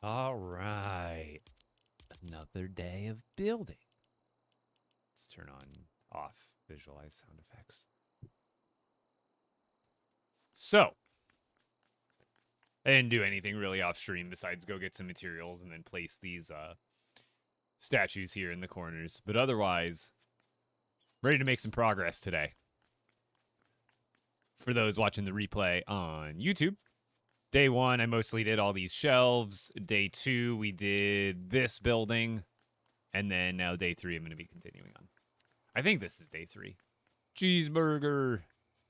All right. Another day of building. Let's turn on off visualize sound effects. So, I didn't do anything really off stream besides go get some materials and then place these statues here in the corners. But otherwise, ready to make some progress today. For those watching the replay on YouTube, day 1, I mostly did all these shelves. Day 2, we did this building. And then now day 3, I'm going to be continuing on. I think this is day 3. Cheeseburger.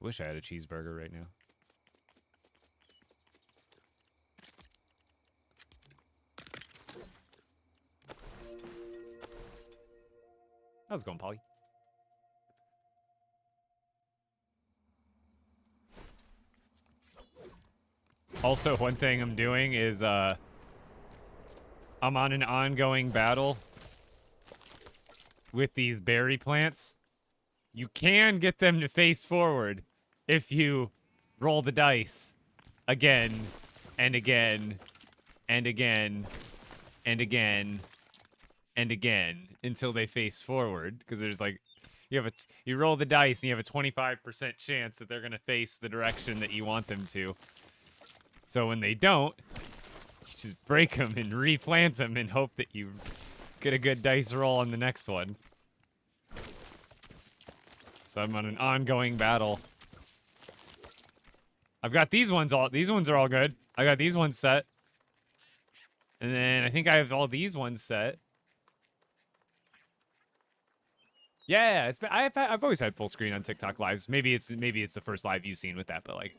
Wish I had a cheeseburger right now. How's it going, Polly? Also, one thing I'm doing is I'm on an ongoing battle with these berry plants. You can get them to face forward if you roll the dice again and again and again and again and again until they face forward, because there's like you roll the dice and you have a 25% chance that they're going to face the direction that you want them to. So when they don't, you just break them and replant them and hope that you get a good dice roll on the next one. So I'm on an ongoing battle. I've got these ones are all good. I got these ones set. And then I think I have all these ones set. Yeah, I've always had full screen on TikTok lives. Maybe it's the first live you've seen with that, but like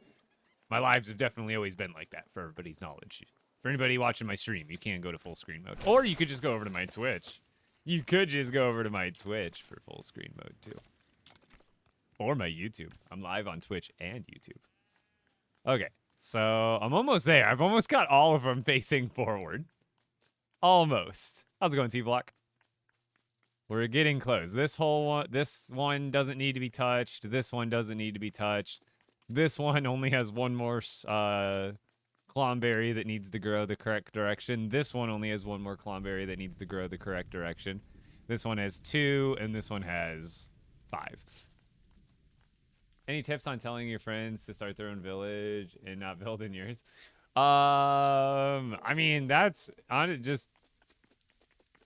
my lives have definitely always been like that, for everybody's knowledge. For anybody watching my stream, you can go to full screen mode. Or you could just go over to my Twitch. You could just go over to my Twitch for full screen mode too. Or my YouTube. I'm live on Twitch and YouTube. Okay, so I'm almost there. I've almost got all of them facing forward. Almost. How's it going, T-Block? We're getting close. This one doesn't need to be touched. This one doesn't need to be touched. This one only has one more clomberry that needs to grow the correct direction. This one only has one more clomberry that needs to grow the correct direction. This one has 2, and this one has 5. Any tips on telling your friends to start their own village and not build in yours? I mean, that's just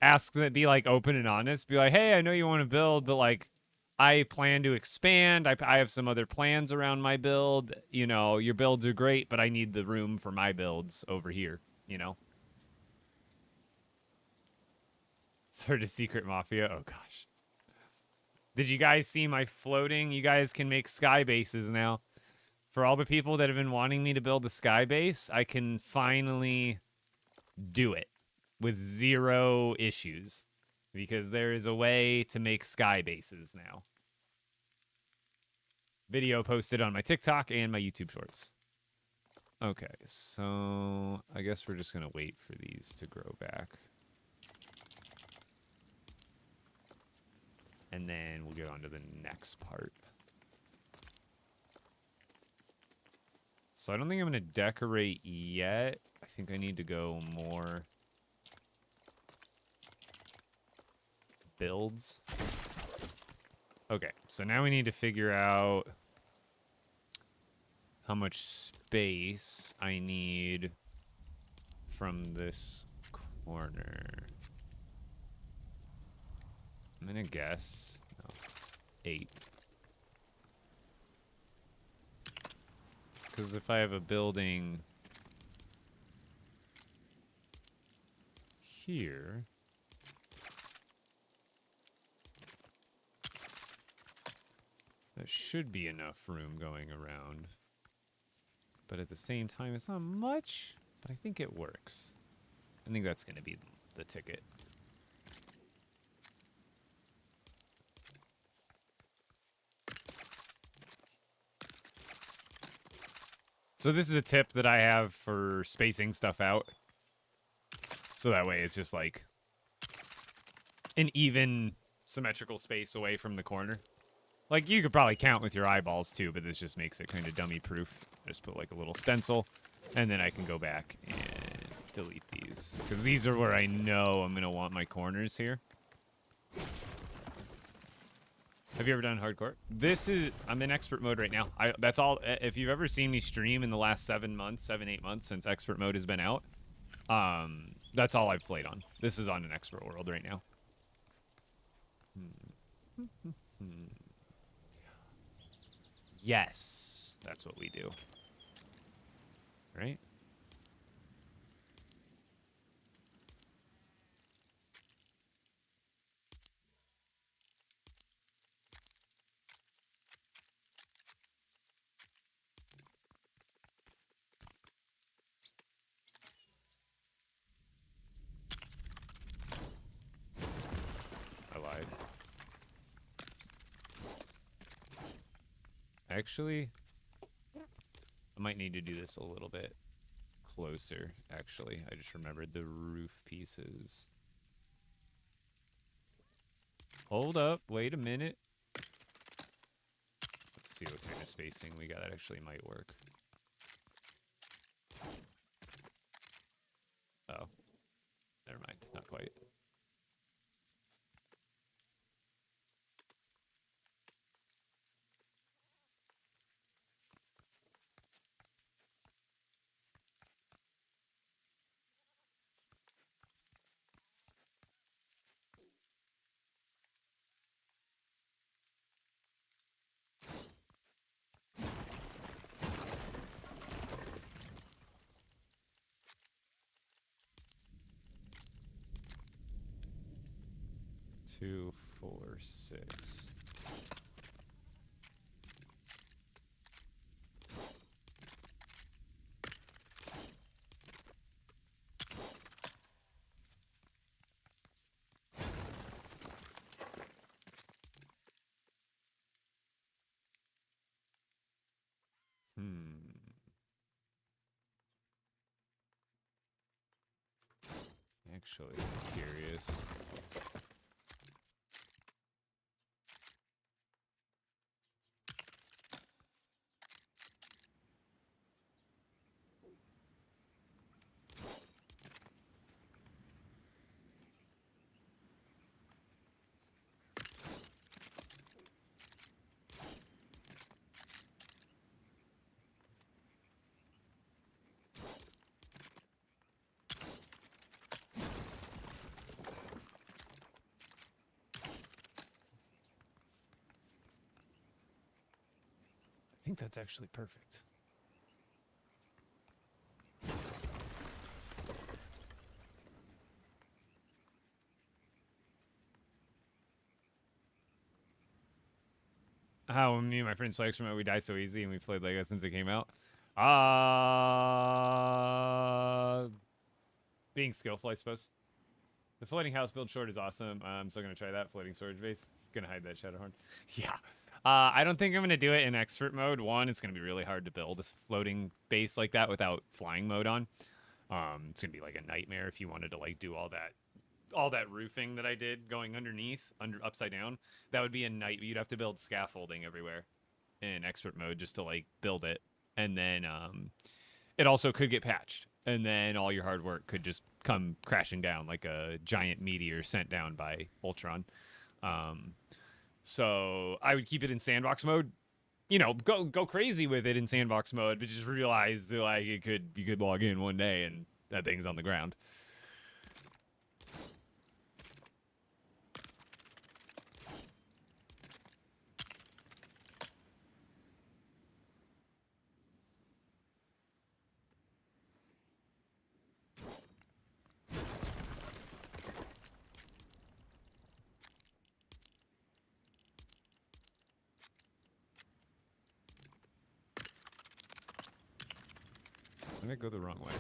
ask that, be like open and honest. Be like, hey, I know you want to build, but like, I plan to expand. I have some other plans around my build. You know, your builds are great, but I need the room for my builds over here, you know? Sort of secret mafia. Oh, gosh. Did you guys see my floating? You guys can make sky bases now. For all the people that have been wanting me to build a sky base, I can finally do it with 0 issues. Because there is a way to make sky bases now. Video posted on my TikTok and my YouTube shorts. Okay, so I guess we're just going to wait for these to grow back. And then we'll get on to the next part. So I don't think I'm going to decorate yet. I think I need to go more builds. Okay, so now we need to figure out how much space I need from this corner. I'm gonna guess 8. Because if I have a building here, that should be enough room going around. But at the same time, it's not much, but I think it works. I think that's going to be the ticket. So this is a tip that I have for spacing stuff out. So that way it's just like an even symmetrical space away from the corner. Like, you could probably count with your eyeballs, too, but this just makes it kind of dummy-proof. Just put, like, a little stencil, and then I can go back and delete these because these are where I know I'm gonna want my corners here. Have you ever done hardcore? I'm in expert mode right now. That's all. If you've ever seen me stream in the last 7 months, 8 months since expert mode has been out, that's all I've played on. This is on an expert world right now. Yes, that's what we do. Right? I lied. Actually, I might need to do this a little bit closer, actually. I just remembered the roof pieces. Hold up. Wait a minute. Let's see what kind of spacing we got. That actually might work. Oh. Never mind. Not quite. Two, 4, 6. Actually, I'm curious. I think that's actually perfect. How me and my friends play extra mode, we die so easy, and we played LEGO since it came out. Being skillful, I suppose. The floating house build short is awesome. I'm still gonna try that floating storage base. Gonna hide that Shadowhorn. Yeah. I don't think I'm gonna do it in expert mode. One, it's gonna be really hard to build a floating base like that without flying mode on. It's gonna be like a nightmare if you wanted to like do all that roofing that I did going upside down. That would be a night. You'd have to build scaffolding everywhere in expert mode just to like build it, and then it also could get patched, and then all your hard work could just come crashing down like a giant meteor sent down by Ultron. So I would keep it in sandbox mode. You know, go crazy with it in sandbox mode, but just realize that like you could log in one day and that thing's on the ground. I'm gonna go the wrong way.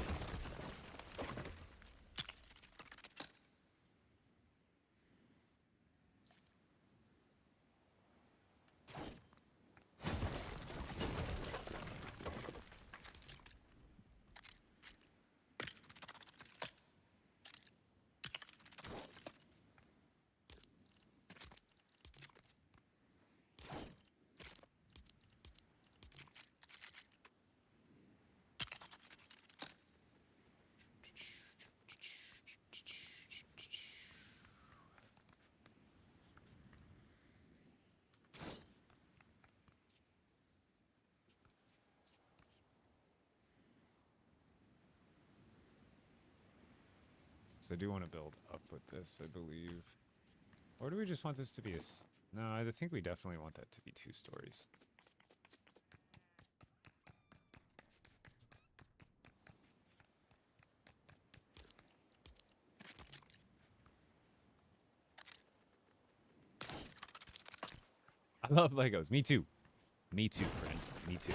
So I do want to build up with this, I believe. Or do we just want this to be a... No, I think we definitely want that to be 2 stories. I love Legos. Me too. Me too, friend. Me too.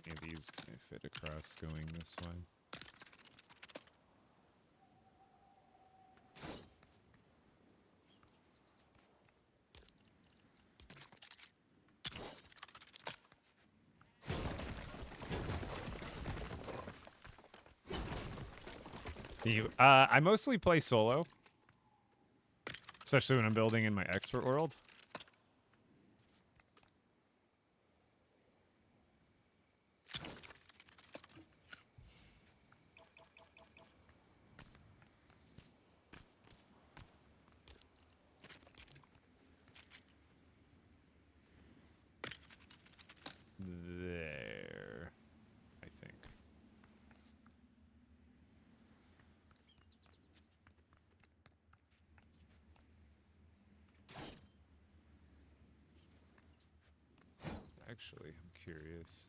Any of these can I fit across going this way? I mostly play solo, especially when I'm building in my expert world. There, I think. Actually, I'm curious.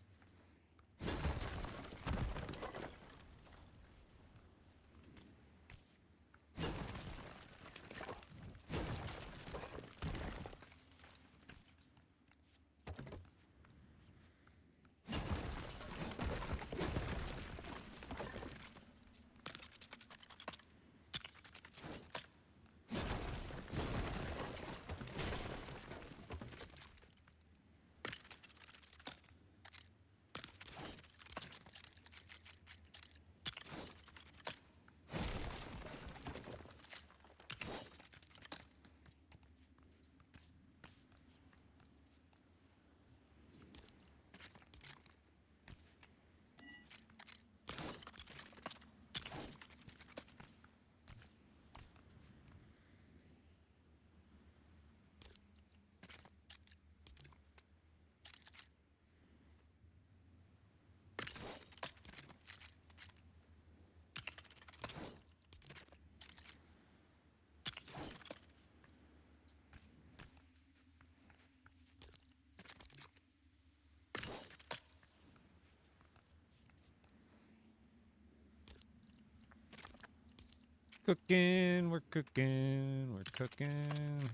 Cooking, we're cooking, we're cooking.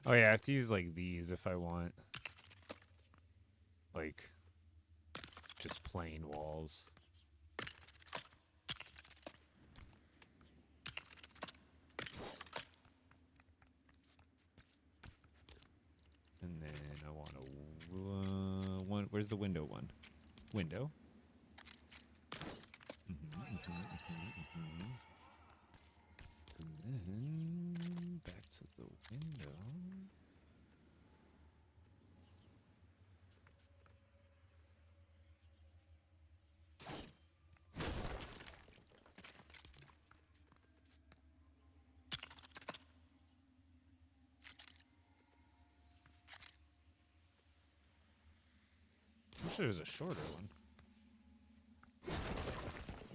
Oh yeah, I have to use like these if I want like just plain walls. And then I want a one. Where's the window one? Window. And then back to the window. I'm sure there's a shorter one.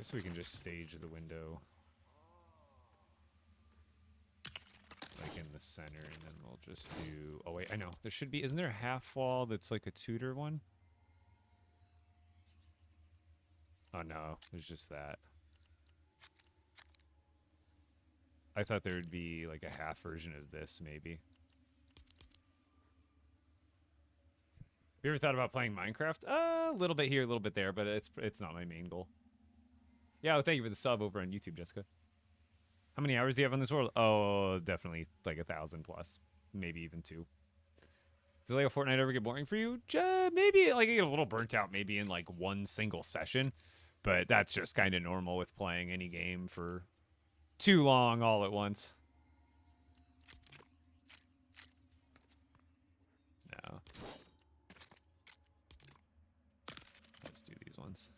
guess we can just stage the window like in the center, and then we'll just do... Oh, wait, I know. There should be... Isn't there a half wall that's like a Tudor one? Oh, no. There's just that. I thought there would be like a half version of this, maybe. Have you ever thought about playing Minecraft? A little bit here, a little bit there, but it's not my main goal. Yeah, well, thank you for the sub over on YouTube, Jessica. How many hours do you have on this world? Oh, definitely like 1,000 plus. Maybe even 2. Does LEGO Fortnite ever get boring for you? Maybe, like, I get a little burnt out maybe in like one single session. But that's just kind of normal with playing any game for too long all at once. No. Let's do these ones.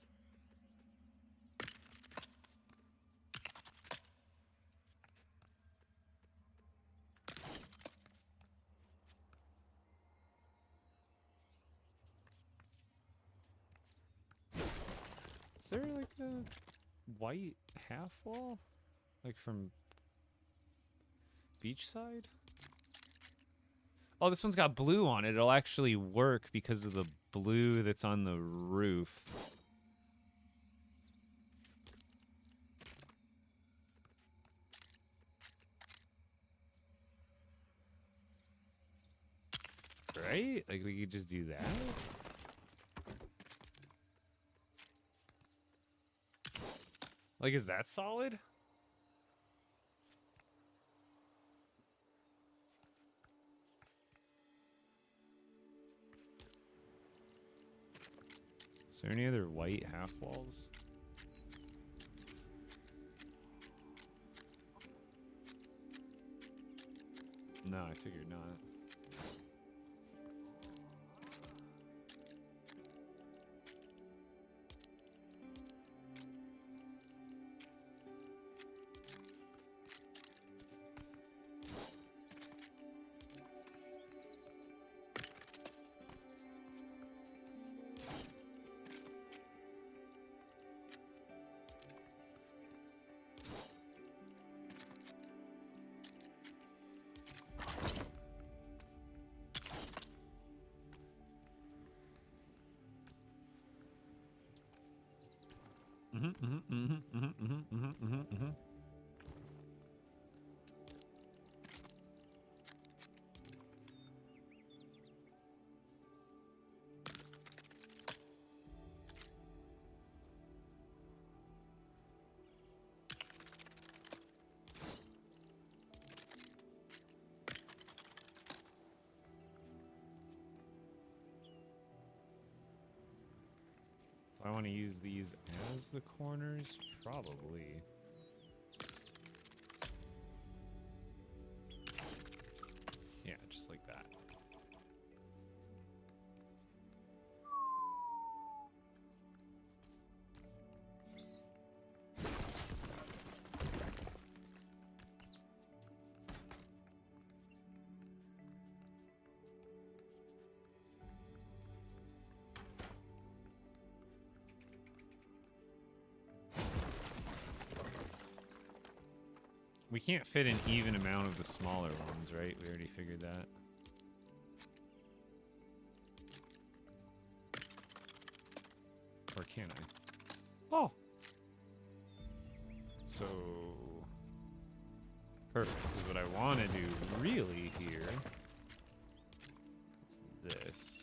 Is there like a white half wall? Like from beachside? Oh, this one's got blue on it. It'll actually work because of the blue that's on the roof. Right? Like we could just do that? Like, is that solid? Is there any other white half walls? No, I figured not. So I want to use these as the corners, probably. Yeah, just like that. We can't fit an even amount of the smaller ones, right? We already figured that. Or can I? Oh! So... perfect. Because what I want to do really here is this.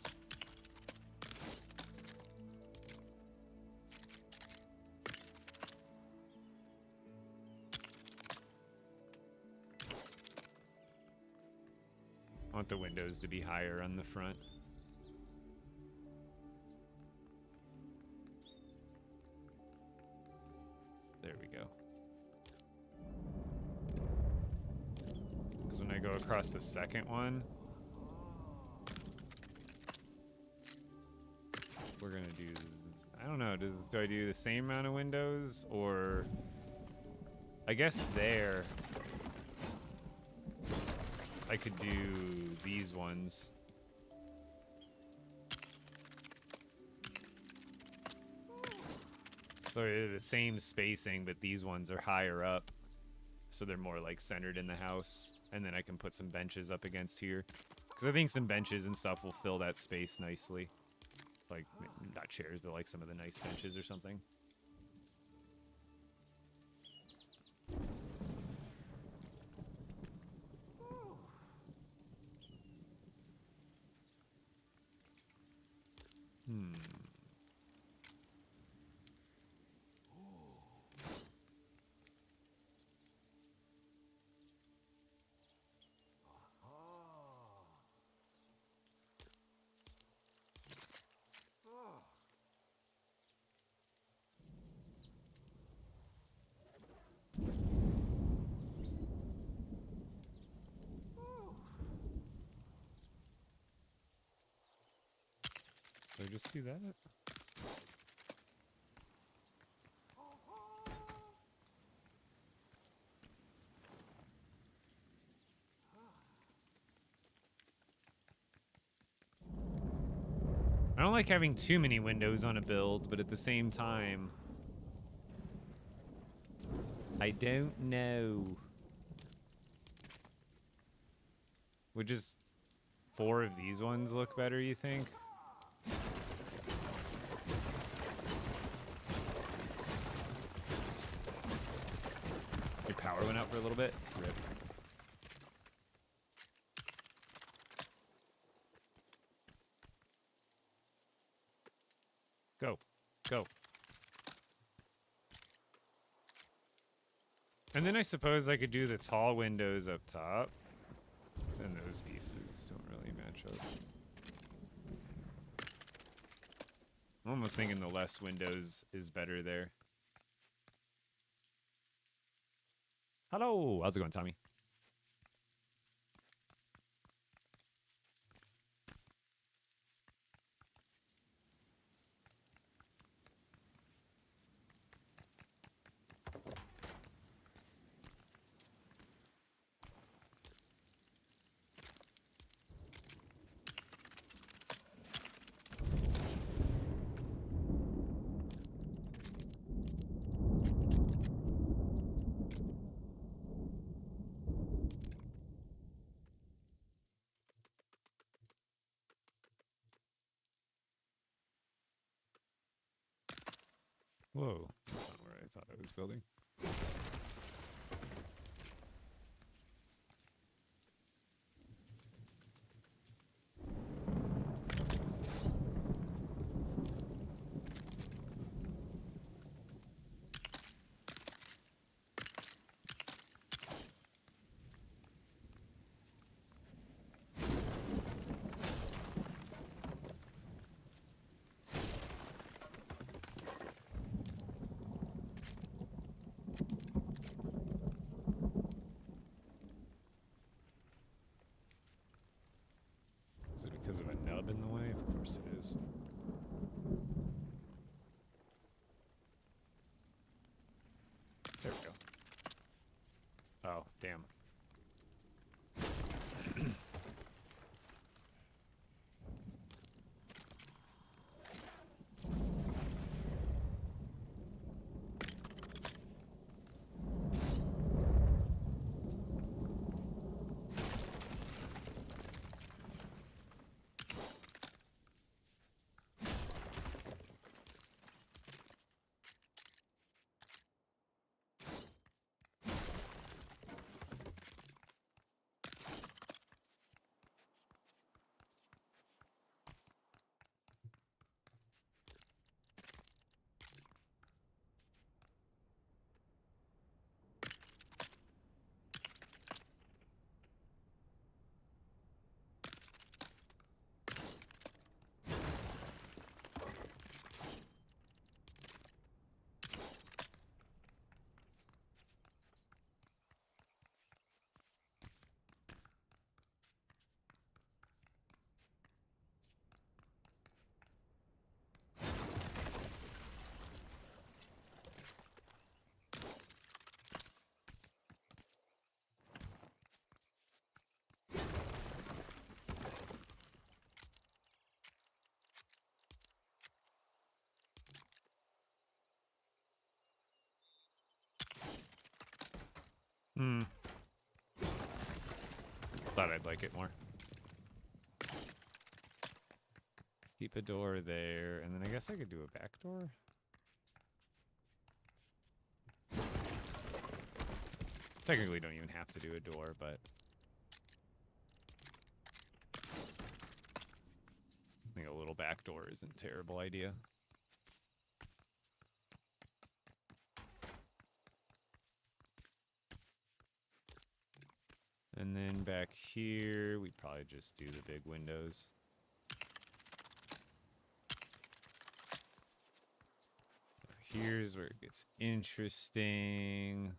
I want the windows to be higher on the front. There we go. Because when I go across the second one, we're gonna do, I don't know, do I do the same amount of windows, or I guess there I could do these ones. So they're the same spacing, but these ones are higher up. So they're more like centered in the house. And then I can put some benches up against here. Because I think some benches and stuff will fill that space nicely. Like, not chairs, but like some of the nice benches or something. Hmm. Did I just do that? I don't like having too many windows on a build, but at the same time, I don't know. Would just 4 of these ones look better, you think? Your power went out for a little bit. Rip. Go. Go. And then I suppose I could do the tall windows up top. And those pieces don't really match up. I'm almost thinking the less windows is better there. Hello! How's it going, Tommy? Whoa, that's not where I thought I was building. Is it because of a nub in the way? Of course it is. There we go. Oh, damn. Hmm. Thought I'd like it more. Keep a door there, and then I guess I could do a back door. Technically don't even have to do a door, but I think a little back door isn't a terrible idea. And then back here, we'd probably just do the big windows. Here's where it gets interesting.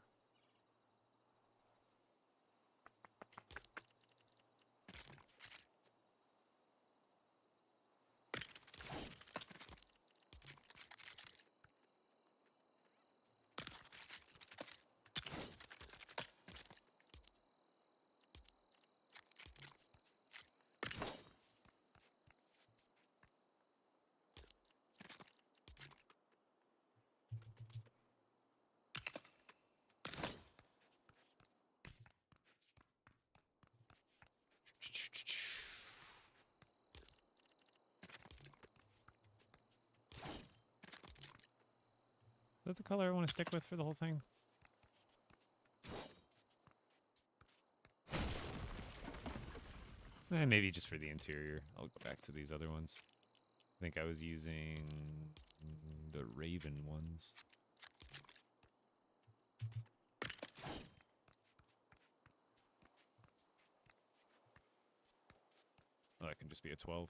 Is that the color I want to stick with for the whole thing? Maybe just for the interior. I'll go back to these other ones. I think I was using the Raven ones. Oh, that can just be a 12.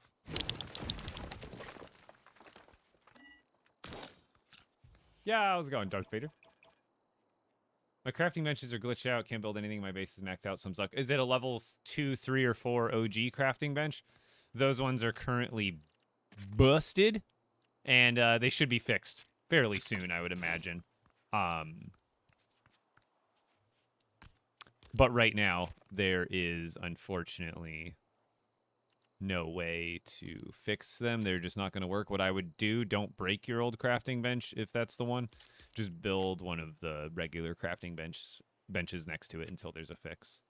Yeah, how's it going, Darth Vader? My crafting benches are glitched out. Can't build anything. My base is maxed out. Some suck. Is it a level 2, 3, or 4 OG crafting bench? Those ones are currently busted, and they should be fixed fairly soon, I would imagine. But right now, there is, unfortunately, no way to fix them. They're just not going to work. What I would do, don't break your old crafting bench if that's the one. Just build one of the regular crafting benches next to it until there's a fix.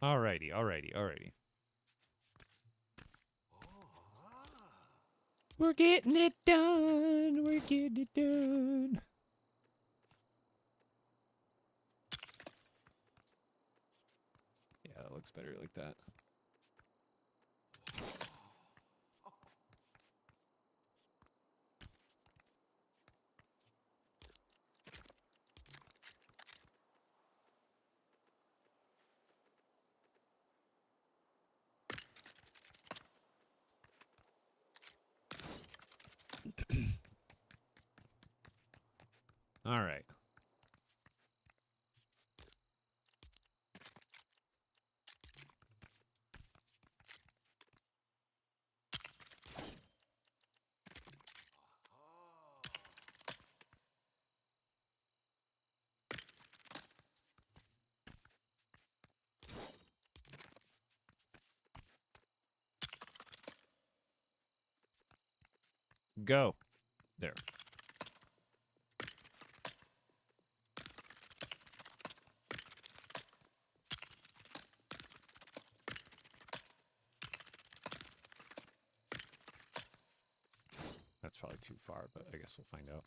Alrighty, alrighty, alrighty. We're getting it done. We're getting it done. Yeah, that looks better like that. All right. Go. There. That's probably too far, but I guess we'll find out.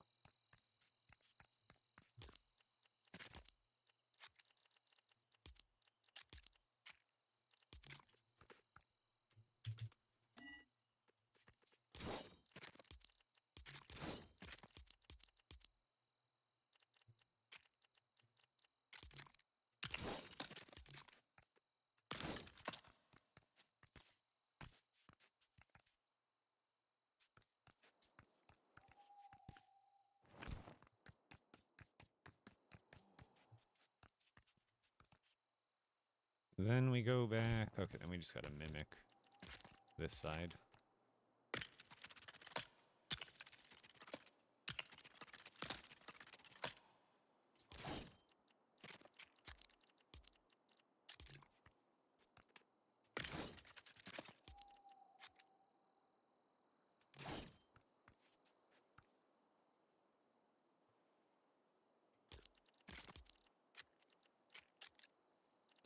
Then we go back. Okay, then we just gotta mimic this side.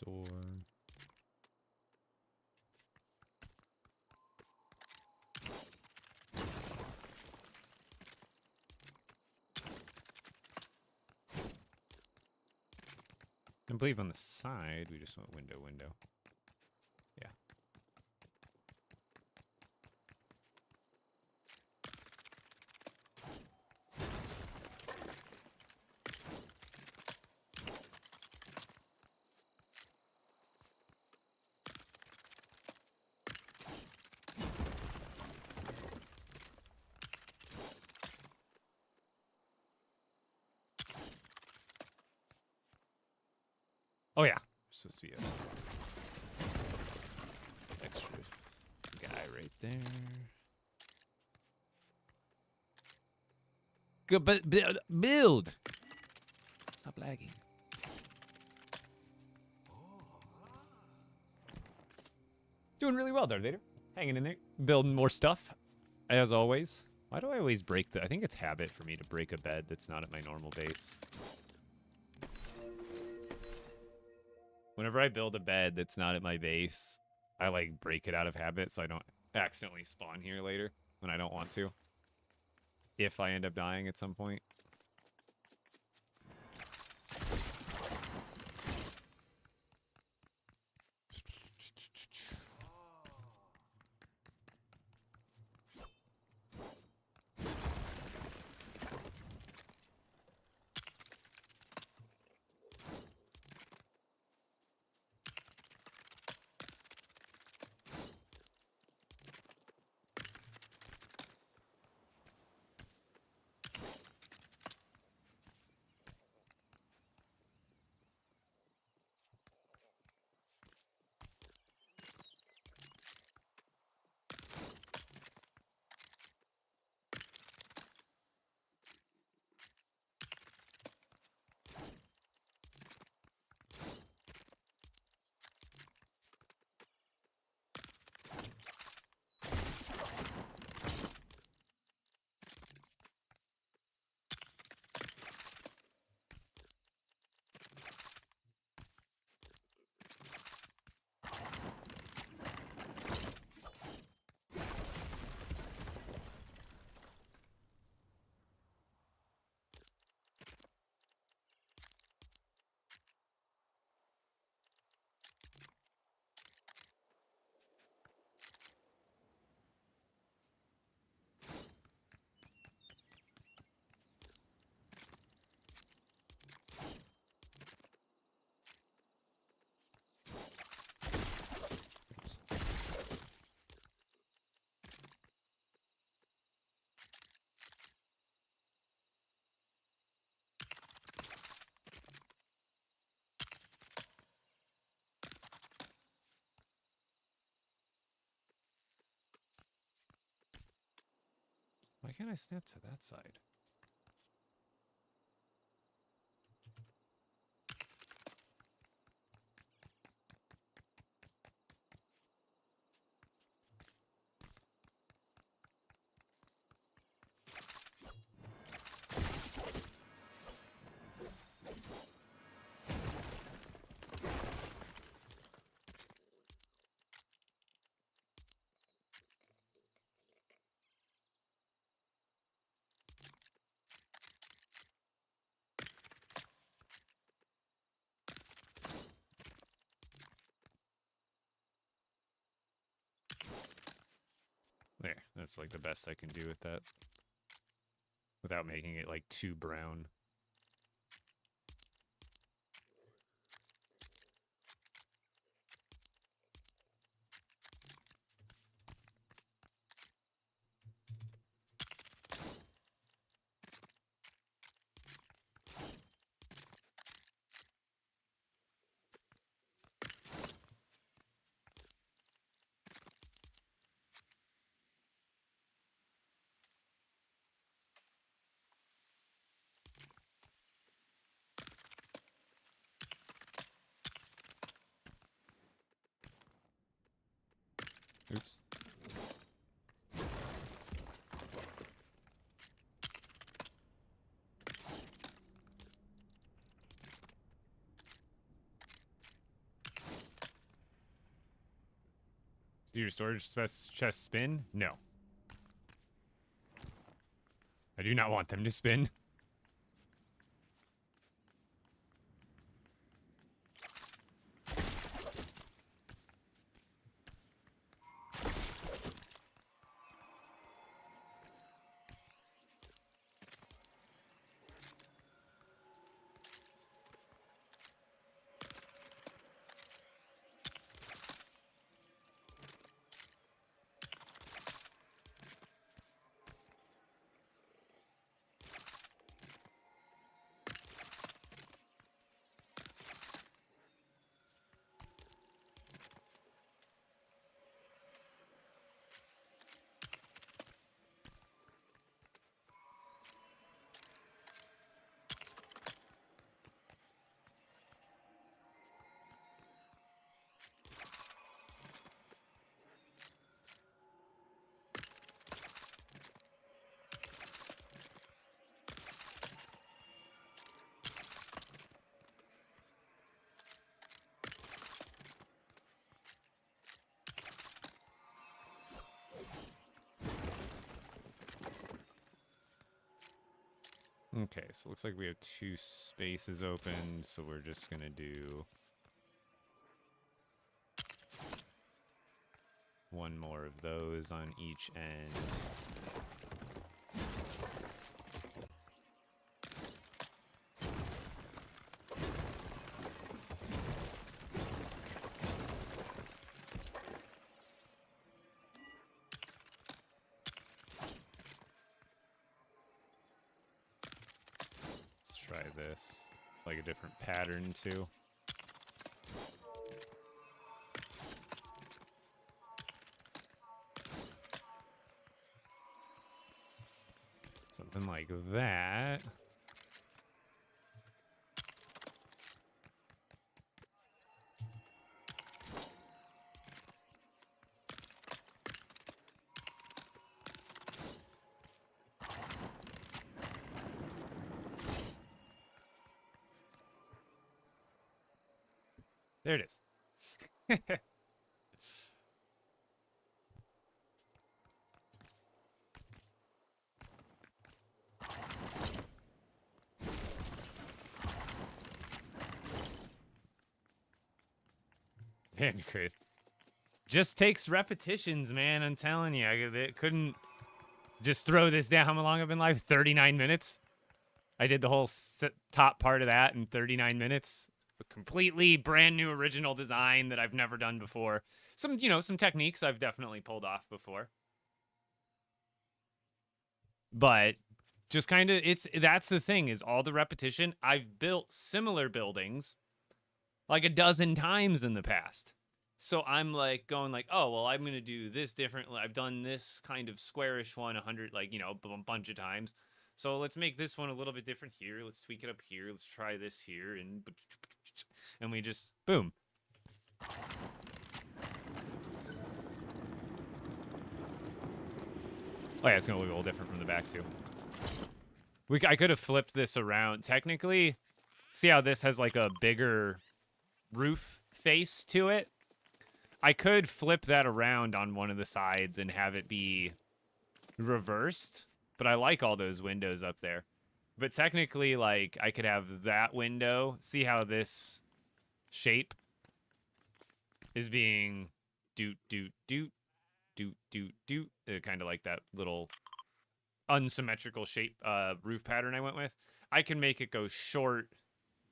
Door. I believe on the side, we just went window, window. Yeah. Oh, yeah. There's supposed to be a extra guy right there. Good, but build. Stop lagging. Doing really well, Darth Vader. Hanging in there, building more stuff, as always. Why do I always break the? I think it's habit for me to break a bed that's not at my normal base. Whenever I build a bed that's not at my base, I like break it out of habit so I don't accidentally spawn here later when I don't want to. If I end up dying at some point. Why can't I snap to that side? There, that's like the best I can do with that. Without making it like too brown. Oops. Do your storage chests spin? No. I do not want them to spin. Okay, so it looks like we have 2 spaces open, so we're just gonna do 1 more of those on each end. Let's try this, like a different pattern too. Something like that. There it is. Damn, Chris. Just takes repetitions, man. I'm telling you. I couldn't just throw this down. How long I've been live? 39 minutes. I did the whole top part of that in 39 minutes. A completely brand new original design that I've never done before. Some, some techniques I've definitely pulled off before. But just kind of, that's the thing, is all the repetition. I've built similar buildings like a dozen times in the past. So I'm like going like, oh, well, I'm going to do this differently. I've done this kind of squarish one 100, like, a bunch of times. So let's make this one a little bit different here. Let's tweak it up here. Let's try this here. And we just, boom. Oh, yeah, it's going to look a little different from the back, too. I could have flipped this around. Technically, see how this has, like, a bigger roof face to it? I could flip that around on one of the sides and have it be reversed, but I like all those windows up there. But technically, like, I could have that window. See how this shape is being doot, doot, doot, doot, doot, doot. Kind of like that little unsymmetrical shape roof pattern I went with. I can make it go short,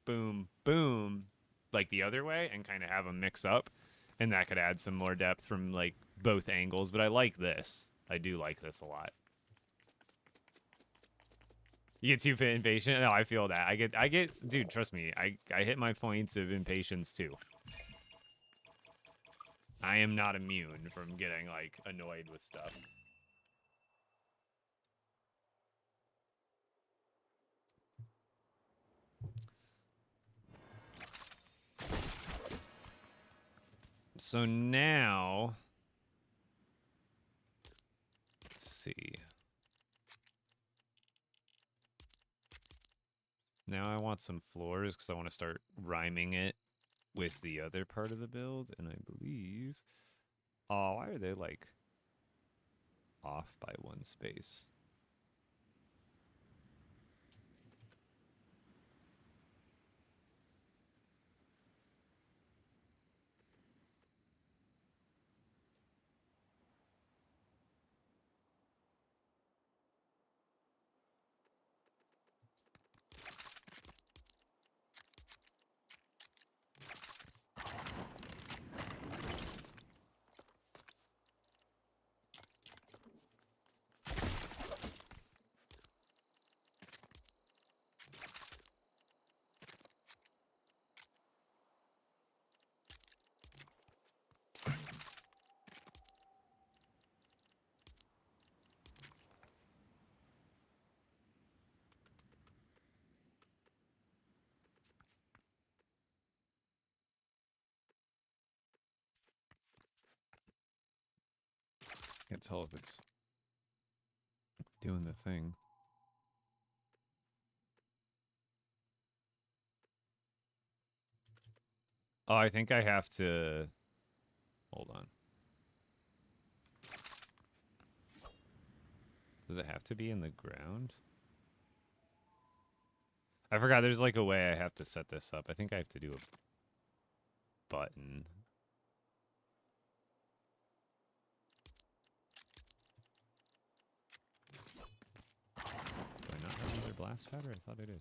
boom, boom, like the other way, and kind of have them mix up. And that could add some more depth from, like, both angles. But I like this. I do like this a lot. You get too impatient? No, I feel that. I get, dude, trust me. I hit my points of impatience, too. I am not immune from getting, like, annoyed with stuff. So now now I want some floors because I want to start rhyming it with the other part of the build. And I believe... Oh, why are they, like, off by one space? Can't tell if it's doing the thing. Oh, I think I have to... Hold on. Does it have to be in the ground? I forgot there's like a way I have to set this up. I think I have to do a button. Do I not have either blast powder? I thought I did.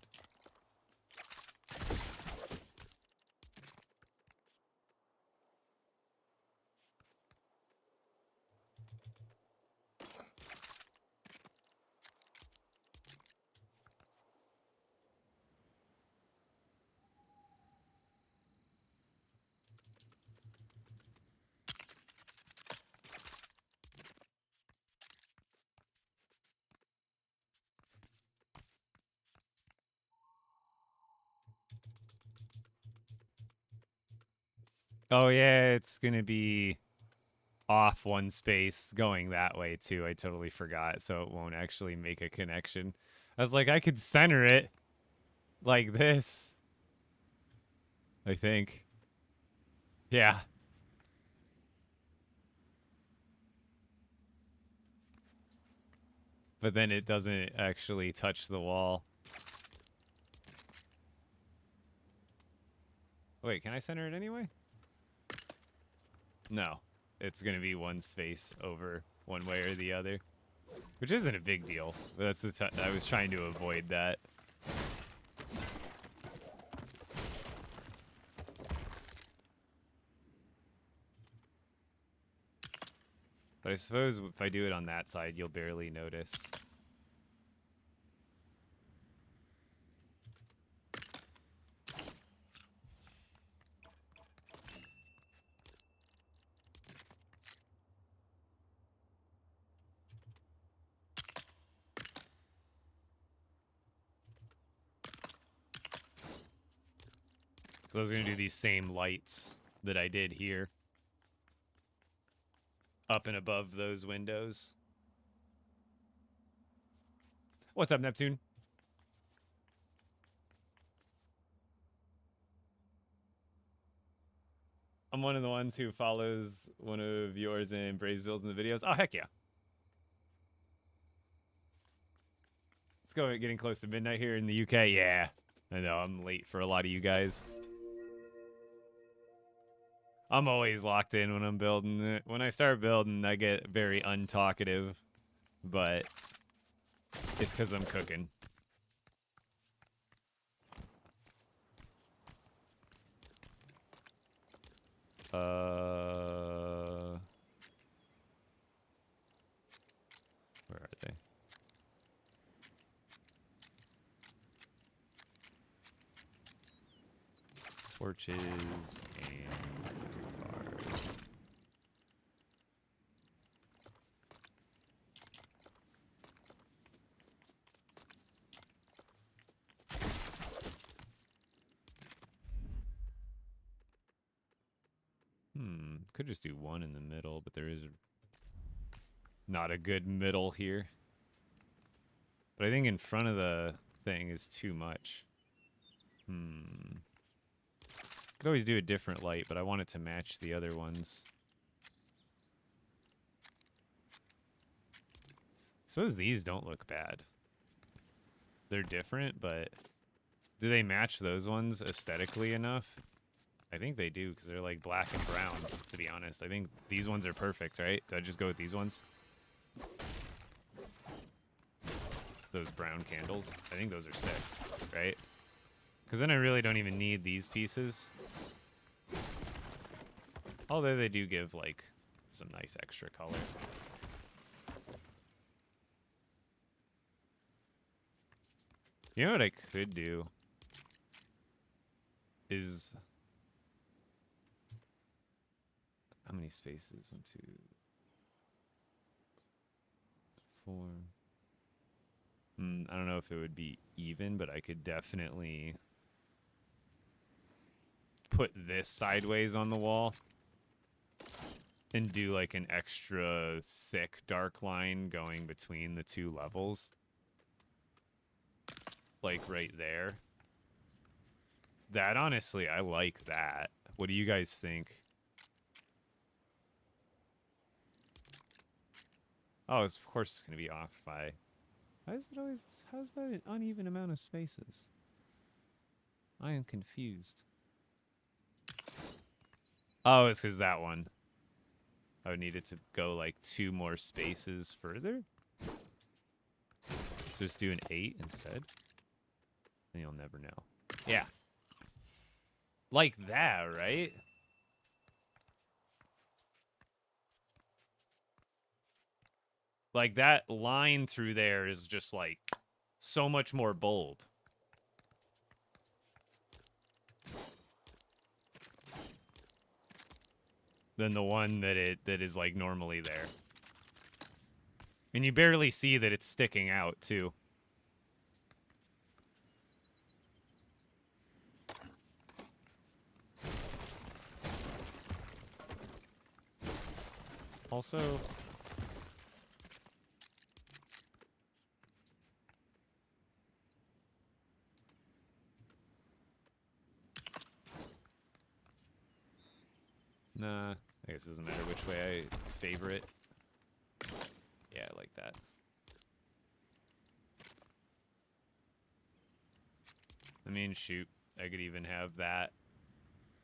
Oh yeah, it's gonna be off one space going that way too. I totally forgot, so it won't actually make a connection. I was like, I could center it like this. I think. Yeah. But then it doesn't actually touch the wall. Wait, can I center it anyway? No. It's going to be one space over one way or the other. Which isn't a big deal. But that's I was trying to avoid that. But I suppose if I do it on that side, you'll barely notice. So I was going to do these same lights that I did here. Up and above those windows. What's up, Neptune? I'm one of the ones who follows one of yours and Braves builds in the videos. Oh, heck yeah. Let's go, getting close to midnight here in the UK. Yeah, I know, I'm late for a lot of you guys. I'm always locked in when I'm building it. When I start building, I get very untalkative, but it's because I'm cooking. Where are they? Torches and bars. Could just do one in the middle, but there is not a good middle here. But I think in front of the thing is too much. Could always do a different light, but I want it to match the other ones. Suppose these don't look bad. They're different, but do they match those ones aesthetically enough? I think they do, because they're like black and brown, to be honest. I think these ones are perfect, right? Do I just go with these ones? Those brown candles. I think those are sick, right? Because then I really don't even need these pieces. Although they do give, like, some nice extra color. You know what I could do? Is... How many spaces? 1, 2, 4. I don't know if it would be even, but I could definitely put this sideways on the wall and do like an extra thick dark line going between the two levels. Like right there. That, honestly, I like that. What do you guys think? Oh, of course it's going to be off by... Why is it always... How's that an uneven amount of spaces? I am confused. Oh, it's because that one. I would need it to go like 2 more spaces further. So just do an 8 instead. And you'll never know. Yeah. Like that, right? Like that line through there is just like so much more bold. Than the one that is like normally there. And you barely see that it's sticking out too. Also, nah, I guess it doesn't matter which way I favor it. Yeah, I like that. I mean, shoot, I could even have that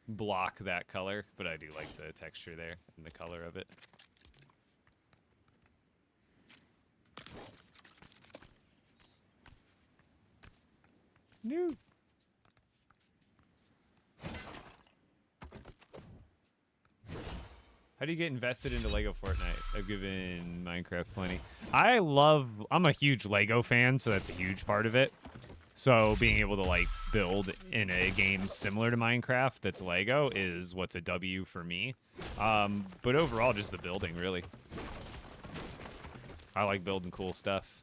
block that color, but I do like the texture there and the color of it. No. How do you get invested into LEGO Fortnite? I've given Minecraft plenty. I'm a huge LEGO fan, so that's a huge part of it. So being able to like build in a game similar to Minecraft that's LEGO is what's a W for me. But overall, just the building, really. I like building cool stuff.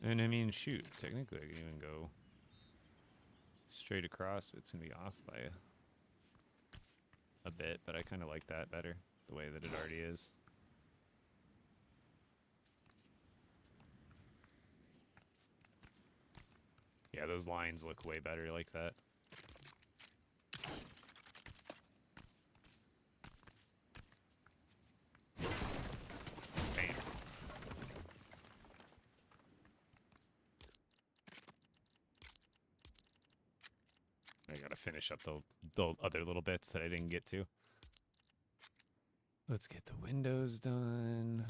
And I mean, shoot, technically I can even go straight across. It's going to be off by a bit, but I kind of like that better, the way that it already is. Yeah, those lines look way better like that. Bam. I gotta finish up the other little bits that I didn't get to. Let's get the windows done.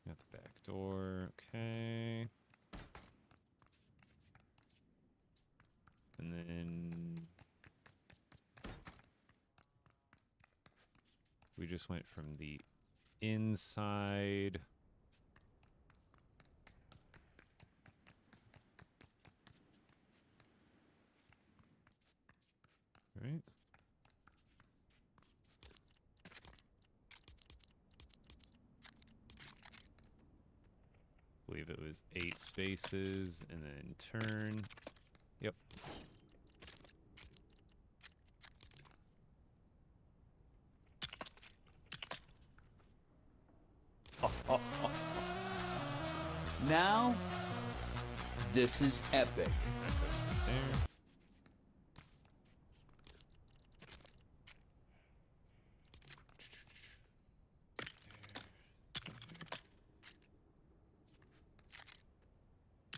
Got the back door, okay. And then we just went from the inside. believe it was 8 spaces and then turn. Yep. Oh. Now, this is epic. There.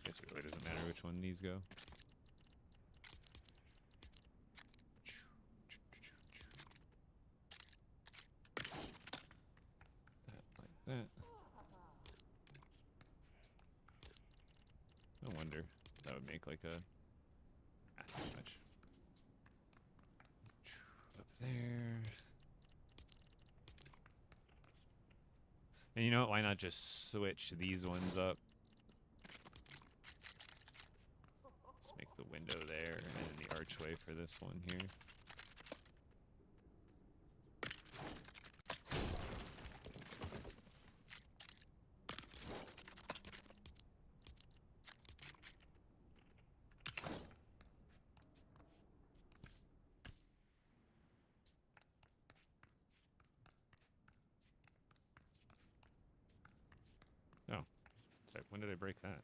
Guess it really doesn't matter which one these go. That. No wonder that would make like a too much. Up there. And you know what? Why not just switch these ones up? Let's make the window there and then the archway for this one here. Oh, sorry, when did I break that?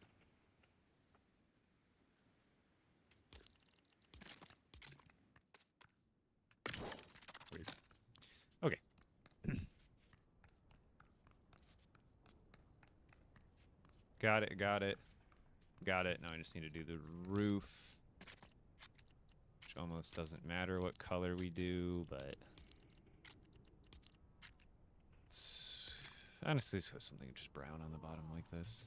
Weird. Okay. Got it. Now I just need to do the roof, which almost doesn't matter what color we do, but honestly, let's put something just brown on the bottom like this.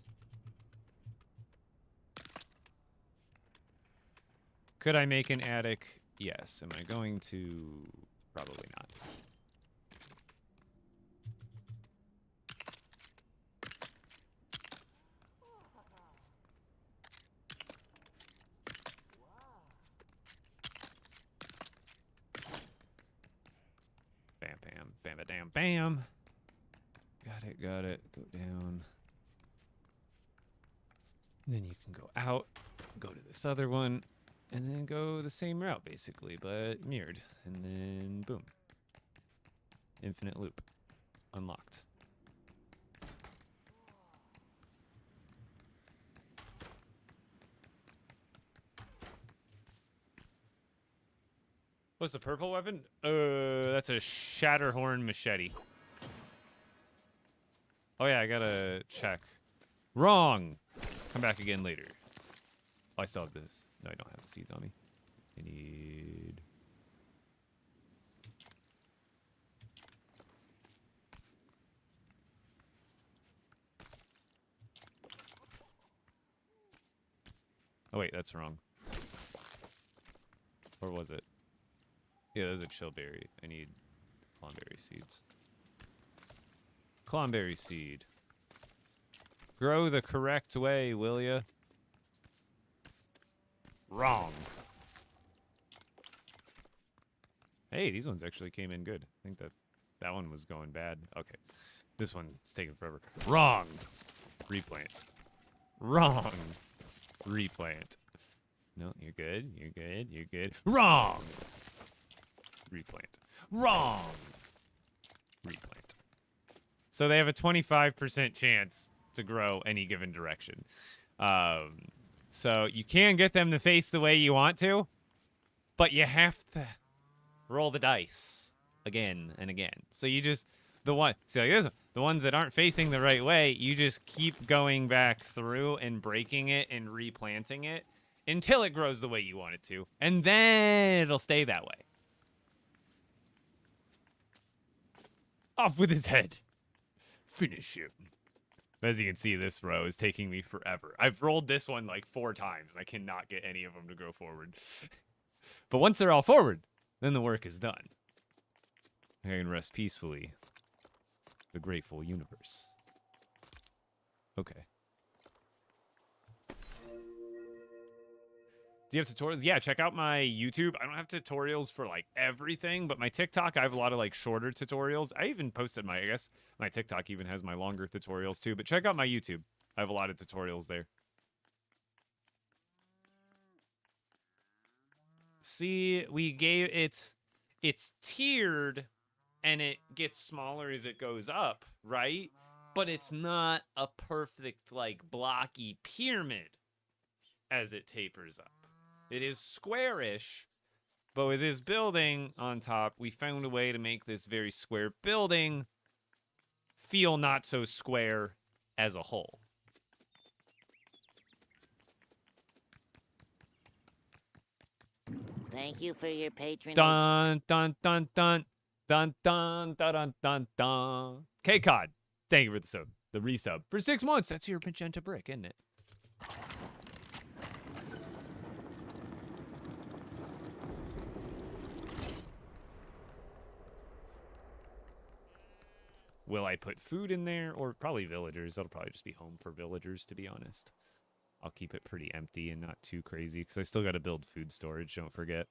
Could I make an attic? Yes. Am I going to? Probably not. Bam, bam, bam, ba, damn, bam. Got it. Go down. And then you can go out, go to this other one, and then go the same route, basically, but mirrored. And then, boom. Infinite loop. Unlocked. What's the purple weapon? That's a Shatterhorn machete. Oh yeah, I gotta check. Wrong! Come back again later. Oh, I still have this. No, I don't have the seeds on me. I need... Oh wait, that's wrong. Or was it? Yeah, there's a chillberry. I need clonberry seeds. Clonberry seed. Grow the correct way, will ya? Wrong. Hey, these ones actually came in good. I think that one was going bad. Okay. This one's taking forever. Wrong. Replant. Wrong. Replant. No, you're good. You're good. Wrong. Replant. Wrong. Replant. So they have a 25% chance to grow any given direction. So you can get them to face the way you want to, but you have to roll the dice again and again. So you just, see like this one, the ones that aren't facing the right way, you just keep going back through and breaking it and replanting it until it grows the way you want it to. And then it'll stay that way. Off with his head. Finish him. As you can see, this row is taking me forever. I've rolled this one like 4 times, and I cannot get any of them to go forward. But once they're all forward, then the work is done. I can rest peacefully. The grateful universe. Okay. Do you have tutorials? Yeah, check out my YouTube. I don't have tutorials for like everything, but my TikTok, I have a lot of like shorter tutorials. I even posted I guess my TikTok even has my longer tutorials too, but check out my YouTube. I have a lot of tutorials there. See, we gave it's tiered and it gets smaller as it goes up, right? But it's not a perfect like blocky pyramid as it tapers up. It is squarish, but with this building on top, we found a way to make this very square building feel not so square as a whole. Thank you for your patronage. Dun dun dun dun dun dun dun dun dun dun. K-Cod, thank you for the sub, the resub for 6 months. That's your magenta brick, isn't it? Will I put food in there? Or probably villagers. That'll probably just be home for villagers, to be honest. I'll keep it pretty empty and not too crazy, because I still got to build food storage, don't forget.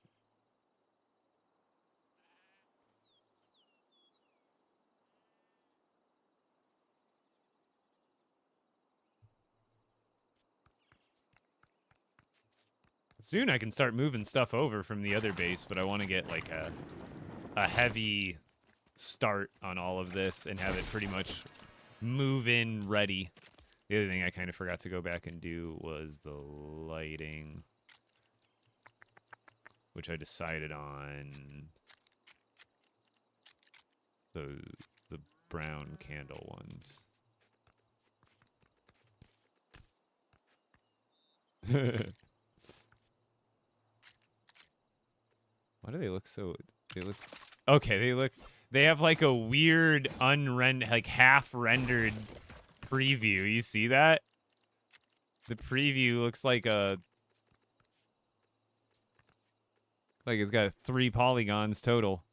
Soon I can start moving stuff over from the other base, but I want to get like a heavy start on all of this and have it pretty much move in ready. The other thing I kind of forgot to go back and do was the lighting, which I decided on the brown candle ones. Why do they look so... They look... Okay, they have like a weird like half-rendered preview. You see that? The preview looks like it's got 3 polygons total.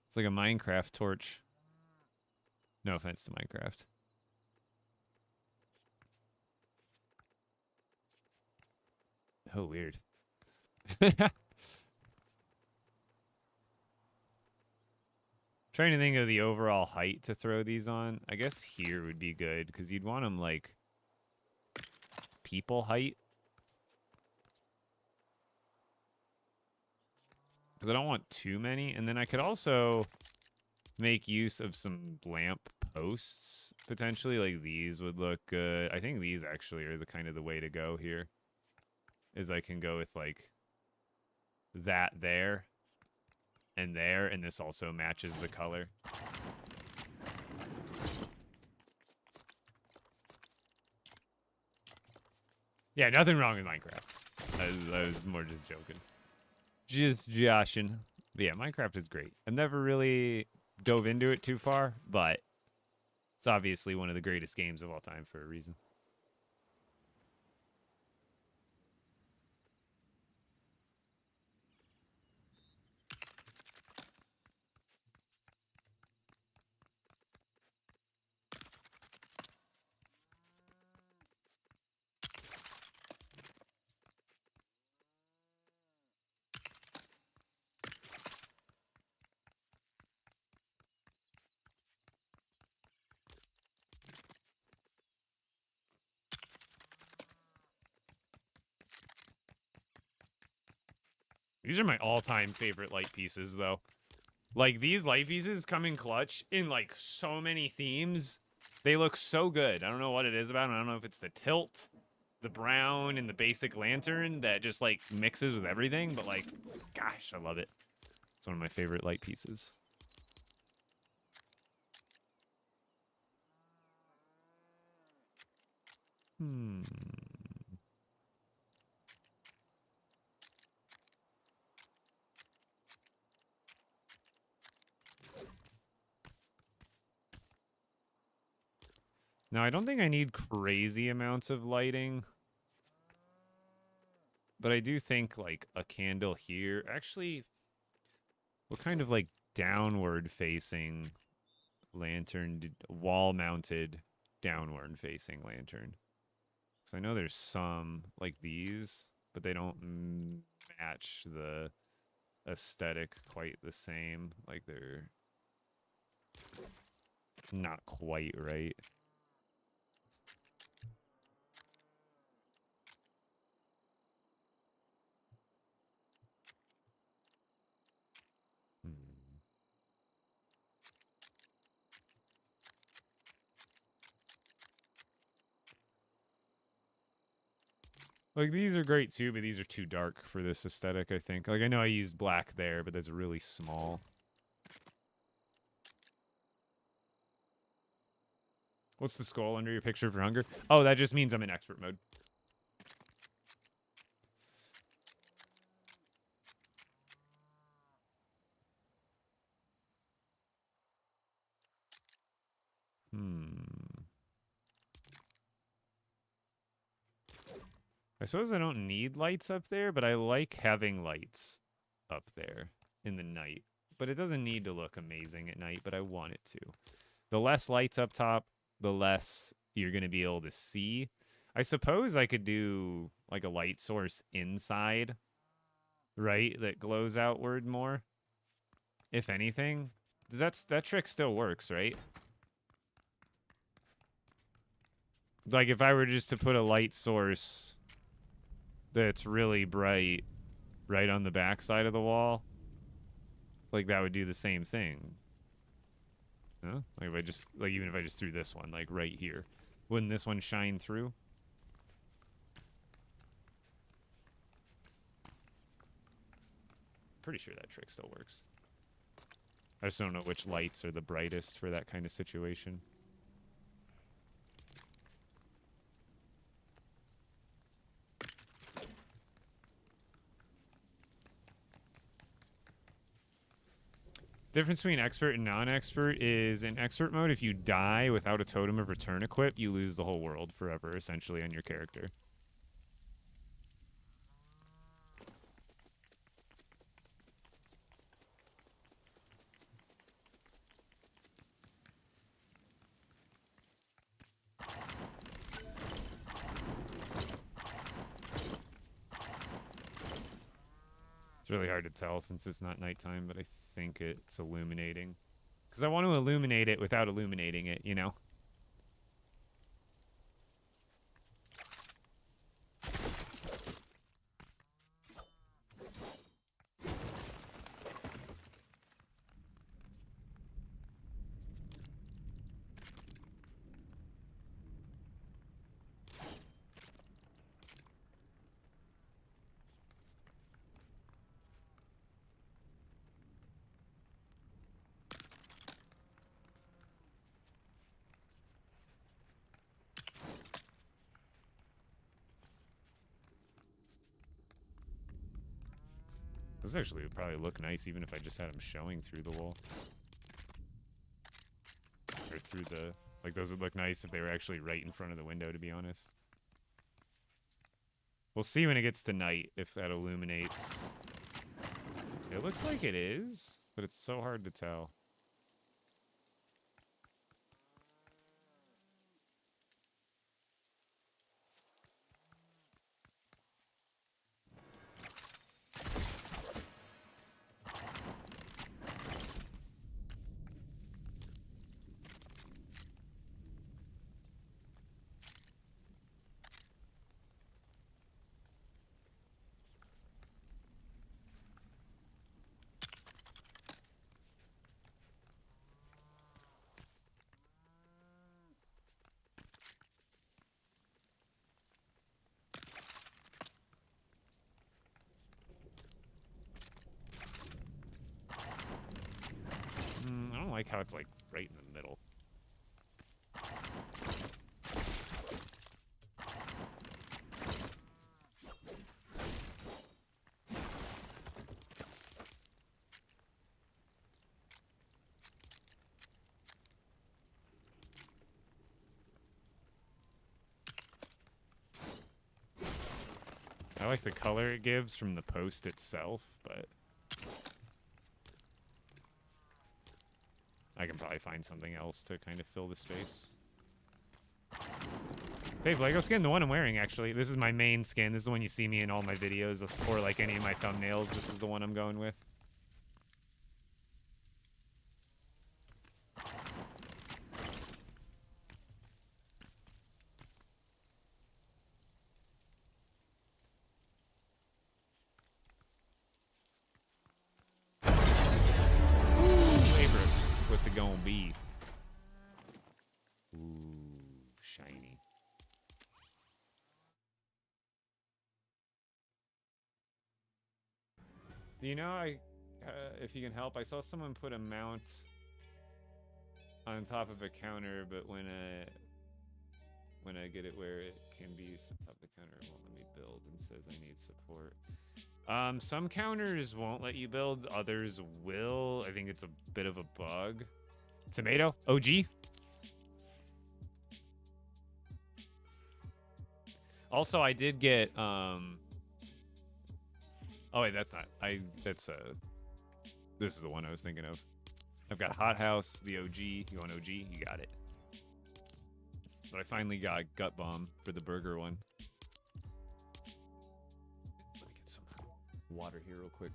It's like a Minecraft torch. No offense to Minecraft. Oh, weird. Trying to think of the overall height to throw these on. I guess here would be good, because you'd want them, like, people height. Because I don't want too many. And then I could also make use of some lamp posts, potentially. Like, these would look good. I think these actually are the kind of the way to go here. Is I can go with, like, that there. And there, and this also matches the color. Yeah, nothing wrong with Minecraft. I was more just joking. Just joshing. But yeah, Minecraft is great. I've never really dove into it too far, but it's obviously one of the greatest games of all time for a reason. These are my all-time favorite light pieces, though. Like, these light pieces come in clutch in, like, so many themes. They look so good. I don't know what it is about them. I don't know if it's the tilt, the brown, and the basic lantern that just, like, mixes with everything. But, like, gosh, I love it. It's one of my favorite light pieces. Now, I don't think I need crazy amounts of lighting. But I do think, like, a candle here. Actually, what kind of, like, downward-facing lantern, wall-mounted downward-facing lantern? Because I know there's some, like these, but they don't match the aesthetic quite the same. Like, they're not quite right. Like, these are great too, but these are too dark for this aesthetic, I think. Like, I know I used black there, but that's really small. What's the skull under your picture for hunger? Oh, that just means I'm in expert mode. I suppose I don't need lights up there, but I like having lights up there in the night. But it doesn't need to look amazing at night, but I want it to. The less lights up top, the less you're going to be able to see. I suppose I could do like a light source inside, right? That glows outward more, if anything. That trick still works, right? Like if I were just to put a light source that's really bright right on the back side of the wall, like that would do the same thing. Huh? Like if I just, like even if I just threw this one like right here, wouldn't this one shine through? Pretty sure that trick still works. I just don't know which lights are the brightest for that kind of situation. Difference between expert and non-expert is in expert mode, if you die without a totem of return equipped, you lose the whole world forever, essentially, on your character. It's really hard to tell since it's not nighttime, but I think it's illuminating. Because I want to illuminate it without illuminating it, you know? Those actually would probably look nice even if I just had them showing through the wall. Or through the... Like, those would look nice if they were actually right in front of the window, to be honest. We'll see when it gets to night if that illuminates. It looks like it is, but it's so hard to tell. I don't like how it's like right in the middle. I like the color it gives from the post itself, but I can probably find something else to kind of fill the space. Hey, Lego skin, the one I'm wearing, actually. This is my main skin. This is the one you see me in all my videos, or like any of my thumbnails. This is the one I'm going with. What's it gonna be? Ooh, shiny. You know, if you can help, I saw someone put a mount on top of a counter, but when I get it where it can be on top of the counter, it won't let me build and says I need support. Some counters won't let you build, others will. I think it's a bit of a bug. Tomato, OG. Also, I did get oh wait, that's not. This is the one I was thinking of. I've got Hot House, the OG. You want OG? You got it. But I finally got Gut Bomb for the burger one. Let me get some water here real quick.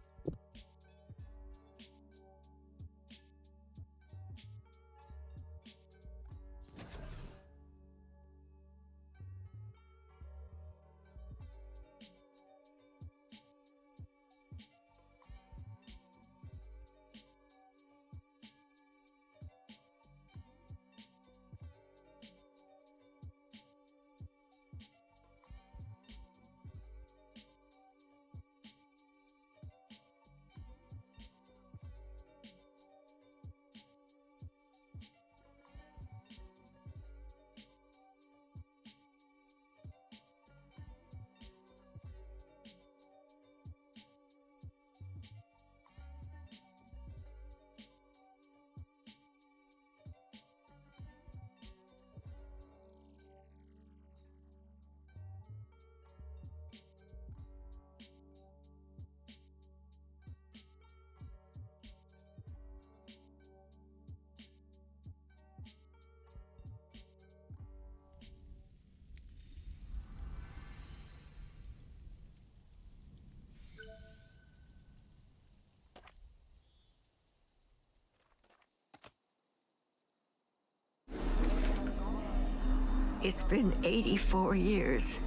It's been 84 years.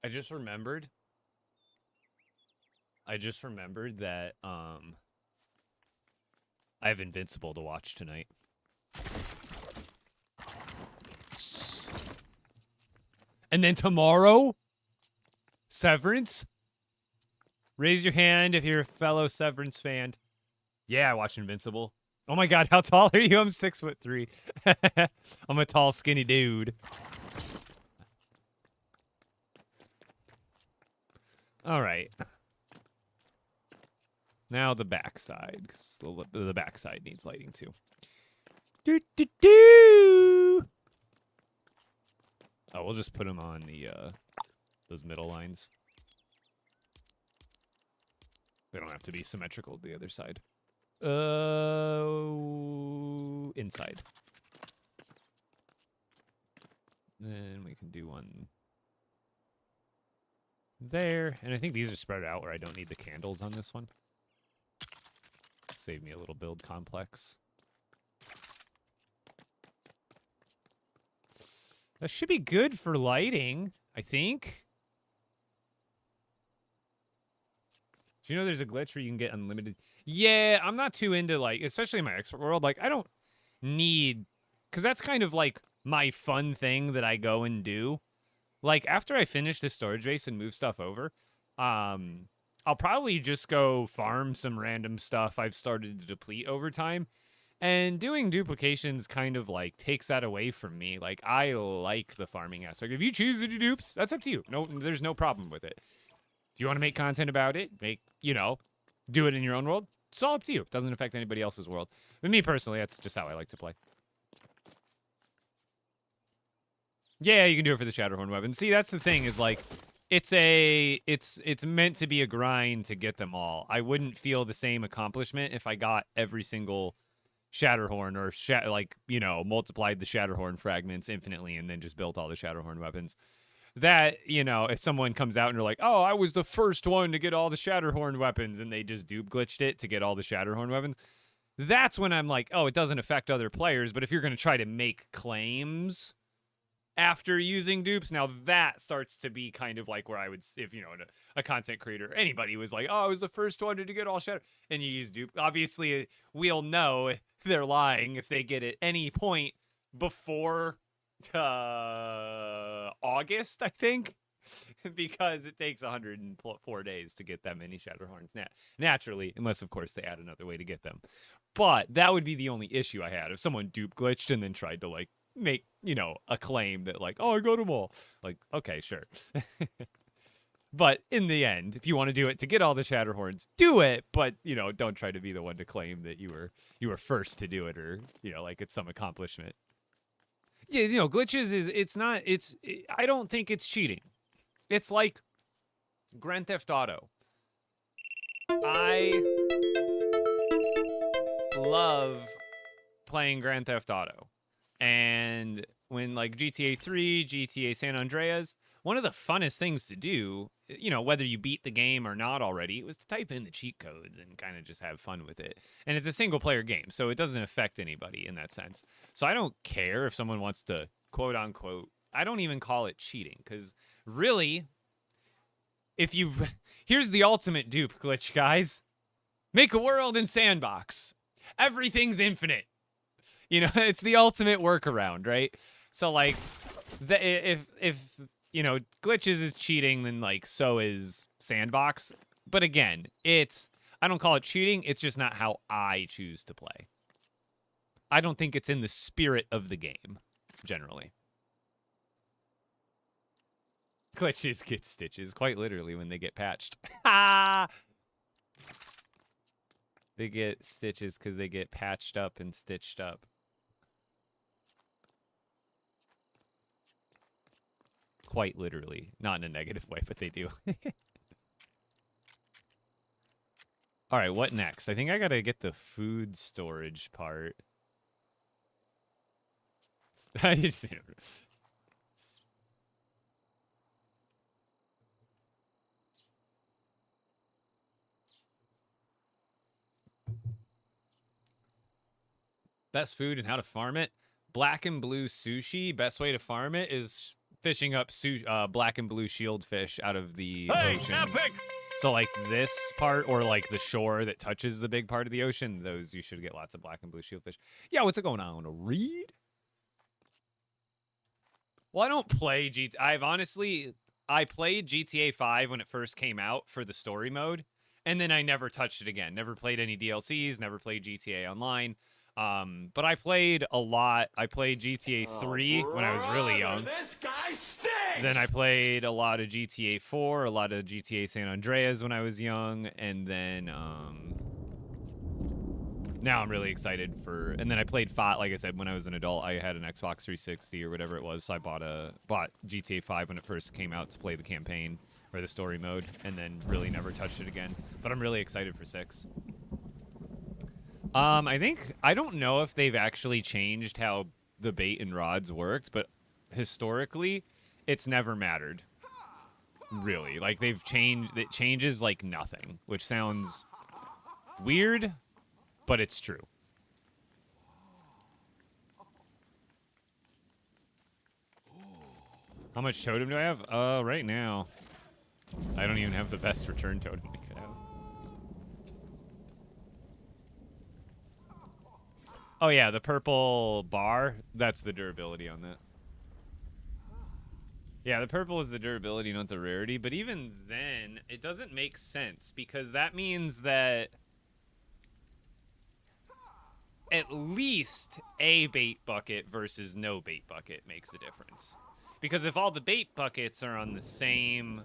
I just remembered. That I have Invincible to watch tonight. And then tomorrow, Severance. Raise your hand if you're a fellow Severance fan. Yeah, I watch Invincible. Oh my god, how tall are you? I'm 6'3". I'm a tall, skinny dude. All right. Now the backside, because the backside needs lighting too. Do do do. Oh, we'll just put them on the those middle lines. They don't have to be symmetrical to the other side. Inside. Then we can do one there. And I think these are spread out where I don't need the candles on this one. Save me a little build complex. That should be good for lighting, I think. Do you know there's a glitch where you can get unlimited? Yeah, I'm not too into, like, especially in my expert world, like, I don't need, because that's kind of like my fun thing that I go and do. Like, after I finish this storage base and move stuff over, I'll probably just go farm some random stuff I've started to deplete over time. And doing duplications kind of like takes that away from me. Like, I like the farming aspect. If you choose to do dupes, that's up to you. No, there's no problem with it. If you want to make content about it, do it in your own world. It's all up to you. It doesn't affect anybody else's world. But me personally, that's just how I like to play. Yeah, you can do it for the Shatterhorn weapon. See, that's the thing is like, it's meant to be a grind to get them all. I wouldn't feel the same accomplishment if I got every single Shatterhorn or multiplied the Shatterhorn fragments infinitely and then just built all the Shatterhorn weapons. That, if someone comes out and they're like, oh, I was the first one to get all the Shatterhorn weapons, and they just dupe glitched it to get all the Shatterhorn weapons, that's when I'm like, oh, it doesn't affect other players. But if you're going to try to make claims after using dupes, now that starts to be kind of like where I would, if, a content creator, anybody was like, oh, I was the first one to get all Shatter, and you use dupe, obviously we'll know if they're lying if they get at any point before August, I think, because it takes 104 days to get that many Shatterhorns naturally, unless of course they add another way to get them. But that would be the only issue I had if someone dupe glitched and then tried to like make a claim that like, oh, I got them all. Like, okay, sure. But in the end, if you want to do it to get all the Shatterhorns, do it. But don't try to be the one to claim that you were first to do it, or like it's some accomplishment. Yeah, glitches I don't think it's cheating. It's like Grand Theft Auto. I love playing Grand Theft Auto. And when like GTA 3, GTA San Andreas, one of the funnest things to do, whether you beat the game or not already, it was to type in the cheat codes and kind of just have fun with it. And it's a single player game, so it doesn't affect anybody in that sense. So I don't care if someone wants to quote unquote, I don't even call it cheating, because really, here's the ultimate dupe glitch, guys. Make a world in sandbox. Everything's infinite. It's the ultimate workaround, right? So like, if glitches is cheating, then like so is sandbox. But again, I don't call it cheating. It's just not how I choose to play. I don't think it's in the spirit of the game, generally. Glitches get stitches, quite literally, when they get patched. They get stitches because they get patched up and stitched up. Quite literally. Not in a negative way, but they do. All right, what next? I think I gotta get the food storage part. I just... Best food and how to farm it. Black and blue sushi. Best way to farm it is fishing up black and blue shield fish out of the oceans. Epic! So like this part, or like the shore that touches the big part of the ocean, those you should get lots of black and blue shield fish. Yeah, what's it going on? A read? Well, I don't play I played GTA 5 when it first came out for the story mode, and then I never touched it again. Never played any DLCs, never played GTA Online. But I played a lot. I played GTA 3 when I was really young. This guy stinks! Then I played a lot of GTA 4, a lot of GTA San Andreas when I was young, and then now I'm really excited for. And then I played 5. Like I said, when I was an adult, I had an Xbox 360 or whatever it was, so I bought GTA 5 when it first came out to play the campaign or the story mode, and then really never touched it again. But I'm really excited for 6. I don't know if they've actually changed how the bait and rods worked, but historically, it's never mattered. Really. Like, it changes like nothing, which sounds weird, but it's true. How much totem do I have? Right now, I don't even have the best return totem we could have. Oh yeah, the purple bar, that's the durability on that. Yeah, the purple is the durability, not the rarity. But even then, it doesn't make sense because that means that at least a bait bucket versus no bait bucket makes a difference. Because if all the bait buckets are on the same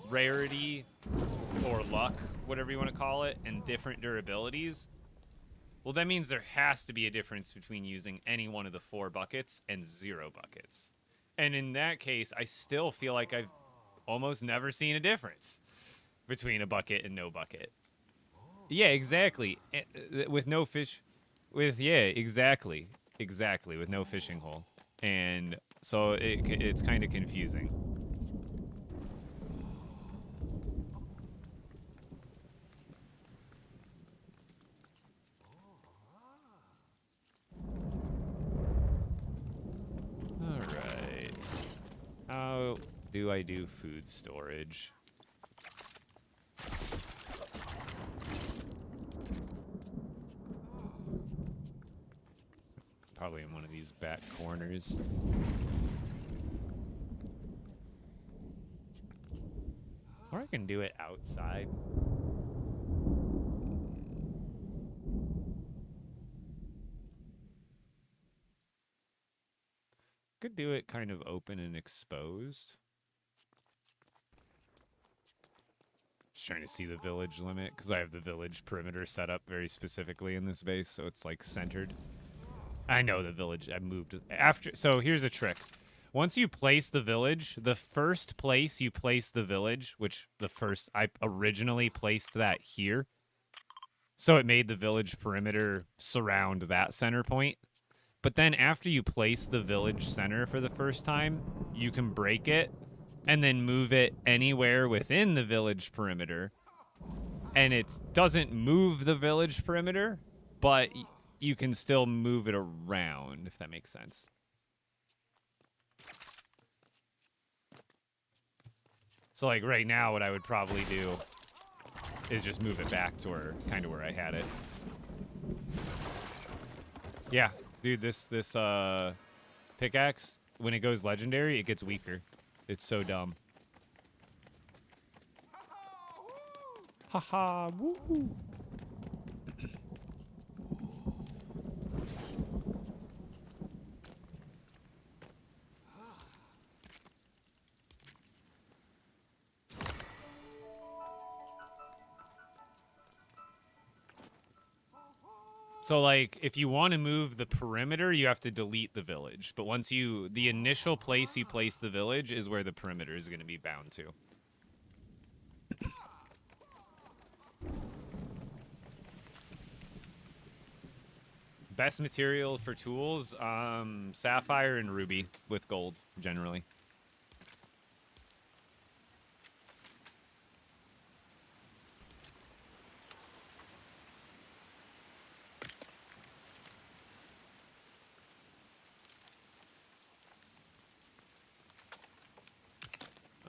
rarity or luck, whatever you want to call it, and different durabilities, well, that means there has to be a difference between using any one of the 4 buckets and 0 buckets. And in that case, I still feel like I've almost never seen a difference between a bucket and no bucket. Yeah, exactly. With no fish, exactly, with no fishing hole, and so it's kind of confusing. All right. How do I do food storage? Probably in one of these back corners. Or I can do it outside. Could do it kind of open and exposed. Just trying to see the village limit because I have the village perimeter set up very specifically in this base, so it's like centered. I know the village. I moved after. So here's a trick. Once you place the village, the first place you place the village, which I originally placed that here. So it made the village perimeter surround that center point. But then after you place the village center for the first time, you can break it and then move it anywhere within the village perimeter. And it doesn't move the village perimeter, but you can still move it around, if that makes sense. So like right now, what I would probably do is just move it back to where I had it. Yeah, dude, this pickaxe, when it goes legendary, it gets weaker. It's so dumb. Haha, woohoo. So, like, if you want to move the perimeter, you have to delete the village. But once the initial place you place the village is where the perimeter is going to be bound to. Best material for tools, sapphire and ruby with gold, generally.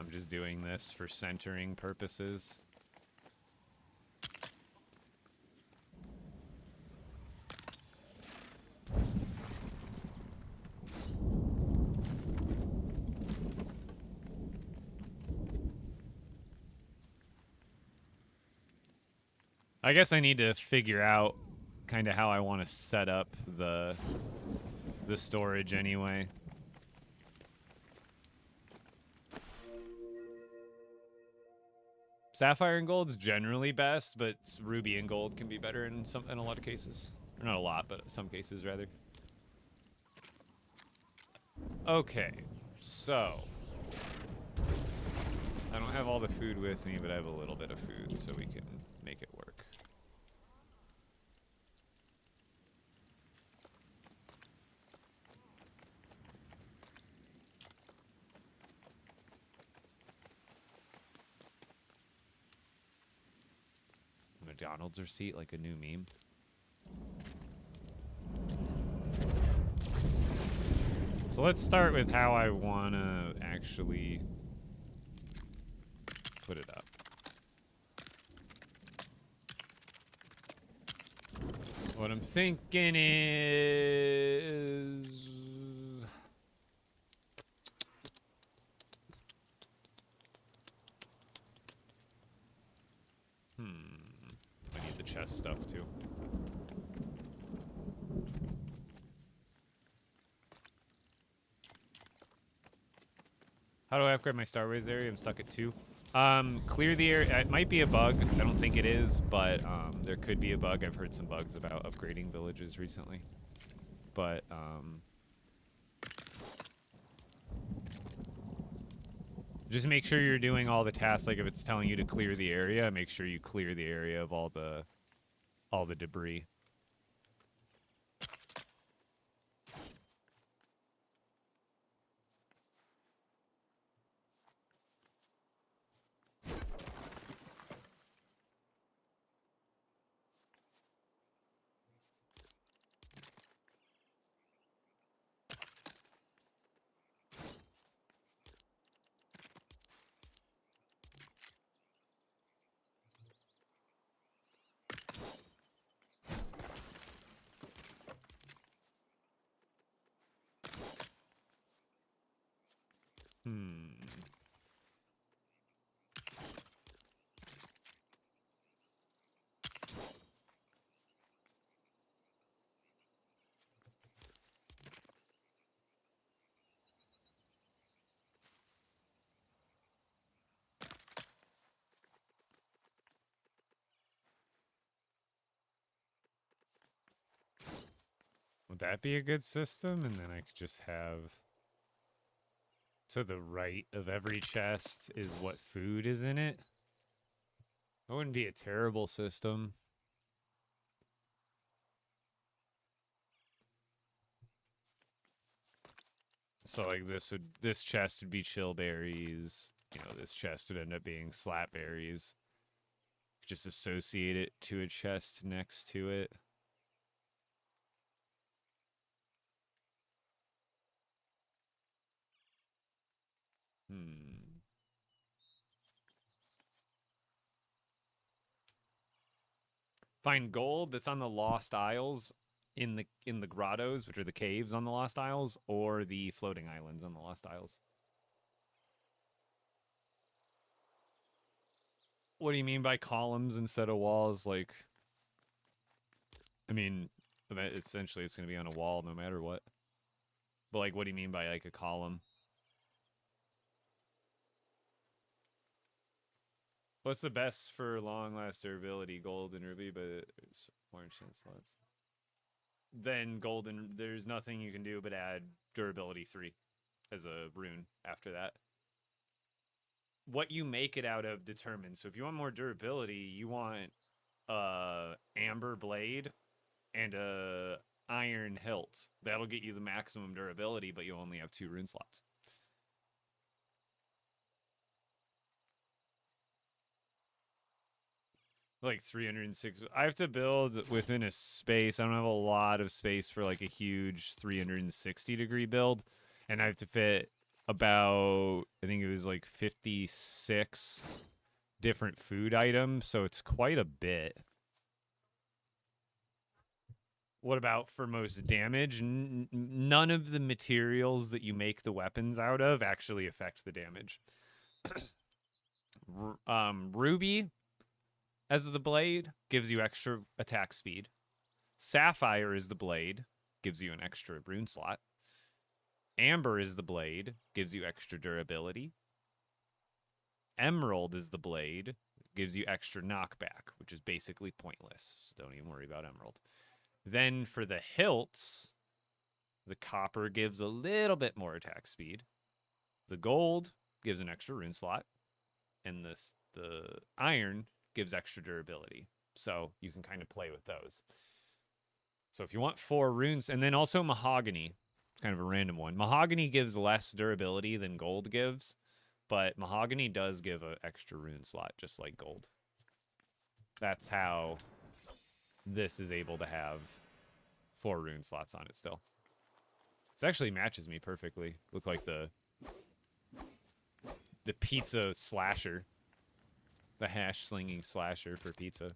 I'm just doing this for centering purposes. I guess I need to figure out kind of how I want to set up the storage anyway. Sapphire and gold's generally best, but ruby and gold can be better in a lot of cases. Or not a lot, but some cases rather. Okay, so I don't have all the food with me, but I have a little bit of food, so we can make it work. McDonald's receipt, like a new meme. So let's start with how I want to actually put it up. What I'm thinking is... I need the chest stuff too. How do I upgrade my Star Wars area? I'm stuck at 2. Clear the area. It might be a bug. I don't think it is, but there could be a bug. I've heard some bugs about upgrading villages recently. But just make sure you're doing all the tasks. Like if it's telling you to clear the area, make sure you clear the area of all the debris. Would that be a good system? And then I could just have... To the right of every chest is what food is in it. That wouldn't be a terrible system. So like this chest would be chill berries. You know, this chest would end up being slap berries. Just associate it to a chest next to it. Find gold that's on the Lost Isles in the grottos, which are the caves on the Lost Isles, or the floating islands on the Lost Isles. What do you mean by columns instead of walls? Like, I mean, essentially it's going to be on a wall no matter what. But like, what do you mean by like a column? What's the best for long-last durability? Gold and ruby, but it's more chance slots. Then golden, there's nothing you can do but add durability 3 as a rune after that. What you make it out of determines. So if you want more durability, you want amber blade and a iron hilt. That'll get you the maximum durability, but you only have 2 rune slots. Like 306. I have to build within a space. I don't have a lot of space for like a huge 360-degree build. And I have to fit about, I think it was like 56 different food items. So it's quite a bit. What about for most damage? None of the materials that you make the weapons out of actually affect the damage. Ruby as the blade gives you extra attack speed. Sapphire is the blade, gives you an extra rune slot. Amber is the blade, gives you extra durability. Emerald is the blade, gives you extra knockback, which is basically pointless. So don't even worry about emerald. Then for the hilts, the copper gives a little bit more attack speed. The gold gives an extra rune slot. And the iron gives extra durability. So you can kind of play with those. So if you want 4 runes, and then also mahogany, it's kind of a random one. Mahogany gives less durability than gold gives, but mahogany does give an extra rune slot, just like gold. That's how this is able to have 4 rune slots on it still. This actually matches me perfectly. Look like the the pizza slasher. The hash slinging slasher for pizza.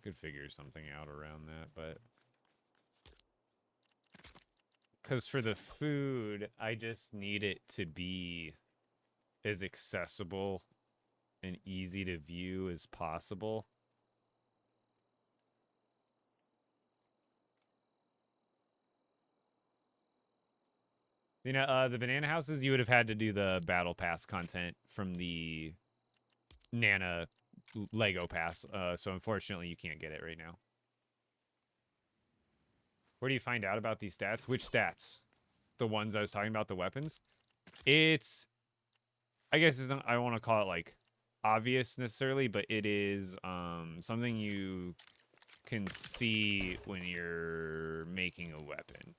Could figure something out around that, but because for the food, I just need it to be as accessible and easy to view as possible. You know, the banana houses, you would have had to do the battle pass content from the Nana Lego pass. So unfortunately, you can't get it right now. Where do you find out about these stats? Which stats? The ones I was talking about, the weapons? It's, I guess it's not, I don't want to call it like obvious necessarily, but it is something you can see when you're making a weapon.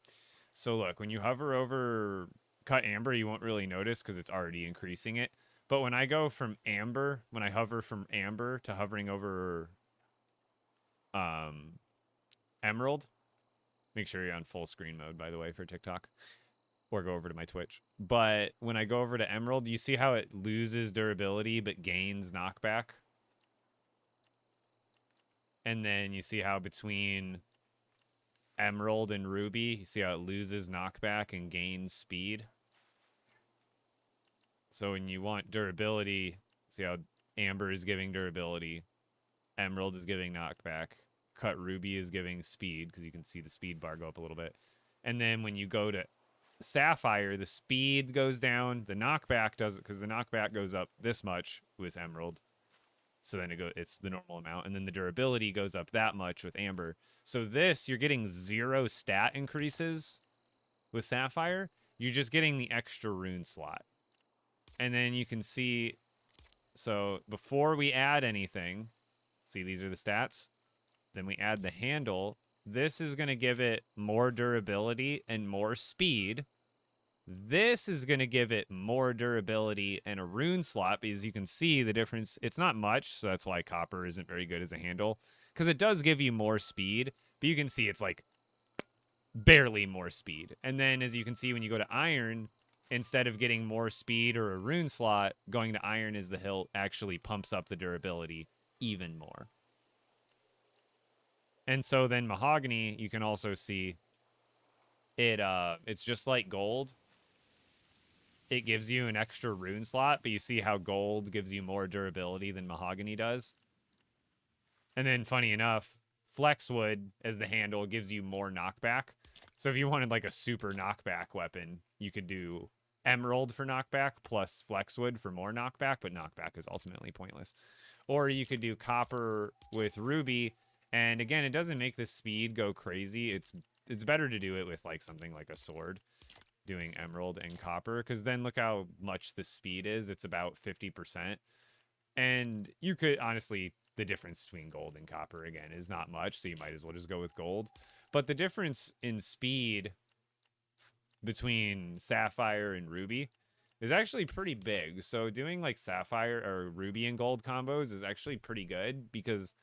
So look, when you hover over cut amber, you won't really notice because it's already increasing it. But when I go from amber, when I hover from amber to hovering over emerald, make sure you're on full screen mode, by the way, for TikTok. Or go over to my Twitch. But when I go over to emerald, you see how it loses durability but gains knockback? And then you see how between emerald and ruby, you see how it loses knockback and gains speed? So when you want durability, see how amber is giving durability, emerald is giving knockback, cut ruby is giving speed, because you can see the speed bar go up a little bit. And then when you go to sapphire, the speed goes down, the knockback doesn't, because the knockback goes up this much with emerald. So then it's the normal amount, and then the durability goes up that much with amber. So this, you're getting 0 stat increases with sapphire. You're just getting the extra rune slot. And then you can see, so before we add anything, see these are the stats. Then we add the handle. This is going to give it more durability and more speed. This is going to give it more durability and a rune slot, because you can see the difference. It's not much, so that's why copper isn't very good as a handle, because it does give you more speed, but you can see it's like barely more speed. And then as you can see when you go to iron, instead of getting more speed or a rune slot, going to iron as the hilt actually pumps up the durability even more. And so then mahogany, you can also see it's just like gold. It gives you an extra rune slot, but you see how gold gives you more durability than mahogany does. And then funny enough, flexwood as the handle gives you more knockback. So if you wanted like a super knockback weapon, you could do emerald for knockback plus flexwood for more knockback, but knockback is ultimately pointless. Or you could do copper with ruby. And again, it doesn't make the speed go crazy. It's better to do it with like something like a sword, doing emerald and copper, because then look how much the speed is. It's about 50%. And you could honestly, the difference between gold and copper again is not much, so you might as well just go with gold. But the difference in speed between sapphire and ruby is actually pretty big. So doing like sapphire or ruby and gold combos is actually pretty good, because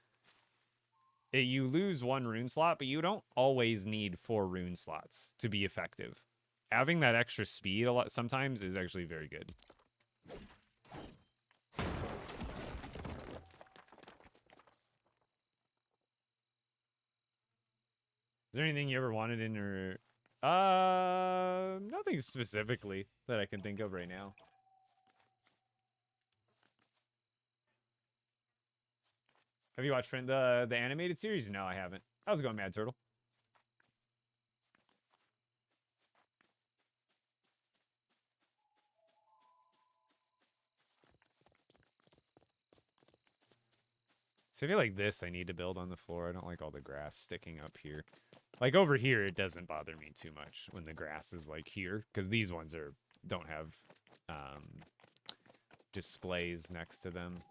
you lose 1 rune slot, but you don't always need 4 rune slots to be effective. Having that extra speed a lot sometimes is actually very good. Is there anything you ever wanted in your... nothing specifically that I can think of right now. Have you watched the animated series? No, I haven't. How's it going, Mad Turtle? So I feel like this I need to build on the floor. I don't like all the grass sticking up here. Like over here, it doesn't bother me too much when the grass is like here, because these ones don't have displays next to them.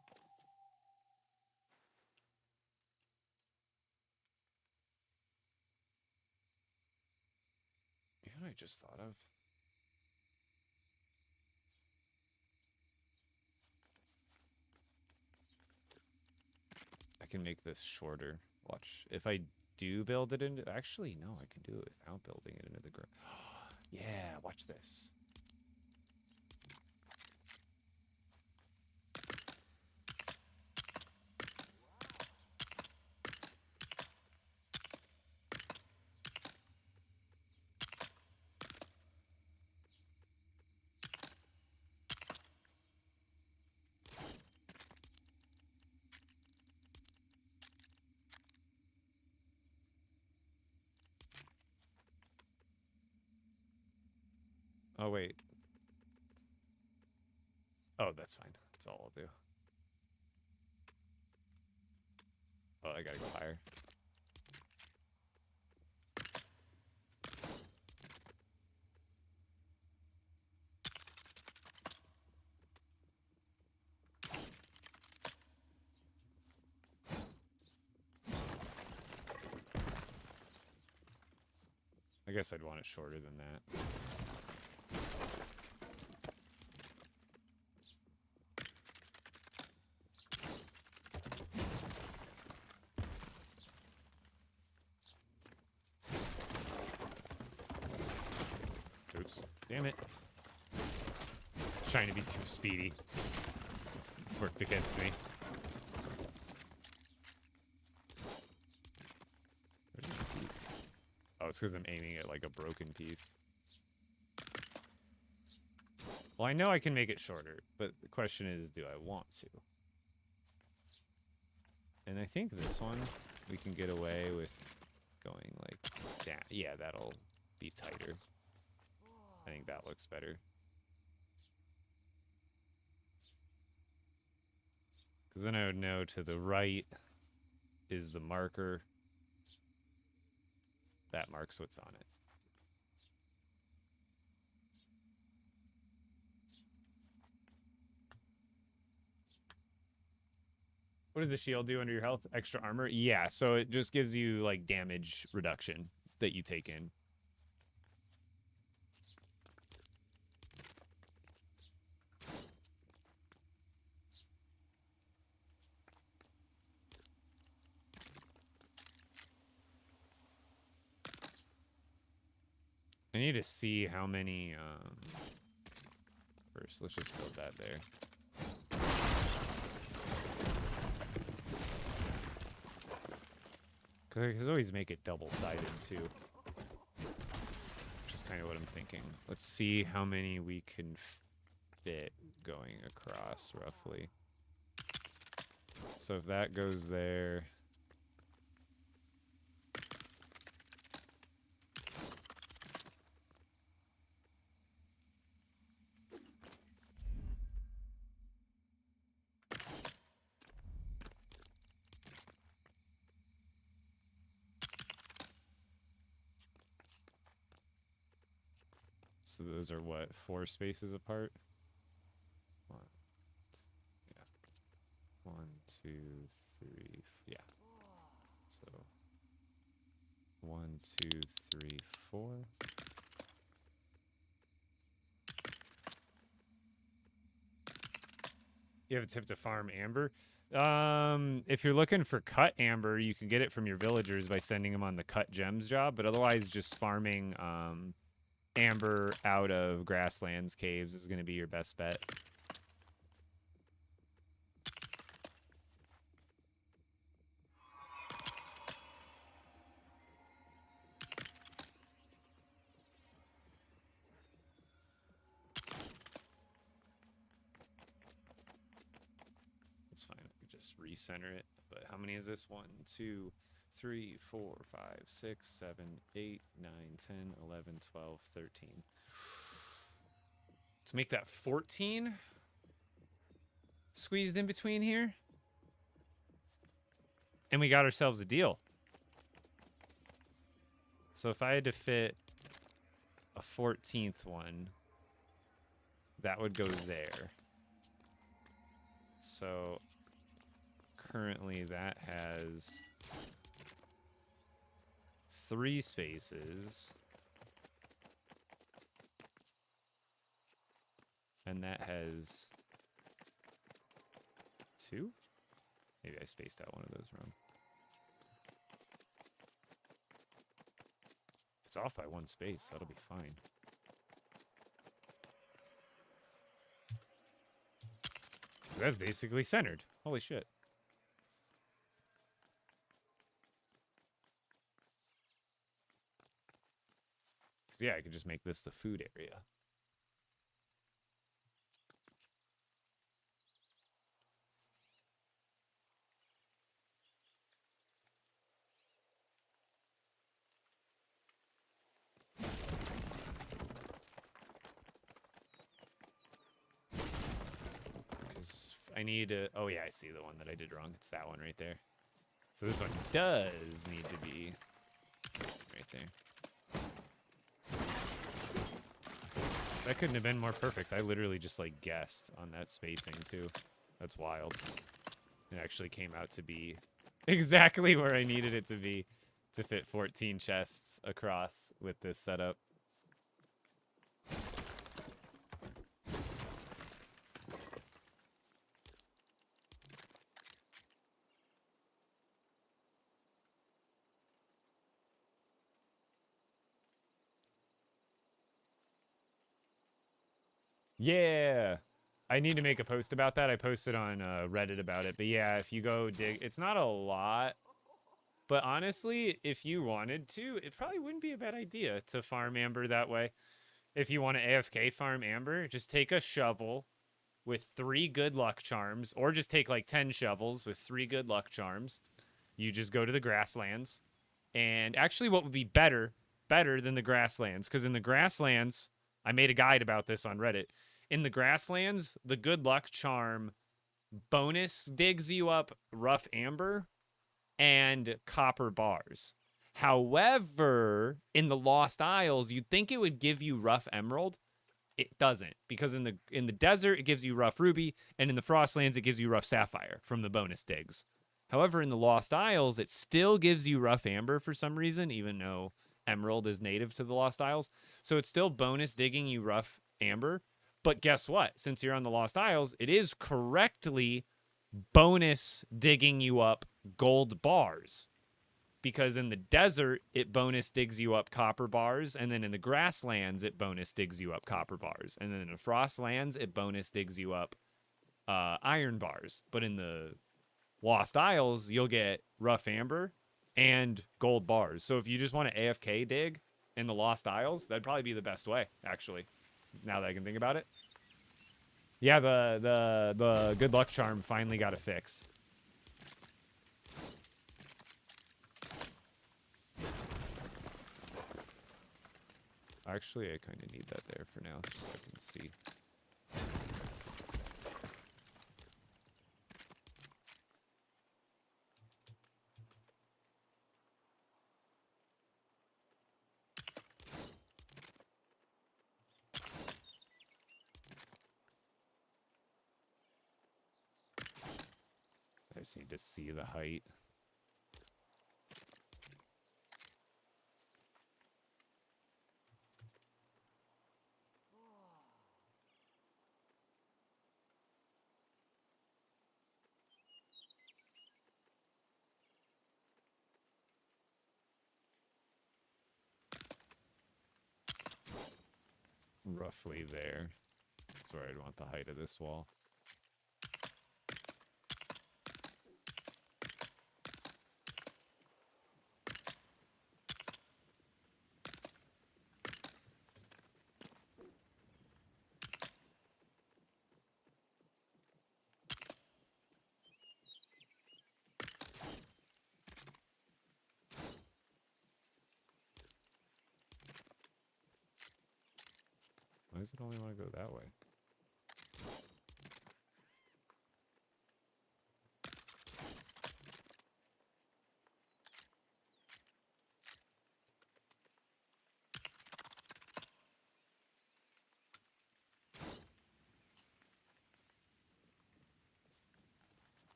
You know what I just thought of? I can make this shorter. Watch. If I do build it into... Actually, no, I can do it without building it into the ground. Yeah, watch this. Oh, wait. Oh, that's fine. That's all I'll do. Oh, I gotta go higher. I guess I'd want it shorter than that. Oops. Damn it. Trying to be too speedy. Worked against me. Where's my piece? Oh, it's because I'm aiming at like a broken piece. Well, I know I can make it shorter, but the question is, do I want to? And I think this one, we can get away with going like down. Yeah, that'll be tighter. I think that looks better. Because then I would know to the right is the marker. That marks what's on it. What does the shield do under your health? Extra armor? Yeah, so it just gives you like damage reduction that you take in. I need to see how many first let's just build that there. Cause I could always make it double-sided too. Which is kind of what I'm thinking. Let's see how many we can fit going across roughly. So if that goes there. So those are what, 4 spaces apart? One, yeah. 1, 2, 3, yeah. So 1, 2, 3, 4. You have a tip to farm amber? If you're looking for cut amber, you can get it from your villagers by sending them on the cut gems job, but otherwise just farming amber out of grasslands caves is going to be your best bet. It's fine. I could just recenter it. But how many is this? 1, 2, 3, 4, 5, 6, 7, 8, 9, 10, 11, 12, 13. Let's make that 14 squeezed in between here. And we got ourselves a deal. So if I had to fit a 14th one, that would go there. So currently that has 3 spaces. And that has 2? Maybe I spaced out one of those wrong. If it's off by 1 space, that'll be fine. That's basically centered. Holy shit. So yeah, I could just make this the food area. Because I need a... Oh yeah, I see the one that I did wrong. It's that one right there. So this one does need to be right there. That couldn't have been more perfect. I literally just like guessed on that spacing too. That's wild. It actually came out to be exactly where I needed it to be to fit 14 chests across with this setup. Yeah. I need to make a post about that. I posted on Reddit about it. But yeah, if you go dig, it's not a lot. But honestly, if you wanted to, it probably wouldn't be a bad idea to farm amber that way. If you want to AFK farm amber, just take a shovel with 3 good luck charms, or just take like 10 shovels with 3 good luck charms. You just go to the grasslands. And actually what would be better than the grasslands, because in the grasslands, I made a guide about this on Reddit. In the grasslands, the good luck charm bonus digs you up rough amber and copper bars. However, in the Lost Isles, you'd think it would give you rough emerald. It doesn't, because in the desert it gives you rough ruby, and in the Frostlands it gives you rough sapphire from the bonus digs. However, in the Lost Isles, it still gives you rough amber for some reason, even though emerald is native to the Lost Isles. So it's still bonus digging you rough amber. But guess what? Since you're on the Lost Isles, it is correctly bonus digging you up gold bars. Because in the desert, it bonus digs you up copper bars. And then in the grasslands, it bonus digs you up copper bars. And then in the Frostlands, it bonus digs you up iron bars. But in the Lost Isles, you'll get rough amber and gold bars. So if you just want to AFK dig in the Lost Isles, that'd probably be the best way, actually, now that I can think about it. Yeah, the good luck charm finally got a fix. Actually, I kind of need that there for now, just so I can see. I just need to see the height. Roughly there. That's where I'd want the height of this wall. Why does it only want to go that way?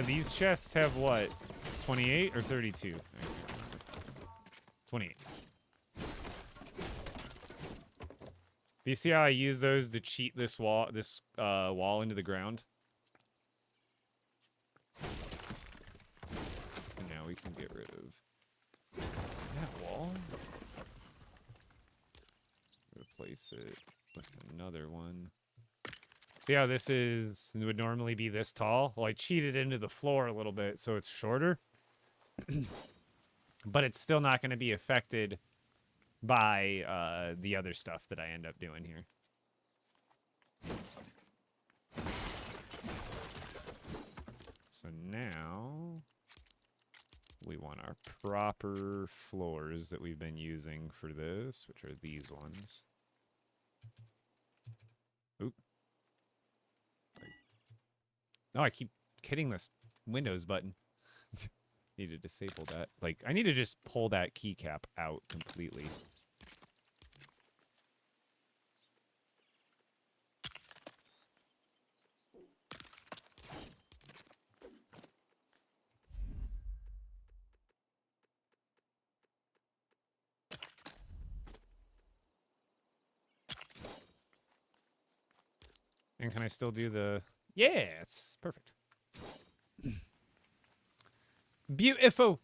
These chests have what? 28 or 32? 28. Do you see how I use those to cheat this wall into the ground? And now we can get rid of that wall. Replace it with another one. See how this would normally be this tall? Well, I cheated into the floor a little bit so it's shorter. But it's still not going to be affected by the other stuff that I end up doing here. So now we want our proper floors that we've been using for this, which are these ones. Oop. No, I keep hitting this Windows button. Need to disable that. Like, I need to just pull that keycap out completely. And can I still do the... Yeah, it's perfect. Beautiful.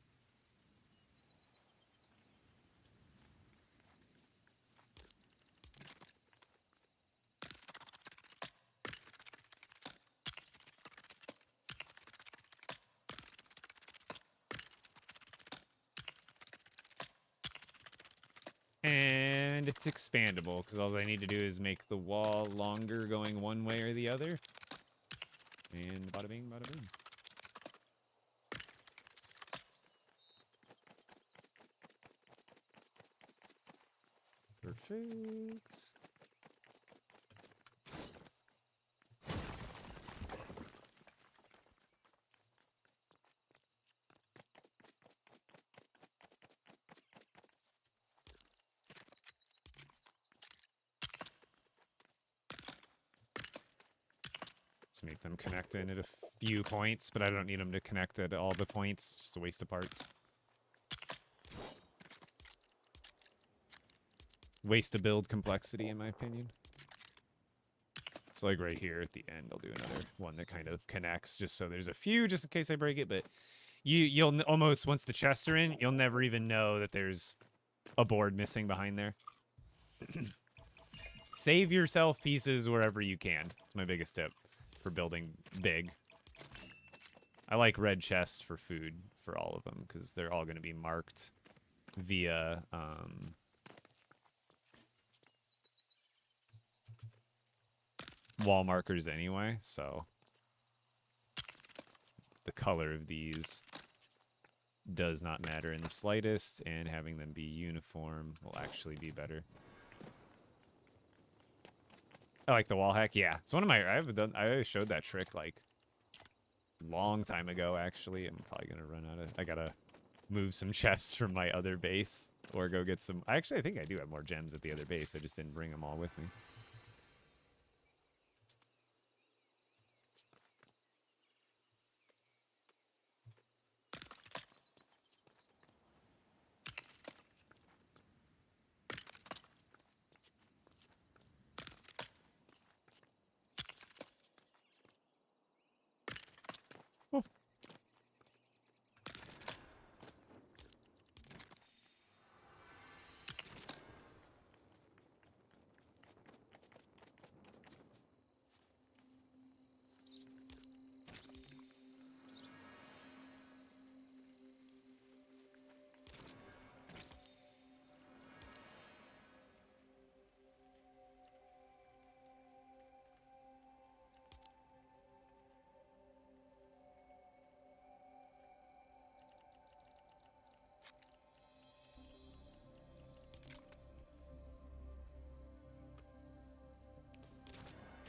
And it's expandable, because all I need to do is make the wall longer going one way or the other. And bada bing, bada boom. Perfect. Just make them connect in at a few points, but I don't need them to connect at all the points. It's just a waste of parts. Waste to build complexity, in my opinion. So like right here at the end, I'll do another one that kind of connects, just so there's a few, just in case I break it. But you'll almost, once the chests are in, you'll never even know that there's a board missing behind there. Save yourself pieces wherever you can. It's my biggest tip for building big. I like red chests for food for all of them, because they're all going to be marked via... wall markers anyway, so the color of these does not matter in the slightest, and having them be uniform will actually be better. I like the wall hack. Yeah, it's one of my... I showed that trick like long time ago. Actually, I'm probably gonna run out of... I gotta move some chests from my other base, or go get some... Actually, I think I do have more gems at the other base. I just didn't bring them all with me.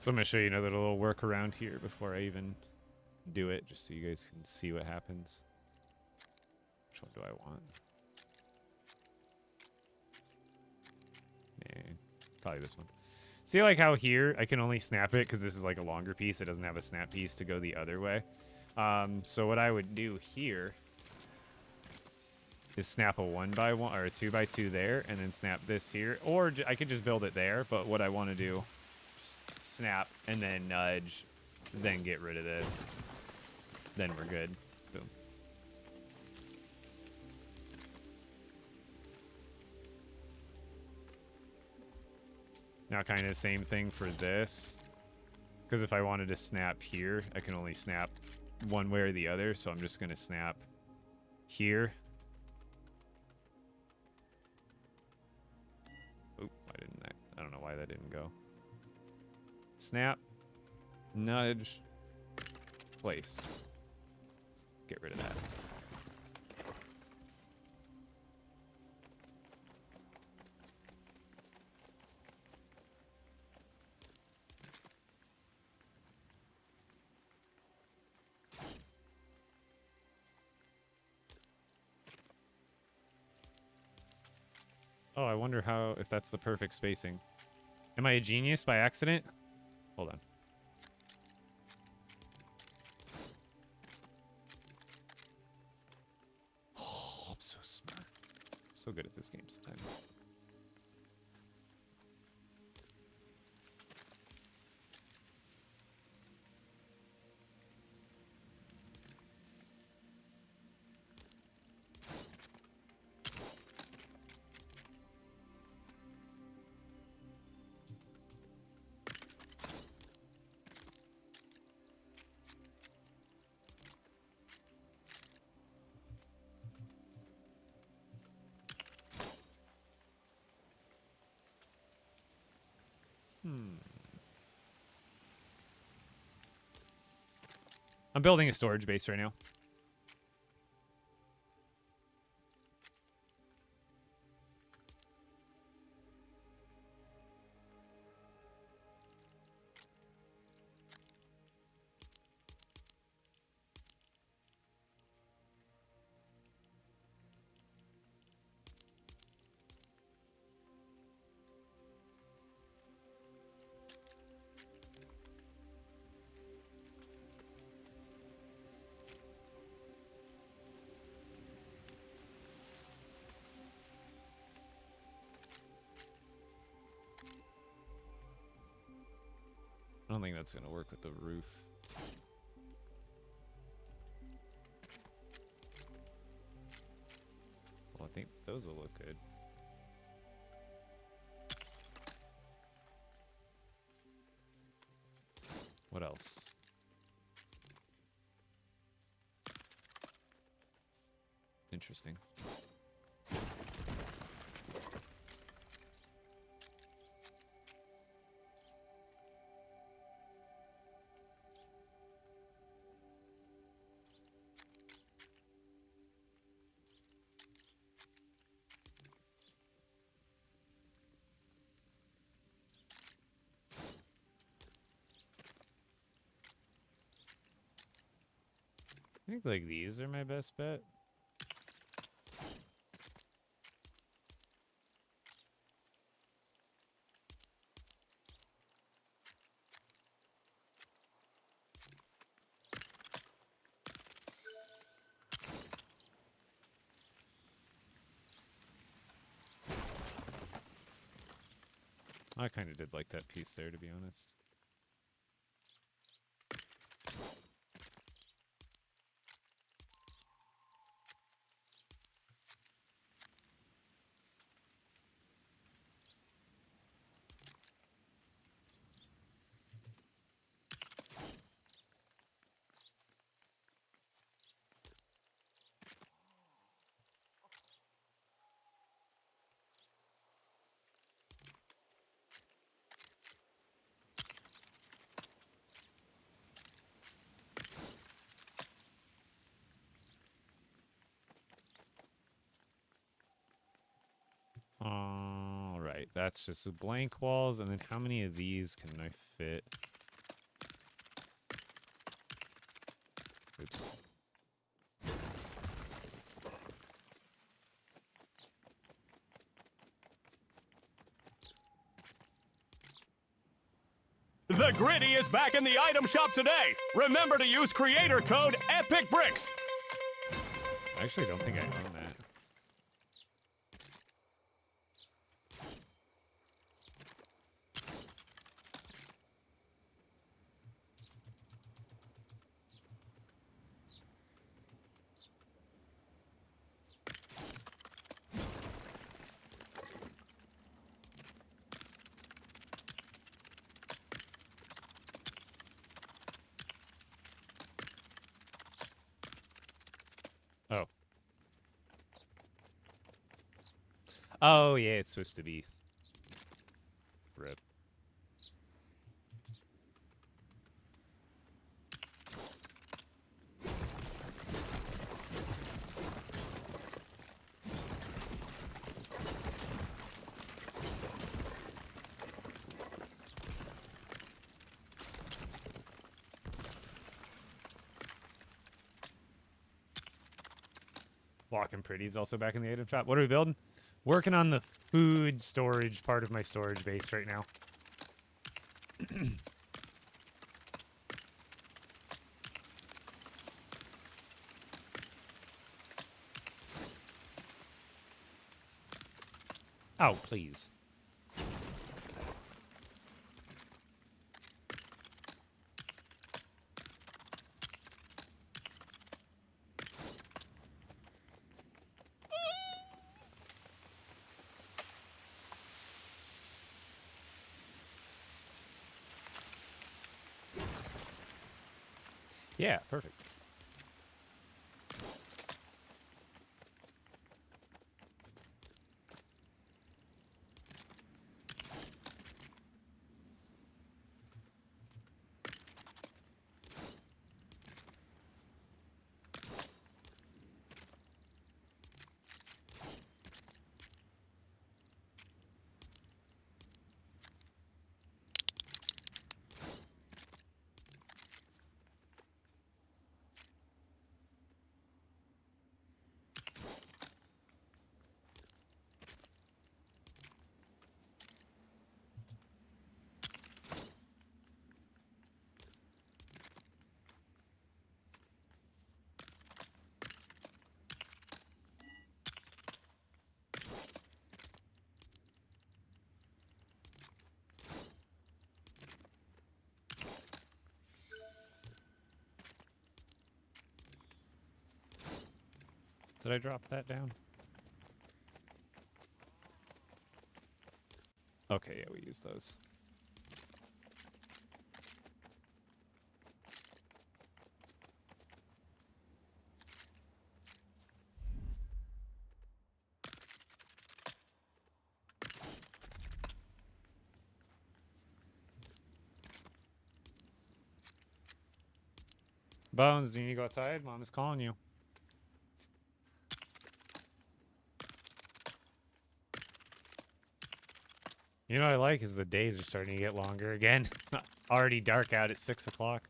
So I'm going to show you another little workaround here before I even do it, just so you guys can see what happens. Which one do I want? Yeah, probably this one. See, like how here I can only snap it because this is like a longer piece. It doesn't have a snap piece to go the other way. So what I would do here is snap a 1x1 or a 2x2 there, and then snap this here. Or I could just build it there, but what I want to do, just snap and then nudge, then get rid of this. Then we're good. Boom. Now kind of the same thing for this. Because if I wanted to snap here, I can only snap one way or the other. So I'm just going to snap here. Oop, why didn't that? I don't know why that didn't go. Snap, nudge, place. Get rid of that. Oh, I wonder if that's the perfect spacing. Am I a genius by accident? Hold on. Oh, I'm so smart. So good at this game sometimes. I'm building a storage base right now. I don't think that's going to work with the roof. Well, I think those will look good. What else? Interesting. I think like these are my best bet. I kind of did like that piece there, to be honest. All right, that's just the blank walls, and then how many of these can I fit? Oops. The The Gritty is back in the item shop today. Remember to use creator code EPICBRICKS. I actually don't think I own that. Oh. Oh, yeah, it's supposed to be. Rip. Walking Pretty is also back in the item shop. What are we building? Working on the food storage part of my storage base right now. Oh, please. Yeah, perfect. Did I drop that down? Okay, yeah, we use those. Bones, you need to go outside? Mom is calling you. You know what I like is the days are starting to get longer again. It's not already dark out at 6 o'clock.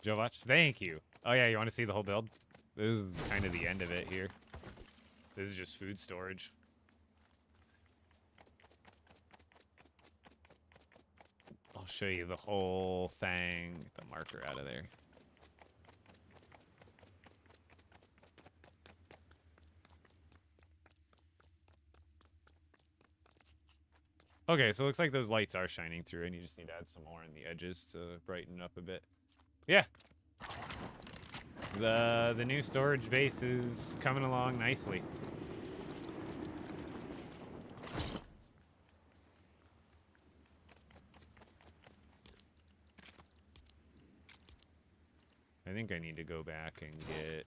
Joe watch? Thank you. Oh yeah, you want to see the whole build? This is kind of the end of it here. This is just food storage. I'll show you the whole thing. Get the marker out of there. Okay, so it looks like those lights are shining through, and you just need to add some more on the edges to brighten it up a bit. Yeah. The new storage base is coming along nicely. I think I need to go back and get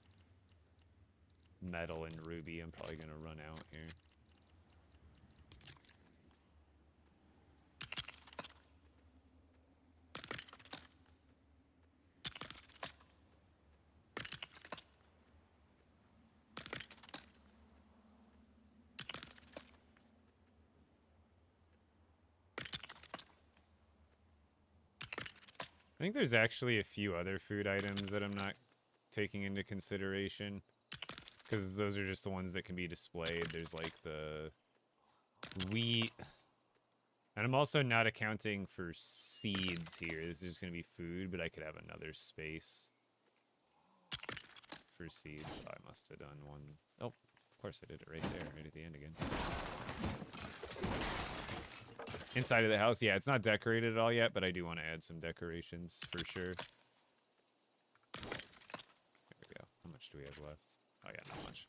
metal and ruby. I'm probably going to run out here. I think there's actually a few other food items that I'm not taking into consideration. Because those are just the ones that can be displayed. There's like the wheat. And I'm also not accounting for seeds here. This is just going to be food, but I could have another space for seeds. Oh, I must have done one. Oh, of course I did it right there, right at the end again. Inside of the house, yeah, it's not decorated at all yet, but I do want to add some decorations for sure. There we go. How much do we have left? Oh yeah, not much.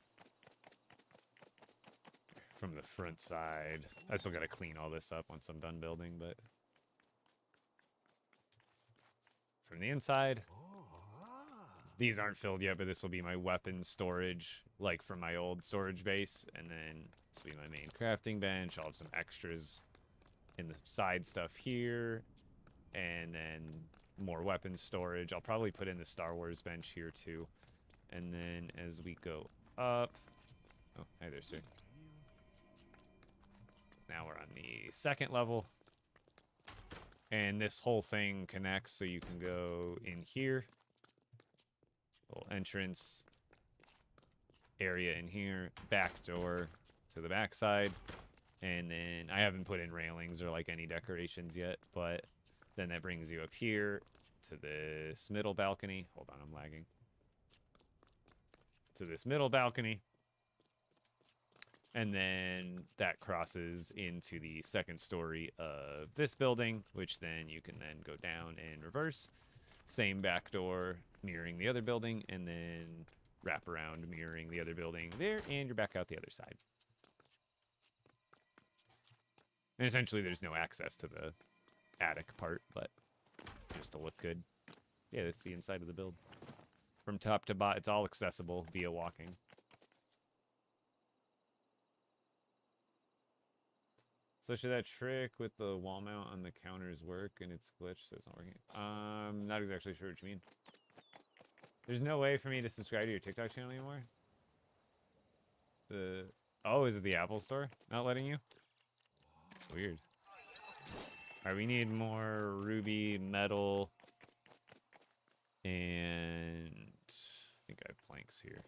From the front side. I still gotta clean all this up once I'm done building, but... From the inside... These aren't filled yet, but this will be my weapon storage, like from my old storage base. And then this will be my main crafting bench. I'll have some extras in the side stuff here. And then more weapon storage. I'll probably put in the Star Wars bench here too. And then as we go up... Oh, hi there, sir. Now we're on the second level. And this whole thing connects, so you can go in here. Little entrance area in here. Back door to the back side. And then I haven't put in railings or like any decorations yet, but then that brings you up here to this middle balcony. Hold on, I'm lagging. To this middle balcony. And then that crosses into the second story of this building, which then you can then go down and reverse. Same back door mirroring the other building, and then wrap around mirroring the other building there, and you're back out the other side. And essentially there's no access to the attic part, but just to look good. Yeah, that's the inside of the build. From top to bottom, it's all accessible via walking. So should that trick with the wall mount on the counters work and it's glitched so it's not working? Not exactly sure what you mean. There's no way for me to subscribe to your TikTok channel anymore? Oh, is it the Apple Store not letting you? It's weird. Alright, we need more ruby, metal, and I think I have planks here.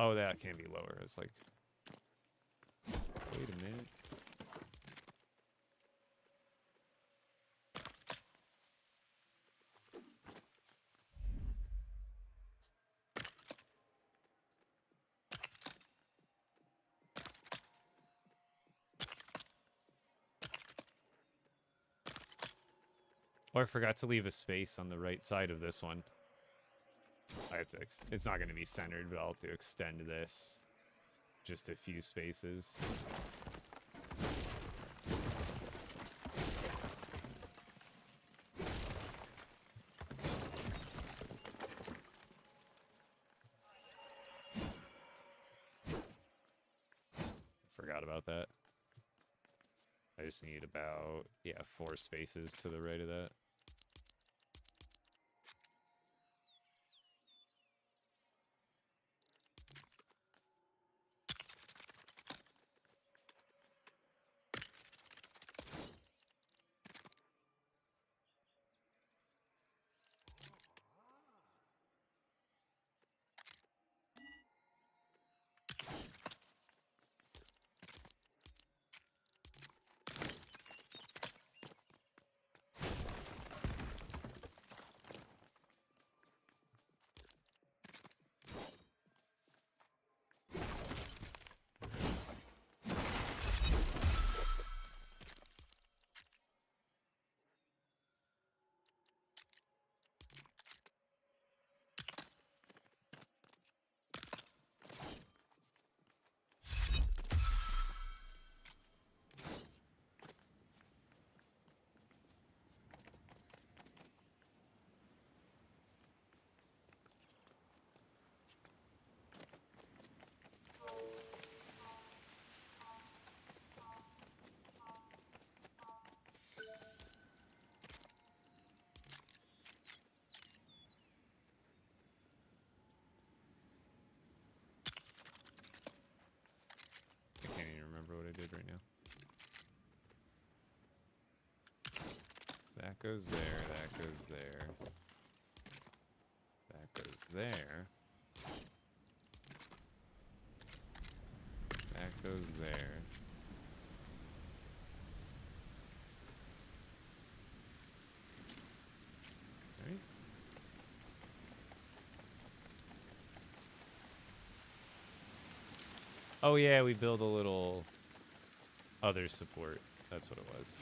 Oh, that can be lower. It's like, wait a minute. Oh, I forgot to leave a space on the right side of this one. I have to it's not going to be centered, but I'll have to extend this just a few spaces. Forgot about that. I just need about, yeah, 4 spaces to the right of that. I did right now. That goes there, that goes there. That goes there. That goes there. Right? Oh yeah, we build a little other support. That's what it was.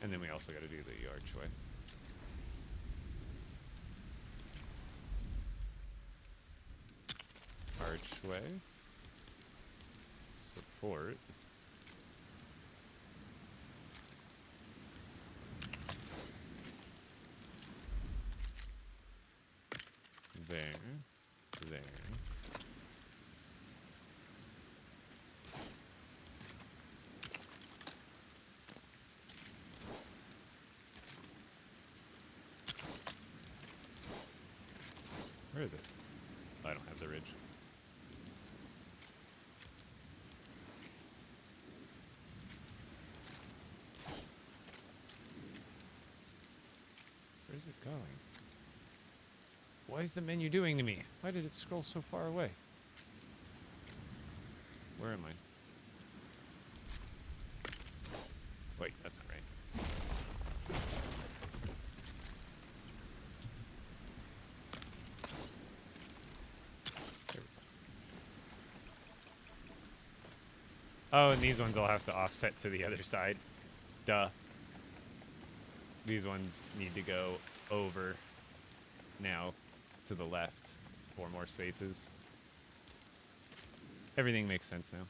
And then we also got to do the archway. Archway. Support. There. There. Where is it? I don't have the ridge. Where's it going? What is the menu doing to me? Why did it scroll so far away? Where am I? Wait, that's not right. There we go. Oh, and these ones I'll have to offset to the other side. Duh. These ones need to go over now to the left. 4 more spaces. Everything makes sense now.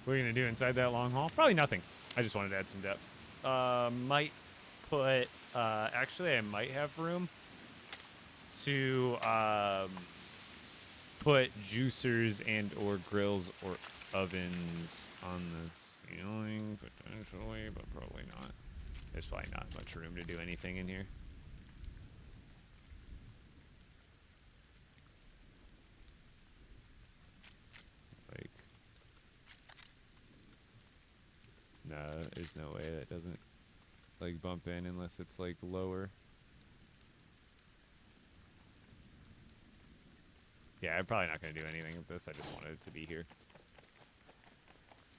What are you going to do inside that long hall? Probably nothing. I just wanted to add some depth. Might put... actually, I might have room to put juicers and or grills or ovens on the ceiling, potentially, but probably not. There's probably not much room to do anything in here. Like... No, there's no way that doesn't, like, bump in unless it's, like, lower. Yeah, I'm probably not going to do anything with this. I just wanted it to be here.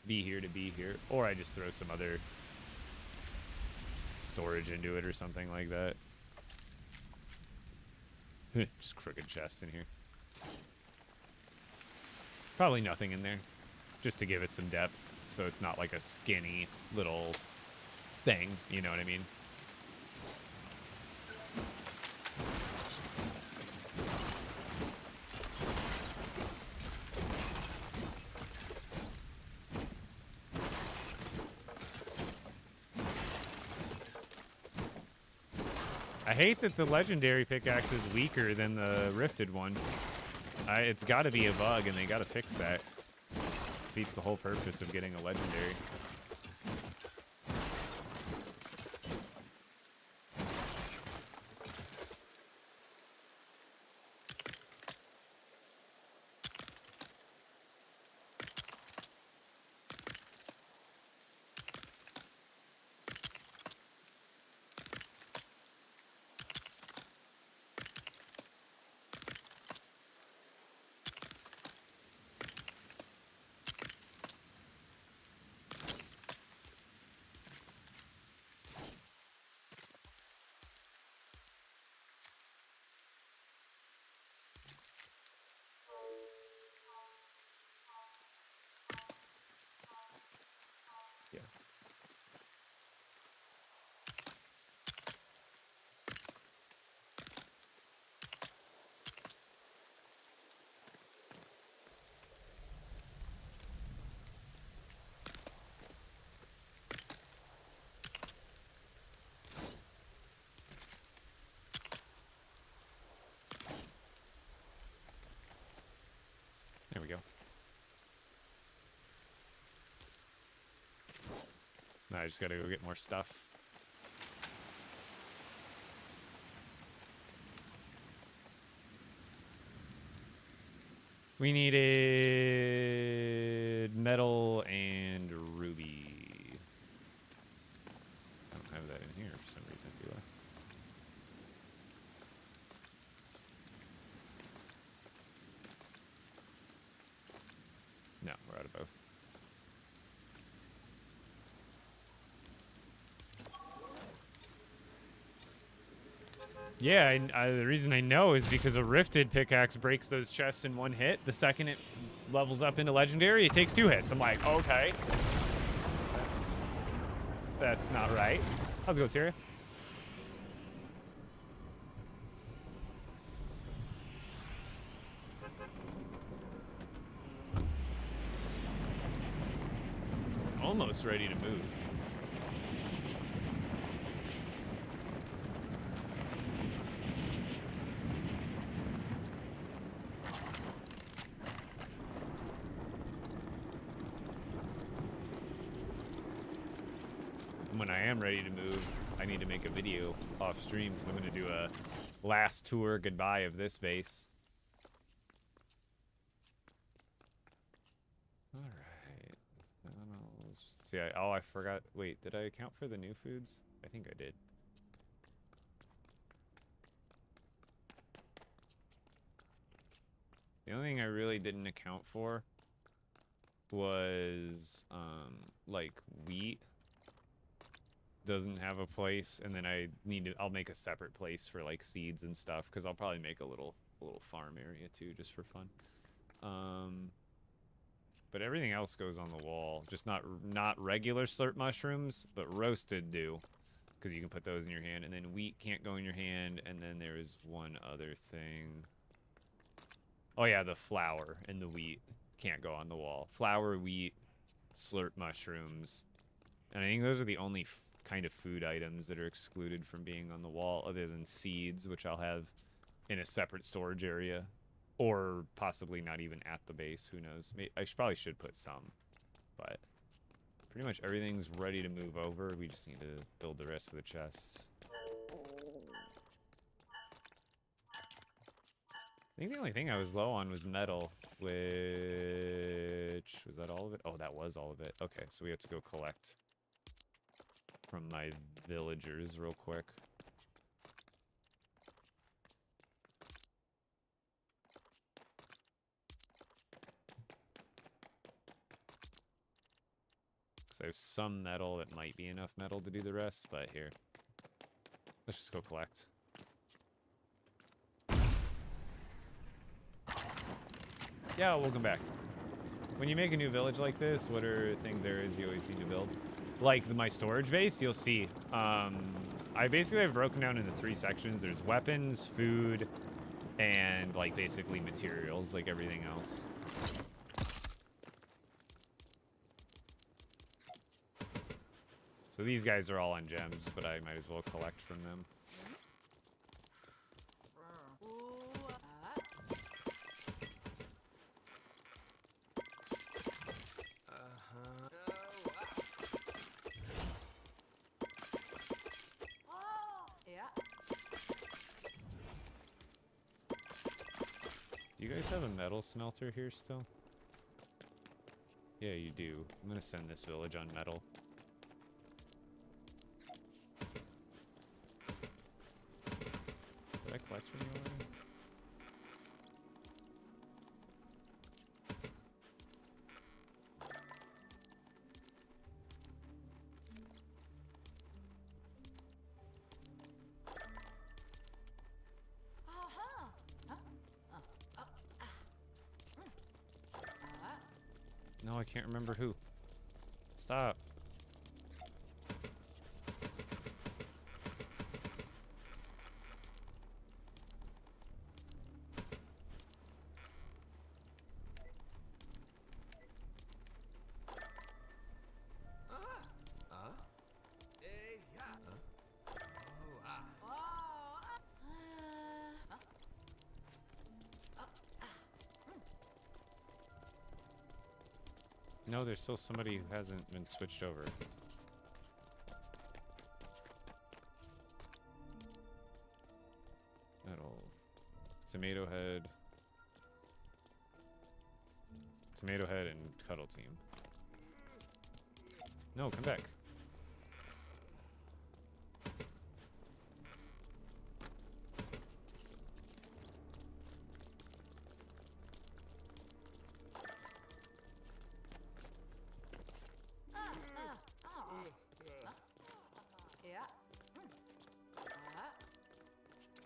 Be here to be here. Or I just throw some other storage into it or something like that. Just crooked chests in here. Probably nothing in there. Just to give it some depth. So it's not like a skinny little thing, you know what I mean? I hate that the legendary pickaxe is weaker than the rifted one. It's got to be a bug, and they got to fix that. Defeats the whole purpose of getting a legendary. I just gotta go get more stuff. We needed metal and ruby. I don't have that in here for some reason, do I? No, we're out of both. Yeah, the reason I know is because a rifted pickaxe breaks those chests in one hit. The second it levels up into legendary, it takes 2 hits. I'm like, okay. That's not right. How's it go, Syria? Almost ready to move. When I am ready to move, I need to make a video off stream because I'm going to do a last tour goodbye of this base. All right. I don't know. Let's see. Oh, I forgot. Wait, did I account for the new foods? I think I did. The only thing I really didn't account for was like wheat doesn't have a place, and then I'll make a separate place for like seeds and stuff because I'll probably make a little farm area too just for fun. But everything else goes on the wall, just not regular slurp mushrooms, but roasted do, because you can put those in your hand, and then wheat can't go in your hand, and then there is one other thing. Oh yeah, the flour and the wheat can't go on the wall. Flour, wheat, slurp mushrooms, and I think those are the only kind of food items that are excluded from being on the wall, other than seeds, which I'll have in a separate storage area, or possibly not even at the base. Who knows? I probably should put some, but pretty much everything's ready to move over. We just need to build the rest of the chests. I think the only thing I was low on was metal, which was that all of it? Oh, that was all of it. Okay, so we have to go collect from my villagers real quick. So I have some metal that might be enough metal to do the rest, but here. Let's just go collect. Yeah, welcome back. When you make a new village like this, what are areas you always need to build? Like my storage base, you'll see. I basically have broken down into 3 sections. There's weapons, food, and like basically materials, like everything else. So these guys are all on gems, but I might as well collect from them. Do you guys have a metal smelter here still? Yeah, you do. I'm gonna send this village on metal. Did I collect from you already? No, I can't remember who. Stop. No, there's still somebody who hasn't been switched over. Tomato Head. Tomato Head and Cuddle Team. No, come back.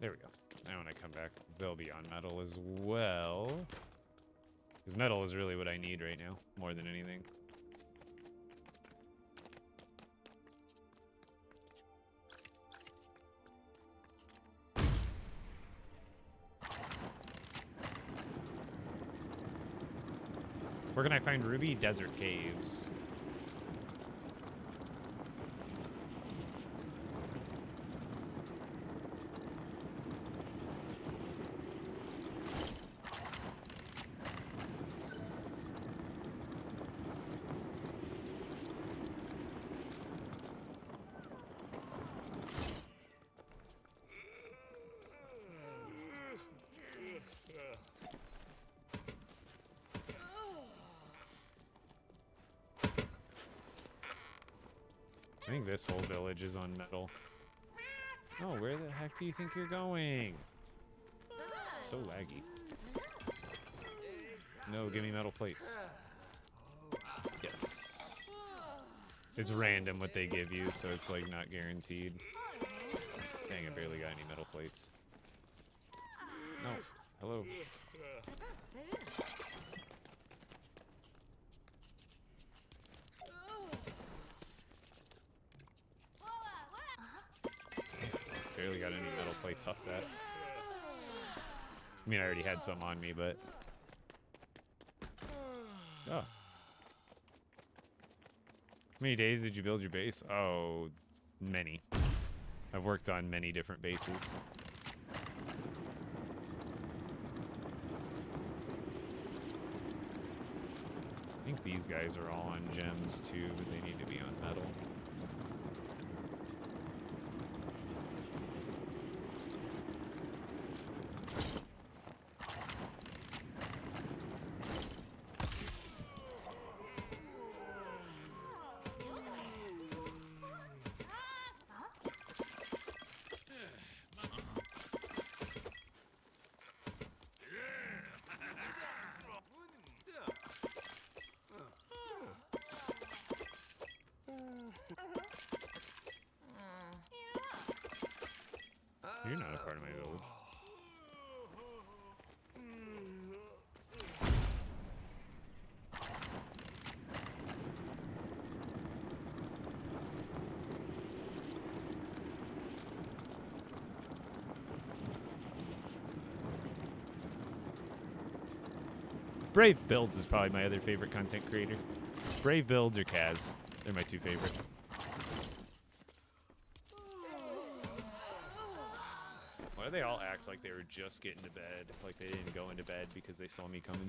There we go. Now when I come back, they'll be on metal as well. Because metal is really what I need right now, more than anything. Where can I find Ruby? Desert Caves. I think this whole village is on metal. Oh, where the heck do you think you're going? It's so laggy. No, give me metal plates. Yes. It's random what they give you, so it's like not guaranteed. Dang, I barely got any metal plates. No. Hello. Barely got any metal plates off that. I mean, I already had some on me, but... Oh. How many days did you build your base? Oh, many. I've worked on many different bases. I think these guys are all on gems too, but they need to be on metal. You're not a part of my village. Brave Builds is probably my other favorite content creator. Brave Builds or Kaz. They're my two favorite. Why do they all act like they were just getting to bed? Like they didn't go into bed because they saw me coming?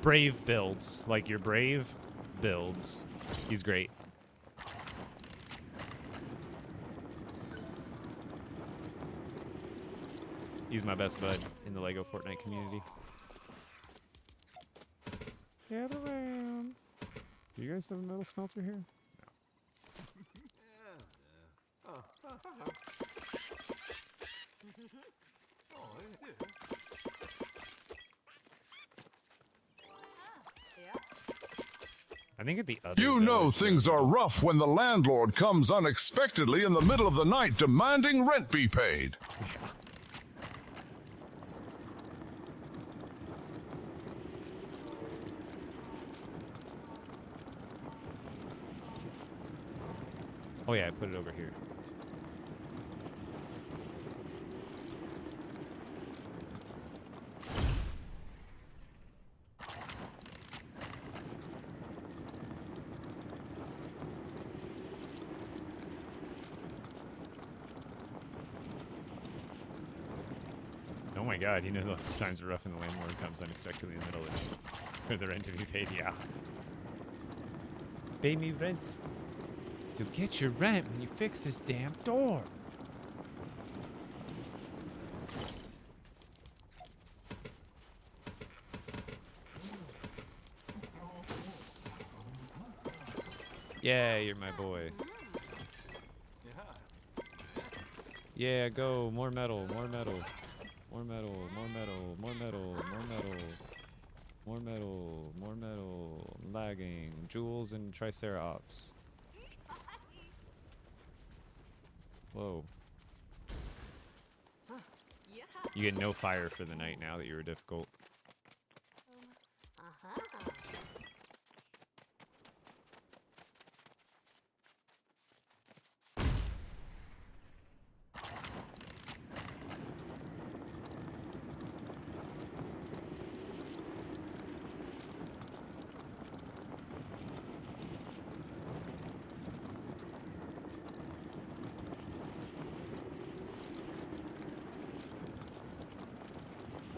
Brave Builds. Like your Brave Builds. He's great. He's my best bud in the LEGO Fortnite community. Get around. Do you guys have a metal smelter here? No. I think at the other You know things are rough when the landlord comes unexpectedly in the middle of the night demanding rent be paid. Oh yeah, I put it over here. god, you know those times are rough when the landlord comes unexpectedly in the middle of the night for the rent to be paid. Yeah. Pay me rent. You'll get your rent when you fix this damn door. Yeah, you're my boy. Yeah, go. More metal, more metal. More metal, more metal, more metal, more metal. More metal, more metal. Lagging. Jewels and Triceratops. Whoa. You get no fire for the night now that you were difficult.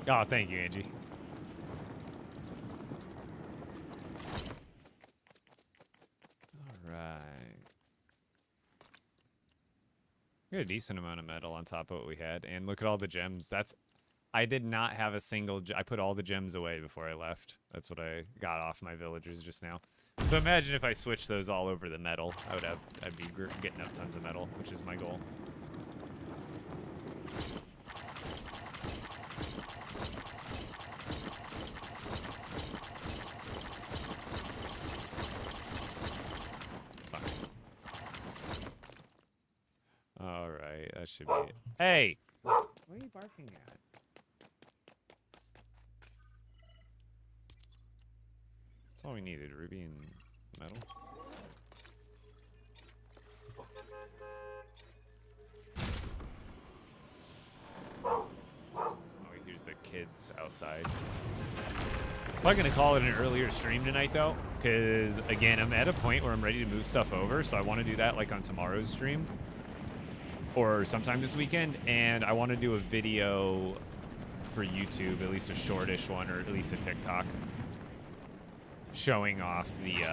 Oh, thank you, Angie. All right. We had a decent amount of metal on top of what we had, and look at all the gems. I did not have a single. I put all the gems away before I left. That's what I got off my villagers just now. So imagine if I switched those all over the metal. I'd be getting up tons of metal, which is my goal. All right, that should be it. Hey, what are you barking at? That's all we needed, ruby and metal. Oh, here's the kids outside. I'm probably gonna call it an earlier stream tonight though, because again, I'm at a point where I'm ready to move stuff over, so I want to do that like on tomorrow's stream. Or sometime this weekend, and I want to do a video for YouTube, at least a shortish one, or at least a TikTok, showing off the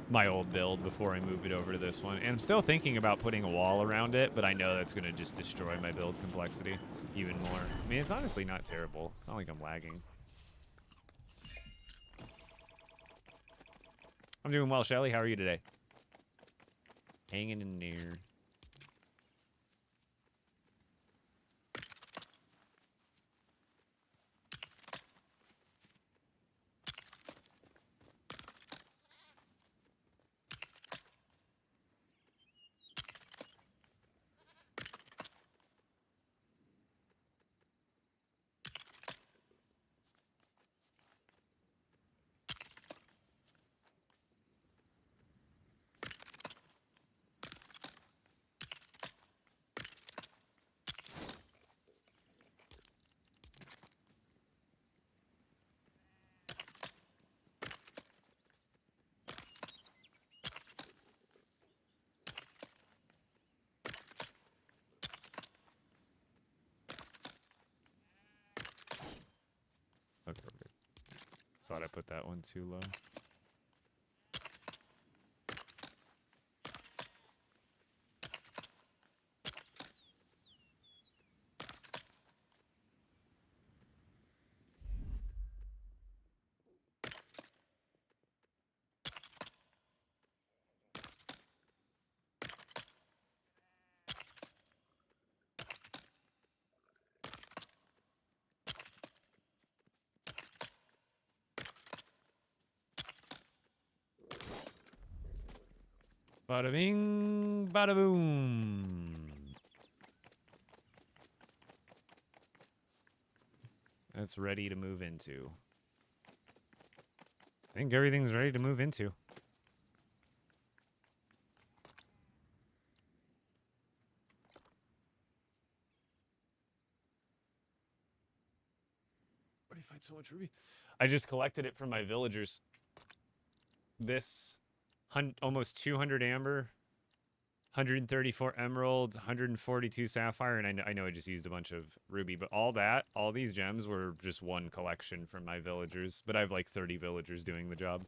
my old build before I move it over to this one. And I'm still thinking about putting a wall around it, but I know that's going to just destroy my build complexity even more. I mean, it's honestly not terrible. It's not like I'm lagging. I'm doing well, Shelly. How are you today? Hanging in there. Okay, we're good. Thought I put that one too low. Bada bing, bada boom. That's ready to move into. I think everything's ready to move into. Where do you find so much ruby? I just collected it from my villagers. This almost 200 amber, 134 emeralds, 142 sapphire, and I know I just used a bunch of ruby, but all these gems were just one collection from my villagers, but I have like 30 villagers doing the job.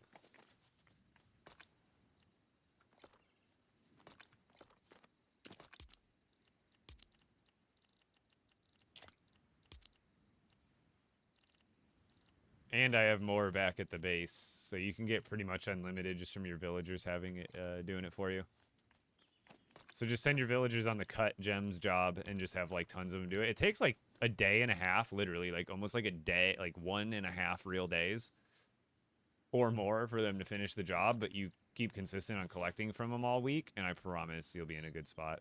And I have more back at the base, so you can get pretty much unlimited just from your villagers having it, doing it for you. So just send your villagers on the cut gems job and just have like tons of them do it. It takes like a day and a half, literally, like almost like a day, like 1.5 real days or more for them to finish the job. But you keep consistent on collecting from them all week, and I promise you'll be in a good spot.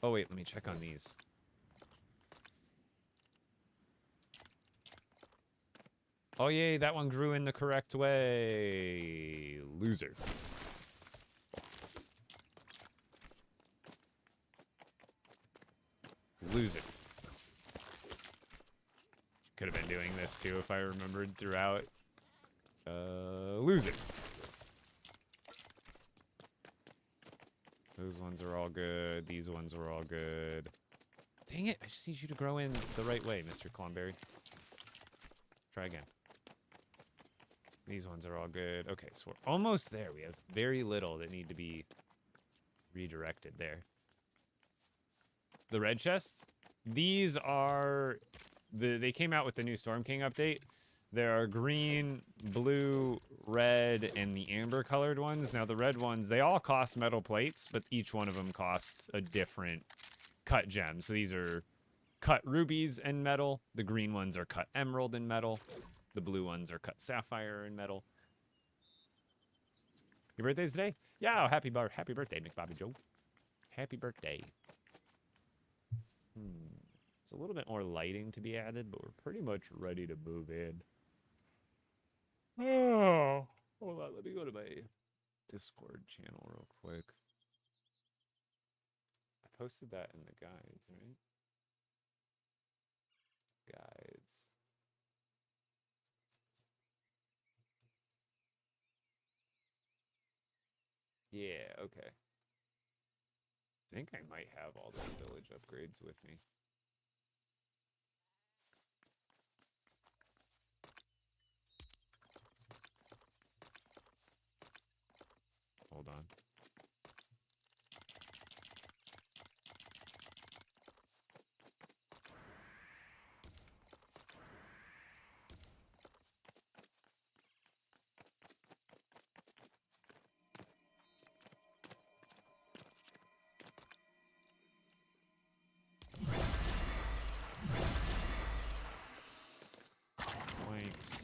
Oh, wait, let me check on these. Oh, yay, that one grew in the correct way. Loser. Loser. Could have been doing this, too, if I remembered throughout. Loser. Those ones are all good. These ones are all good. Dang it, I just need you to grow in the right way, Mr. Clonberry. Try again. These ones are all good. Okay, so we're almost there. We have very little that need to be redirected there. The red chests, these are... they came out with the new Storm King update. There are green, blue, red, and the amber colored ones. Now the red ones, they all cost metal plates, but each one of them costs a different cut gem. So these are cut rubies and metal. The green ones are cut emerald and metal. The blue ones are cut sapphire and metal. Your birthday's today? Yeah, happy birthday, McBobby Joe. Happy birthday. There's a little bit more lighting to be added, but we're pretty much ready to move in. Oh, hold on. Let me go to my Discord channel real quick. I posted that in the guides, right? Guides. Yeah, okay. I think I might have all the village upgrades with me. Hold on. Planks.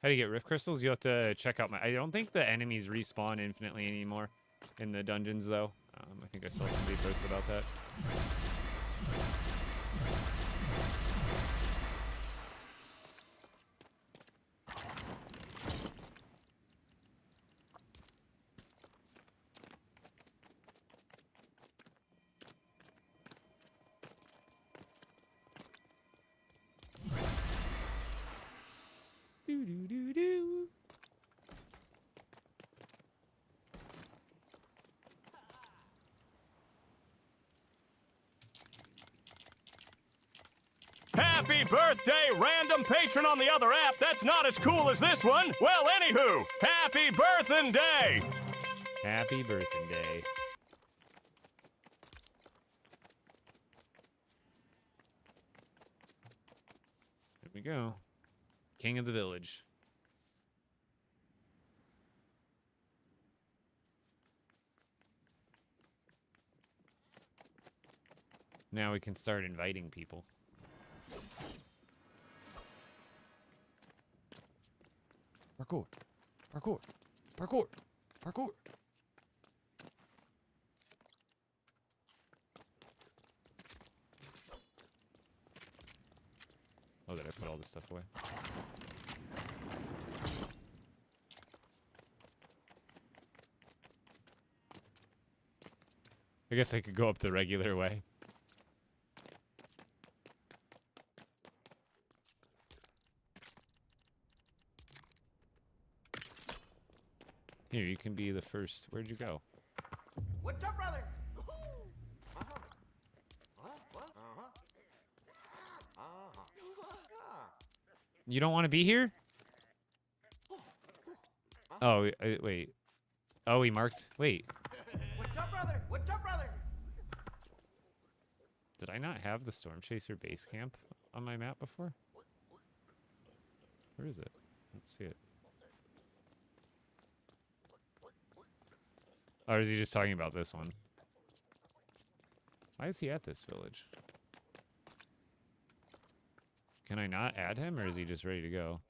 How do you get rift crystals? You have to check out my... I don't think the enemies respawn infinitely anymore in the dungeons, though. I think I saw somebody post about that. Do-do-do-do. Happy birthday, random patron on the other app that's not as cool as this one. Well, anywho, happy birthing day. Happy birthday day. There we go. King of the village. Now we can start inviting people. Parkour. Parkour. Parkour. Parkour. Oh, did I put all this stuff away? I guess I could go up the regular way. Here, you can be the first. Where'd you go? What's up, brother? You don't want to be here? Oh, wait. Oh, he marked. Wait. What's up, brother? What's up, brother? Did I not have the Storm Chaser base camp on my map before? Where is it? Let's see it. Or is he just talking about this one? Why is he at this village? Can I not add him, or is he just ready to go?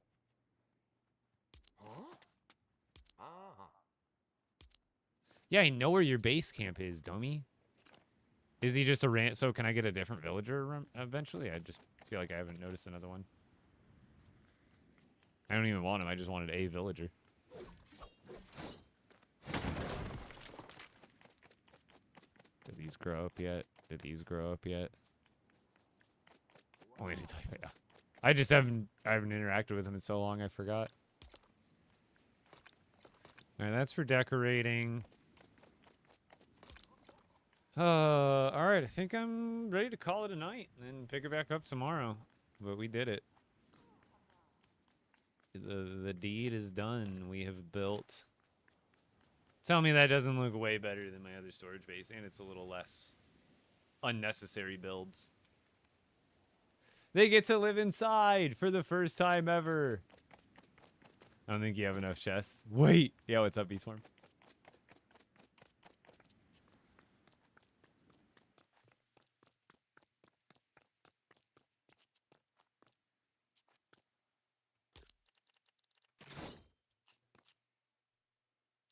Yeah, I know where your base camp is, dummy. Is he just a rant? So can I get a different villager eventually? I just feel like I haven't noticed another one. I don't even want him. I just wanted a villager. Did these grow up yet? Did these grow up yet? Oh, wait, yeah. I just haven't interacted with him in so long I forgot. Alright, that's for decorating. Alright, I think I'm ready to call it a night and then pick it back up tomorrow. But we did it. The deed is done. We have built. Tell me that doesn't look way better than my other storage base, and it's a little less unnecessary builds. They get to live inside for the first time ever. I don't think you have enough chests. Wait. Yeah, what's up, Beastworm?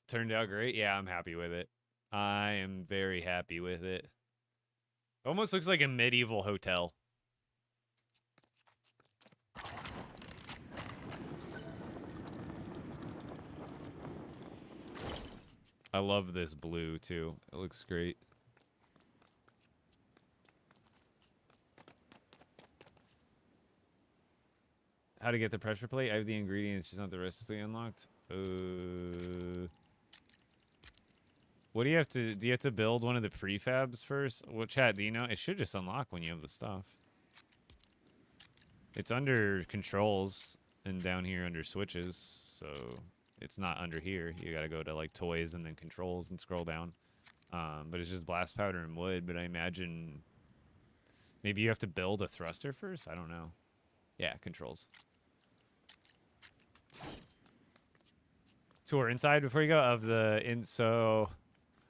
Turned out great. Yeah, I'm happy with it. I am very happy with it. Almost looks like a medieval hotel. I love this blue, too. It looks great. How to get the pressure plate? I have the ingredients, just not the recipe unlocked. What do you have to... Do you have to build one of the prefabs first? Well, chat, do you know? It should just unlock when you have the stuff. It's under controls and down here under switches, so... It's not under here. You gotta go to like toys and then controls and scroll down. But it's just blast powder and wood. But I imagine maybe you have to build a thruster first. I don't know. Yeah, controls. Tour inside before you go of the so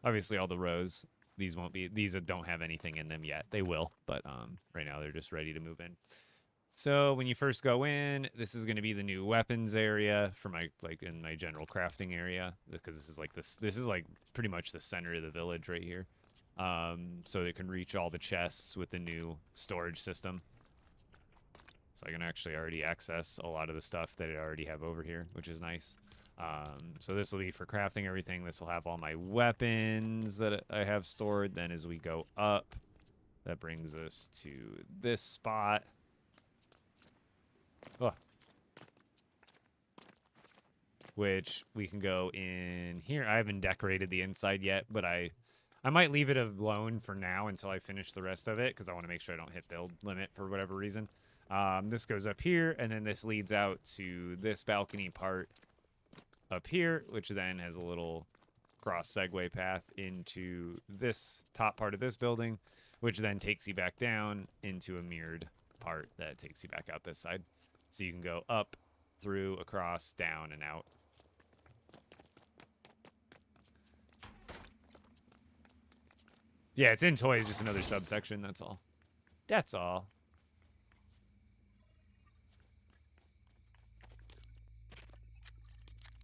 obviously all the rows. These won't be. These don't have anything in them yet. They will, but right now they're just ready to move in. So when you first go in, this is going to be the new weapons area for my in my general crafting area, because this is like pretty much the center of the village right here. So they can reach all the chests with the new storage system. So I can actually already access a lot of the stuff that I already have over here, which is nice. So this will be for crafting everything. This will have all my weapons that I have stored. Then as we go up, that brings us to this spot. Oh. Which we can go in here. I haven't decorated the inside yet, but I might leave it alone for now until I finish the rest of it, because I want to make sure I don't hit build limit for whatever reason. This goes up here, and then this leads out to this balcony part up here, which then has a little cross segue path into this top part of this building, which then takes you back down into a mirrored part that takes you back out this side. So you can go up, through, across, down, and out. Yeah, it's in toys, just another subsection, that's all. That's all.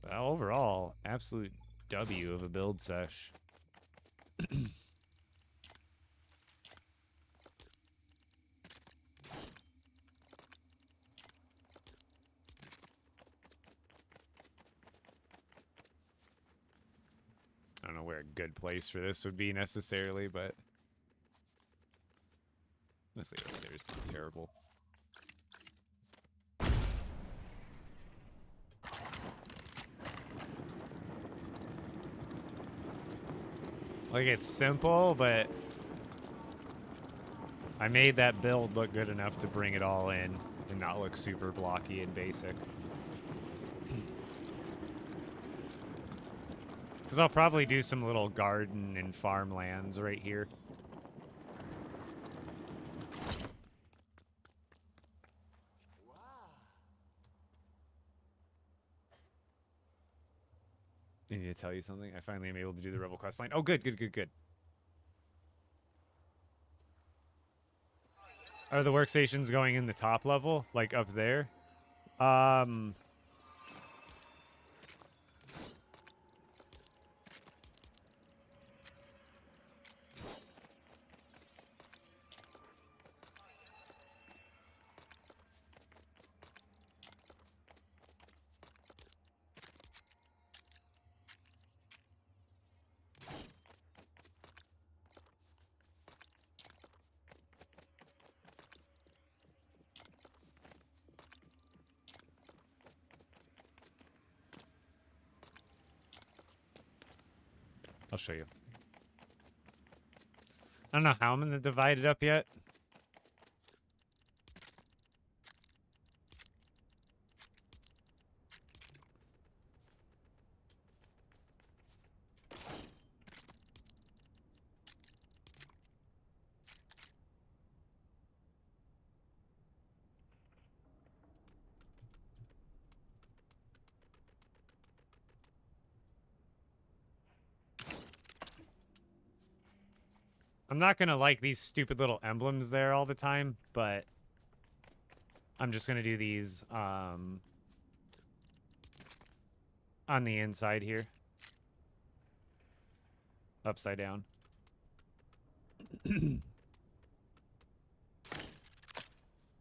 Well, overall, absolute W of a build sesh. I don't know where a good place for this would be necessarily, but honestly, right there is not terrible. Like, it's simple, but I made that build look good enough to bring it all in and not look super blocky and basic. Because I'll probably do some little garden and farmlands right here. I need to tell you something. I finally am able to do the Rebel Quest line. Oh, good, good, good, good. Are the workstations going in the top level, like up there? I'll show you. I don't know how I'm going to divide it up yet. I'm not going to like these stupid little emblems there all the time, but I'm just going to do these on the inside here. Upside down.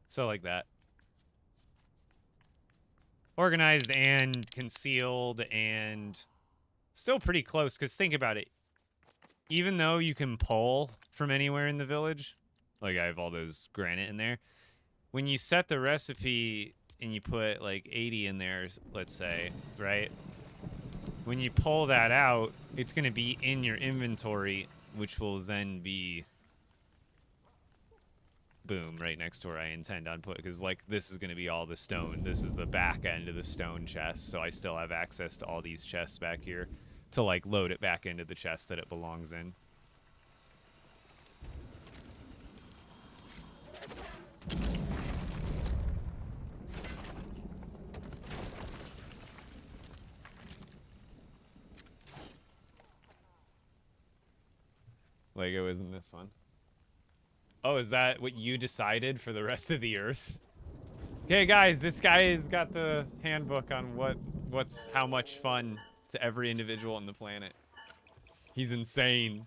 So like that. Organized and concealed and still pretty close, because think about it. Even though you can pull from anywhere in the village, like I have all those granite in there, when you set the recipe and you put like 80 in there, let's say, right? When you pull that out, it's going to be in your inventory, which will then be, boom, right next to where I intend on put, because like this is going to be all the stone. This is the back end of the stone chest, so I still have access to all these chests back here to like load it back into the chest that it belongs in. Lego isn't this one. Oh, is that what you decided for the rest of the Earth? Okay, guys, this guy has got the handbook on what's how much fun to every individual on the planet. He's insane.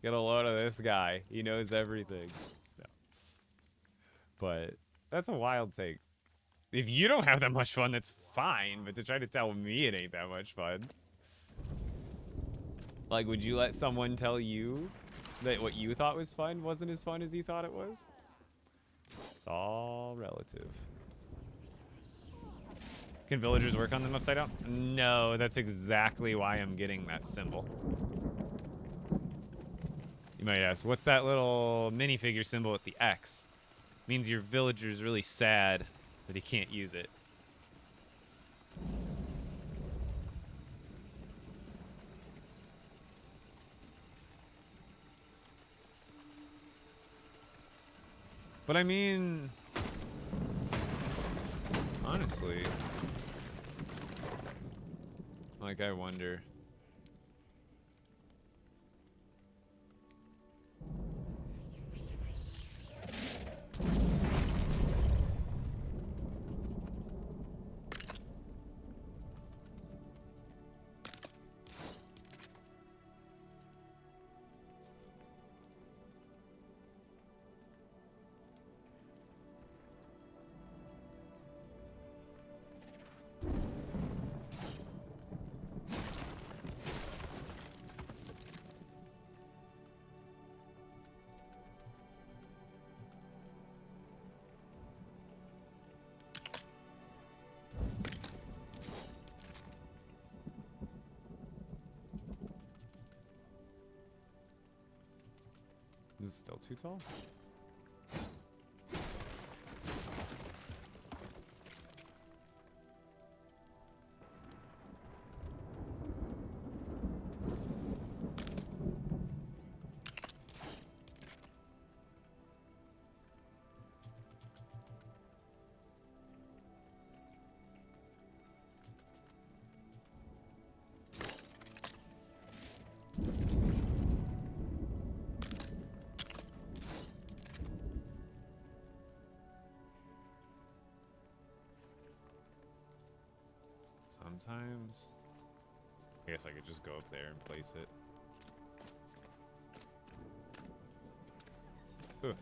Get a load of this guy. He knows everything. No. But that's a wild take. If you don't have that much fun, that's fine. But to try to tell me it ain't that much fun. Like, would you let someone tell you that what you thought was fun wasn't as fun as you thought it was? It's all relative. Can villagers work on them upside down? No, that's exactly why I'm getting that symbol. You might ask, what's that little minifigure symbol with the X? Means your villager's really sad that he can't use it. But I mean, honestly, like, I wonder. This is still too tall? Sometimes. I guess I could just go up there and place it. Ooh.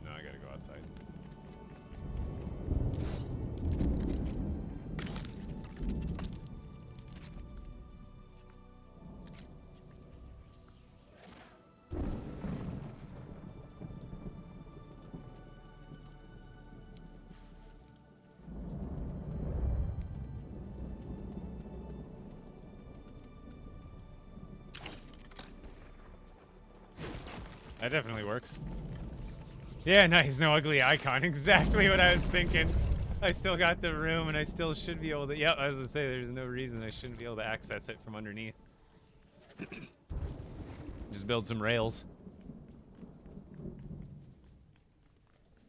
No, I gotta go outside. That definitely works. Yeah, nice. No ugly icon. Exactly what I was thinking. I still got the room, and I still should be able to... Yep, I was going to say, there's no reason I shouldn't be able to access it from underneath. Just build some rails.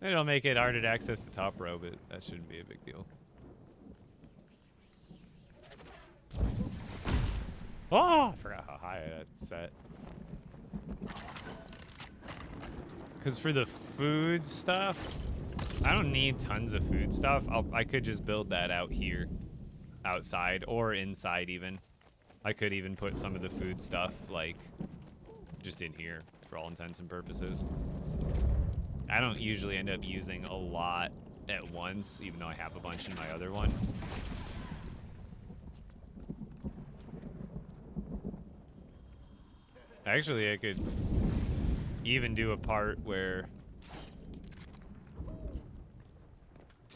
It'll make it harder to access the top row, but that shouldn't be a big deal. Oh, I forgot how high that's set. Because for the food stuff, I don't need tons of food stuff. I could just build that out here, outside, or inside even. I could even put some of the food stuff, like, just in here, for all intents and purposes. I don't usually end up using a lot at once, even though I have a bunch in my other one. Actually, I could even do a part where...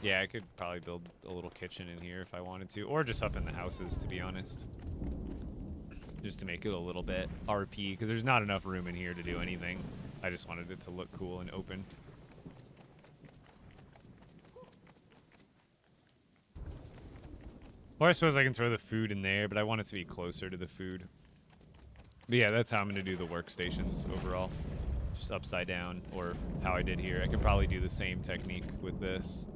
Yeah, I could probably build a little kitchen in here if I wanted to, or just up in the houses, to be honest. Just to make it a little bit RP, because there's not enough room in here to do anything. I just wanted it to look cool and open. Or I suppose I can throw the food in there, but I want it to be closer to the food. But yeah, that's how I'm going to do the workstations overall. Just upside down, or how I did here. I could probably do the same technique with this.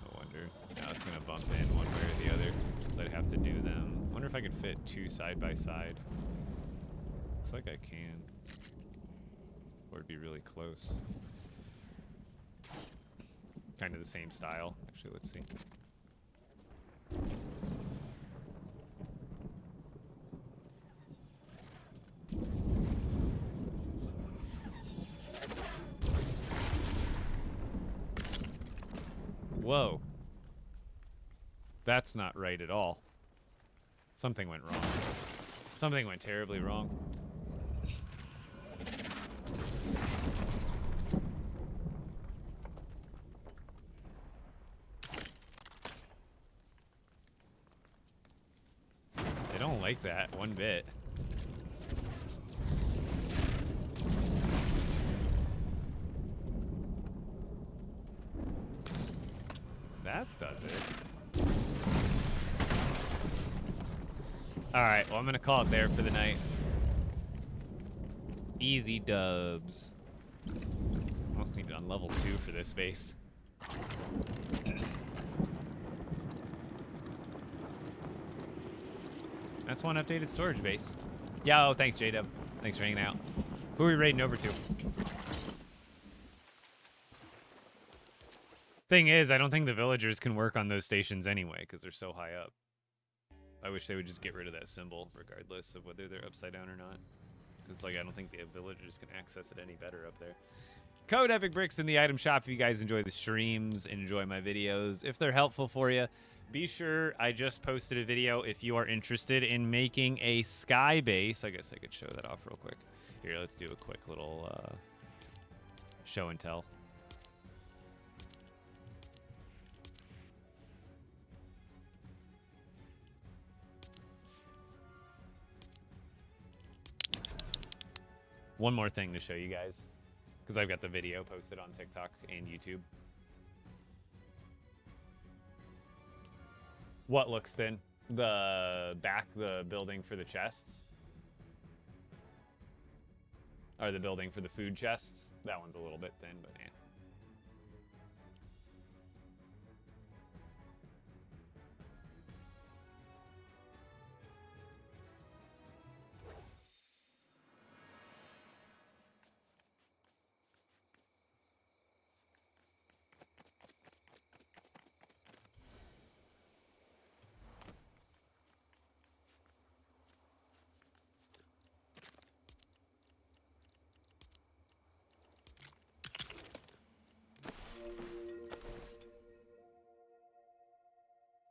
I wonder. Now it's going to bump in one way or the other, so I'd have to do them. I wonder if I could fit two side by side. Looks like I can. Or it'd be really close. Kind of the same style. Actually, let's see. Whoa. That's not right at all. Something went wrong. Something went terribly wrong. They don't like that one bit. That does it. Alright, well, I'm gonna call it there for the night. Easy dubs. Almost need it on level 2 for this base. That's one updated storage base. Yo, thanks, J-Dub. Thanks for hanging out. Who are we raiding over to? Thing is, I don't think the villagers can work on those stations anyway, because they're so high up. I wish they would just get rid of that symbol, regardless of whether they're upside down or not. Because, like, I don't think the villagers can access it any better up there. Code Epic Bricks in the item shop if you guys enjoy the streams, enjoy my videos. If they're helpful for you, be sure I just posted a video if you are interested in making a sky base. I guess I could show that off real quick. Here, let's do a quick little show and tell. One more thing to show you guys, because I've got the video posted on TikTok and YouTube. What looks thin? The building for the chests. Or the building for the food chests. That one's a little bit thin, but yeah.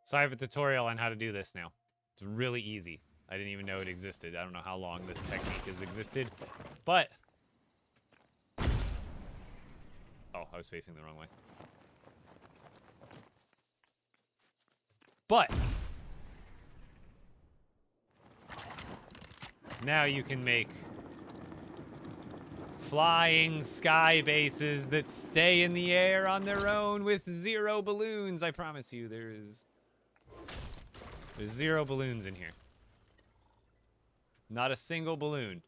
So I have a tutorial on how to do this now. It's really easy. I didn't even know it existed. I don't know how long this technique has existed, but... Oh, I was facing the wrong way. But... now you can make flying sky bases that stay in the air on their own with 0 balloons. I promise you, there's 0 balloons in here. Not a single balloon.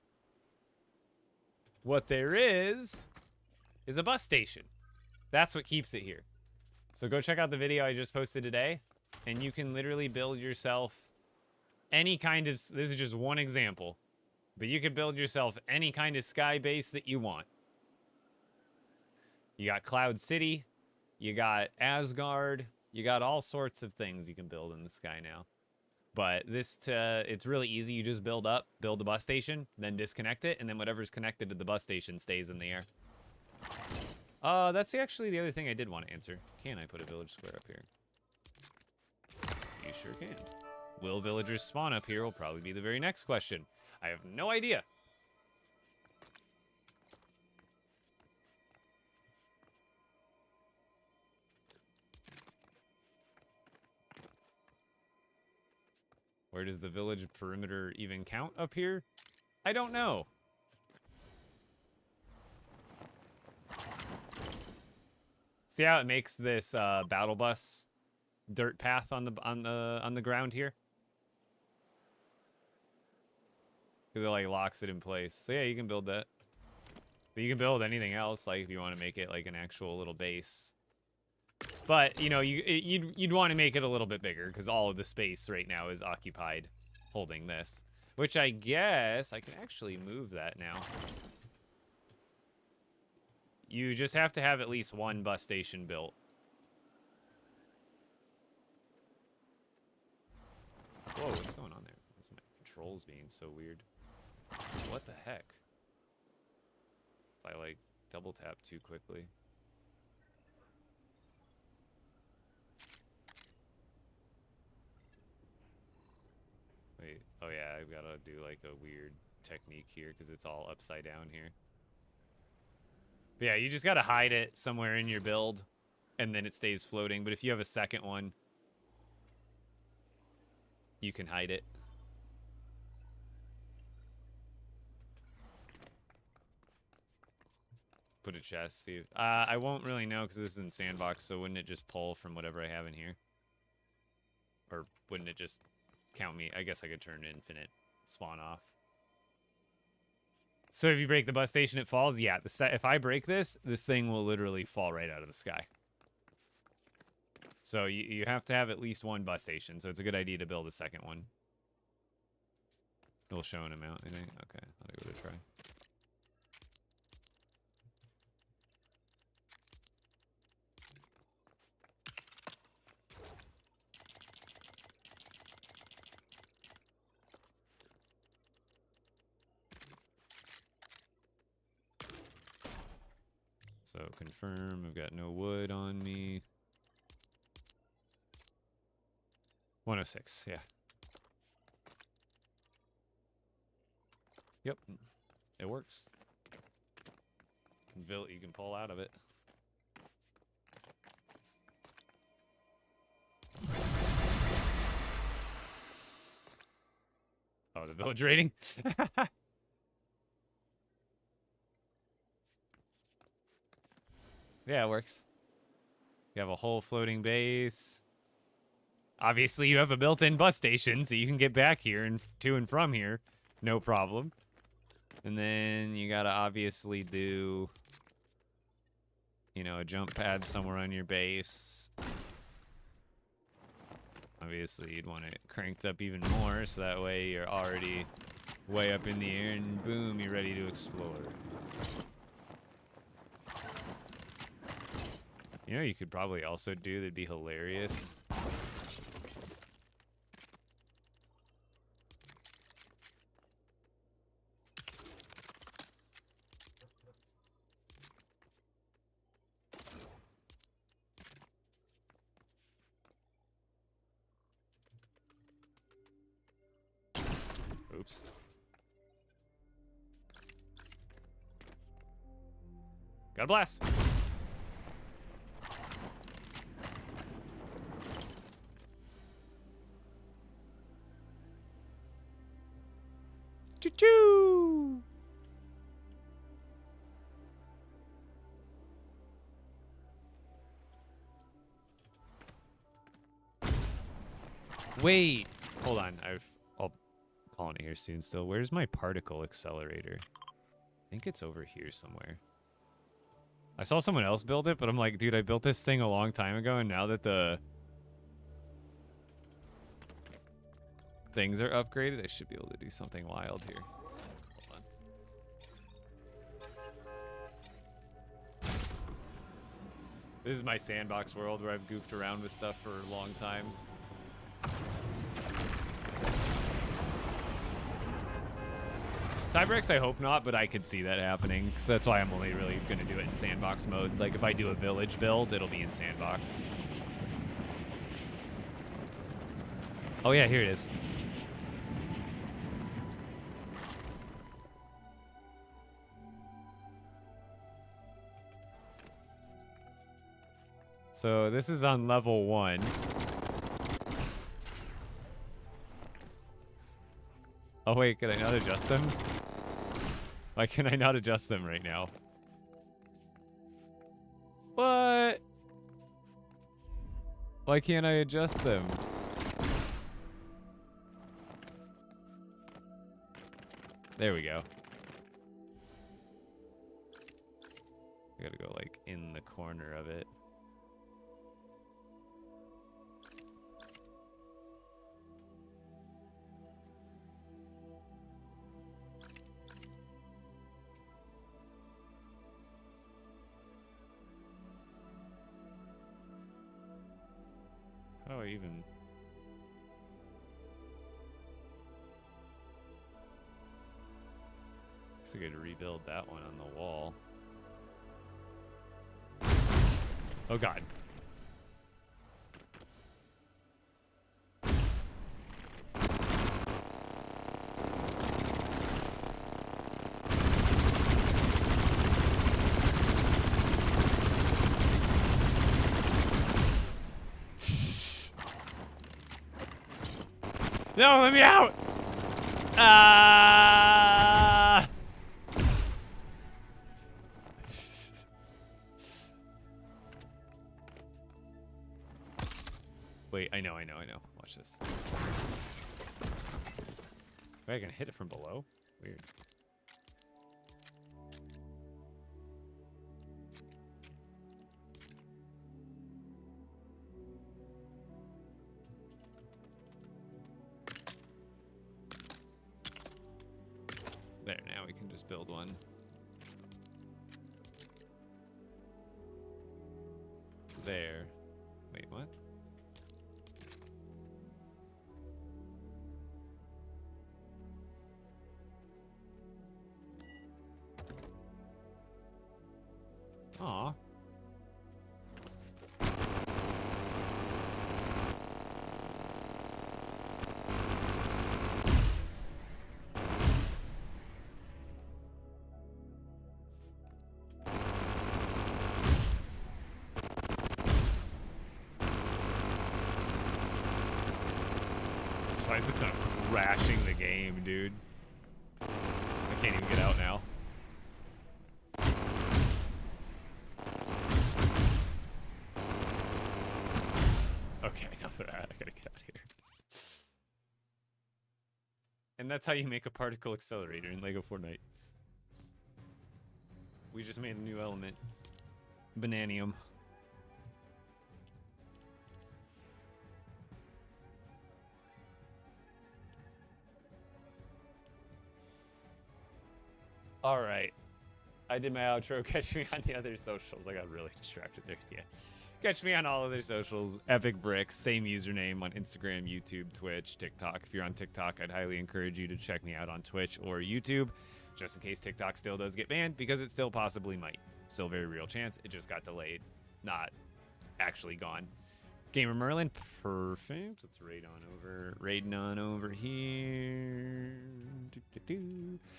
What there is a bus station. That's what keeps it here. So go check out the video I just posted today, and you can literally build yourself any kind of... this is just one example. But you could build yourself any kind of sky base that you want. You got Cloud City. You got Asgard. You got all sorts of things you can build in the sky now. But it's really easy. You just build a bus station, then disconnect it, and then whatever's connected to the bus station stays in the air. That's actually the other thing I did want to answer. Can I put a village square up here? You sure can. Will villagers spawn up here will probably be the very next question. I have no idea. Where does the village perimeter even count up here? I don't know. See how it makes this battle bus dirt path on the ground here? Because it like locks it in place. So yeah, you can build that. But you can build anything else, like if you want to make it like an actual little base. But, you know, you'd want to make it a little bit bigger because all of the space right now is occupied holding this. Which I guess I can actually move that now. You just have to have at least one bus station built. Whoa, what's going on there? What's my controls being so weird? What the heck? If I, like, double tap too quickly. Wait, oh yeah, I've got to do, like, a weird technique here because it's all upside down here. But yeah, you just got to hide it somewhere in your build, and then it stays floating. But if you have a second one, you can hide it. Put a chest, see. I won't really know because this is in sandbox, so wouldn't it just pull from whatever I have in here? Or wouldn't it just count me? I guess I could turn infinite spawn off. So if you break the bus station, it falls? Yeah, if I break this thing will literally fall right out of the sky. So you have to have at least one bus station, so it's a good idea to build a second one. It'll show an amount, I think. Okay, I'll give it a try. So confirm, I've got no wood on me. 106, yeah. Yep, it works. You can pull out of it. Oh, the village rating? Yeah, it works. You have a whole floating base. Obviously, you have a built-in bus station, so you can get back here and to and from here. No problem. And then you gotta obviously do, you know, a jump pad somewhere on your base. Obviously, you'd want it cranked up even more, so that way you're already way up in the air, and boom, you're ready to explore. You know, you could probably also do that'd be hilarious. Oops. Got a blast. Choo-choo! Wait, hold on. I'll call it here soon. Still, where's my particle accelerator? I think it's over here somewhere. I saw someone else build it, but I'm like, dude, I built this thing a long time ago, and now that the things are upgraded, I should be able to do something wild here. Hold on. This is my sandbox world where I've goofed around with stuff for a long time. Tybrix, I hope not, but I could see that happening. So that's why I'm only really going to do it in sandbox mode. Like, if I do a village build, it'll be in sandbox. Oh, yeah, here it is. So this is on level 1. Oh, wait, can I not adjust them? Why can I not adjust them right now? What? Why can't I adjust them? There we go. I gotta go, like, in the corner of it. How do I even... Guess I could rebuild that one on the wall. Oh god. No, let me out! Ah! Wait, I know. Watch this. Wait, I can hit it from below? Weird. There, now we can just build one. There. Wait, what? Aw. Why is this not crashing the game, dude? I can't even get out now. And that's how you make a particle accelerator in LEGO Fortnite. We just made a new element. Bananium. All right. I did my outro. Catch me on the other socials. I got really distracted there. Yeah. Catch me on all other socials. Epic Bricks. Same username on Instagram, YouTube, Twitch, TikTok. If you're on TikTok, I'd highly encourage you to check me out on Twitch or YouTube, just in case TikTok still does get banned, because it still possibly might. Still a very real chance. It just got delayed. Not actually gone. Gamer Merlin. Perfect. Let's raid on over. Raiding on over here.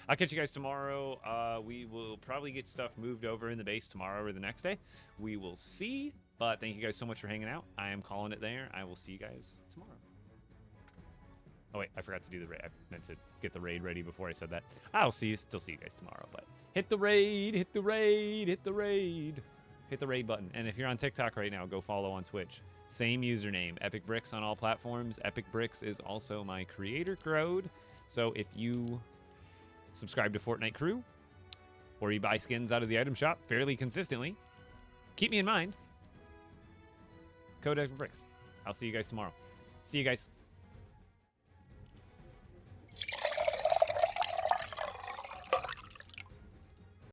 I'll catch you guys tomorrow. We will probably get stuff moved over in the base tomorrow or the next day. We will see. But thank you guys so much for hanging out. I am calling it there. I will see you guys tomorrow. Oh, wait. I forgot to do the raid. I meant to get the raid ready before I said that. I'll still see you guys tomorrow. But hit the raid. Hit the raid. Hit the raid. Hit the raid button. And if you're on TikTok right now, go follow on Twitch. Same username, Epic Bricks on all platforms. Epic Bricks is also my creator code. So if you subscribe to Fortnite Crew or you buy skins out of the item shop fairly consistently, keep me in mind. Code Epic Bricks. I'll see you guys tomorrow. See you guys.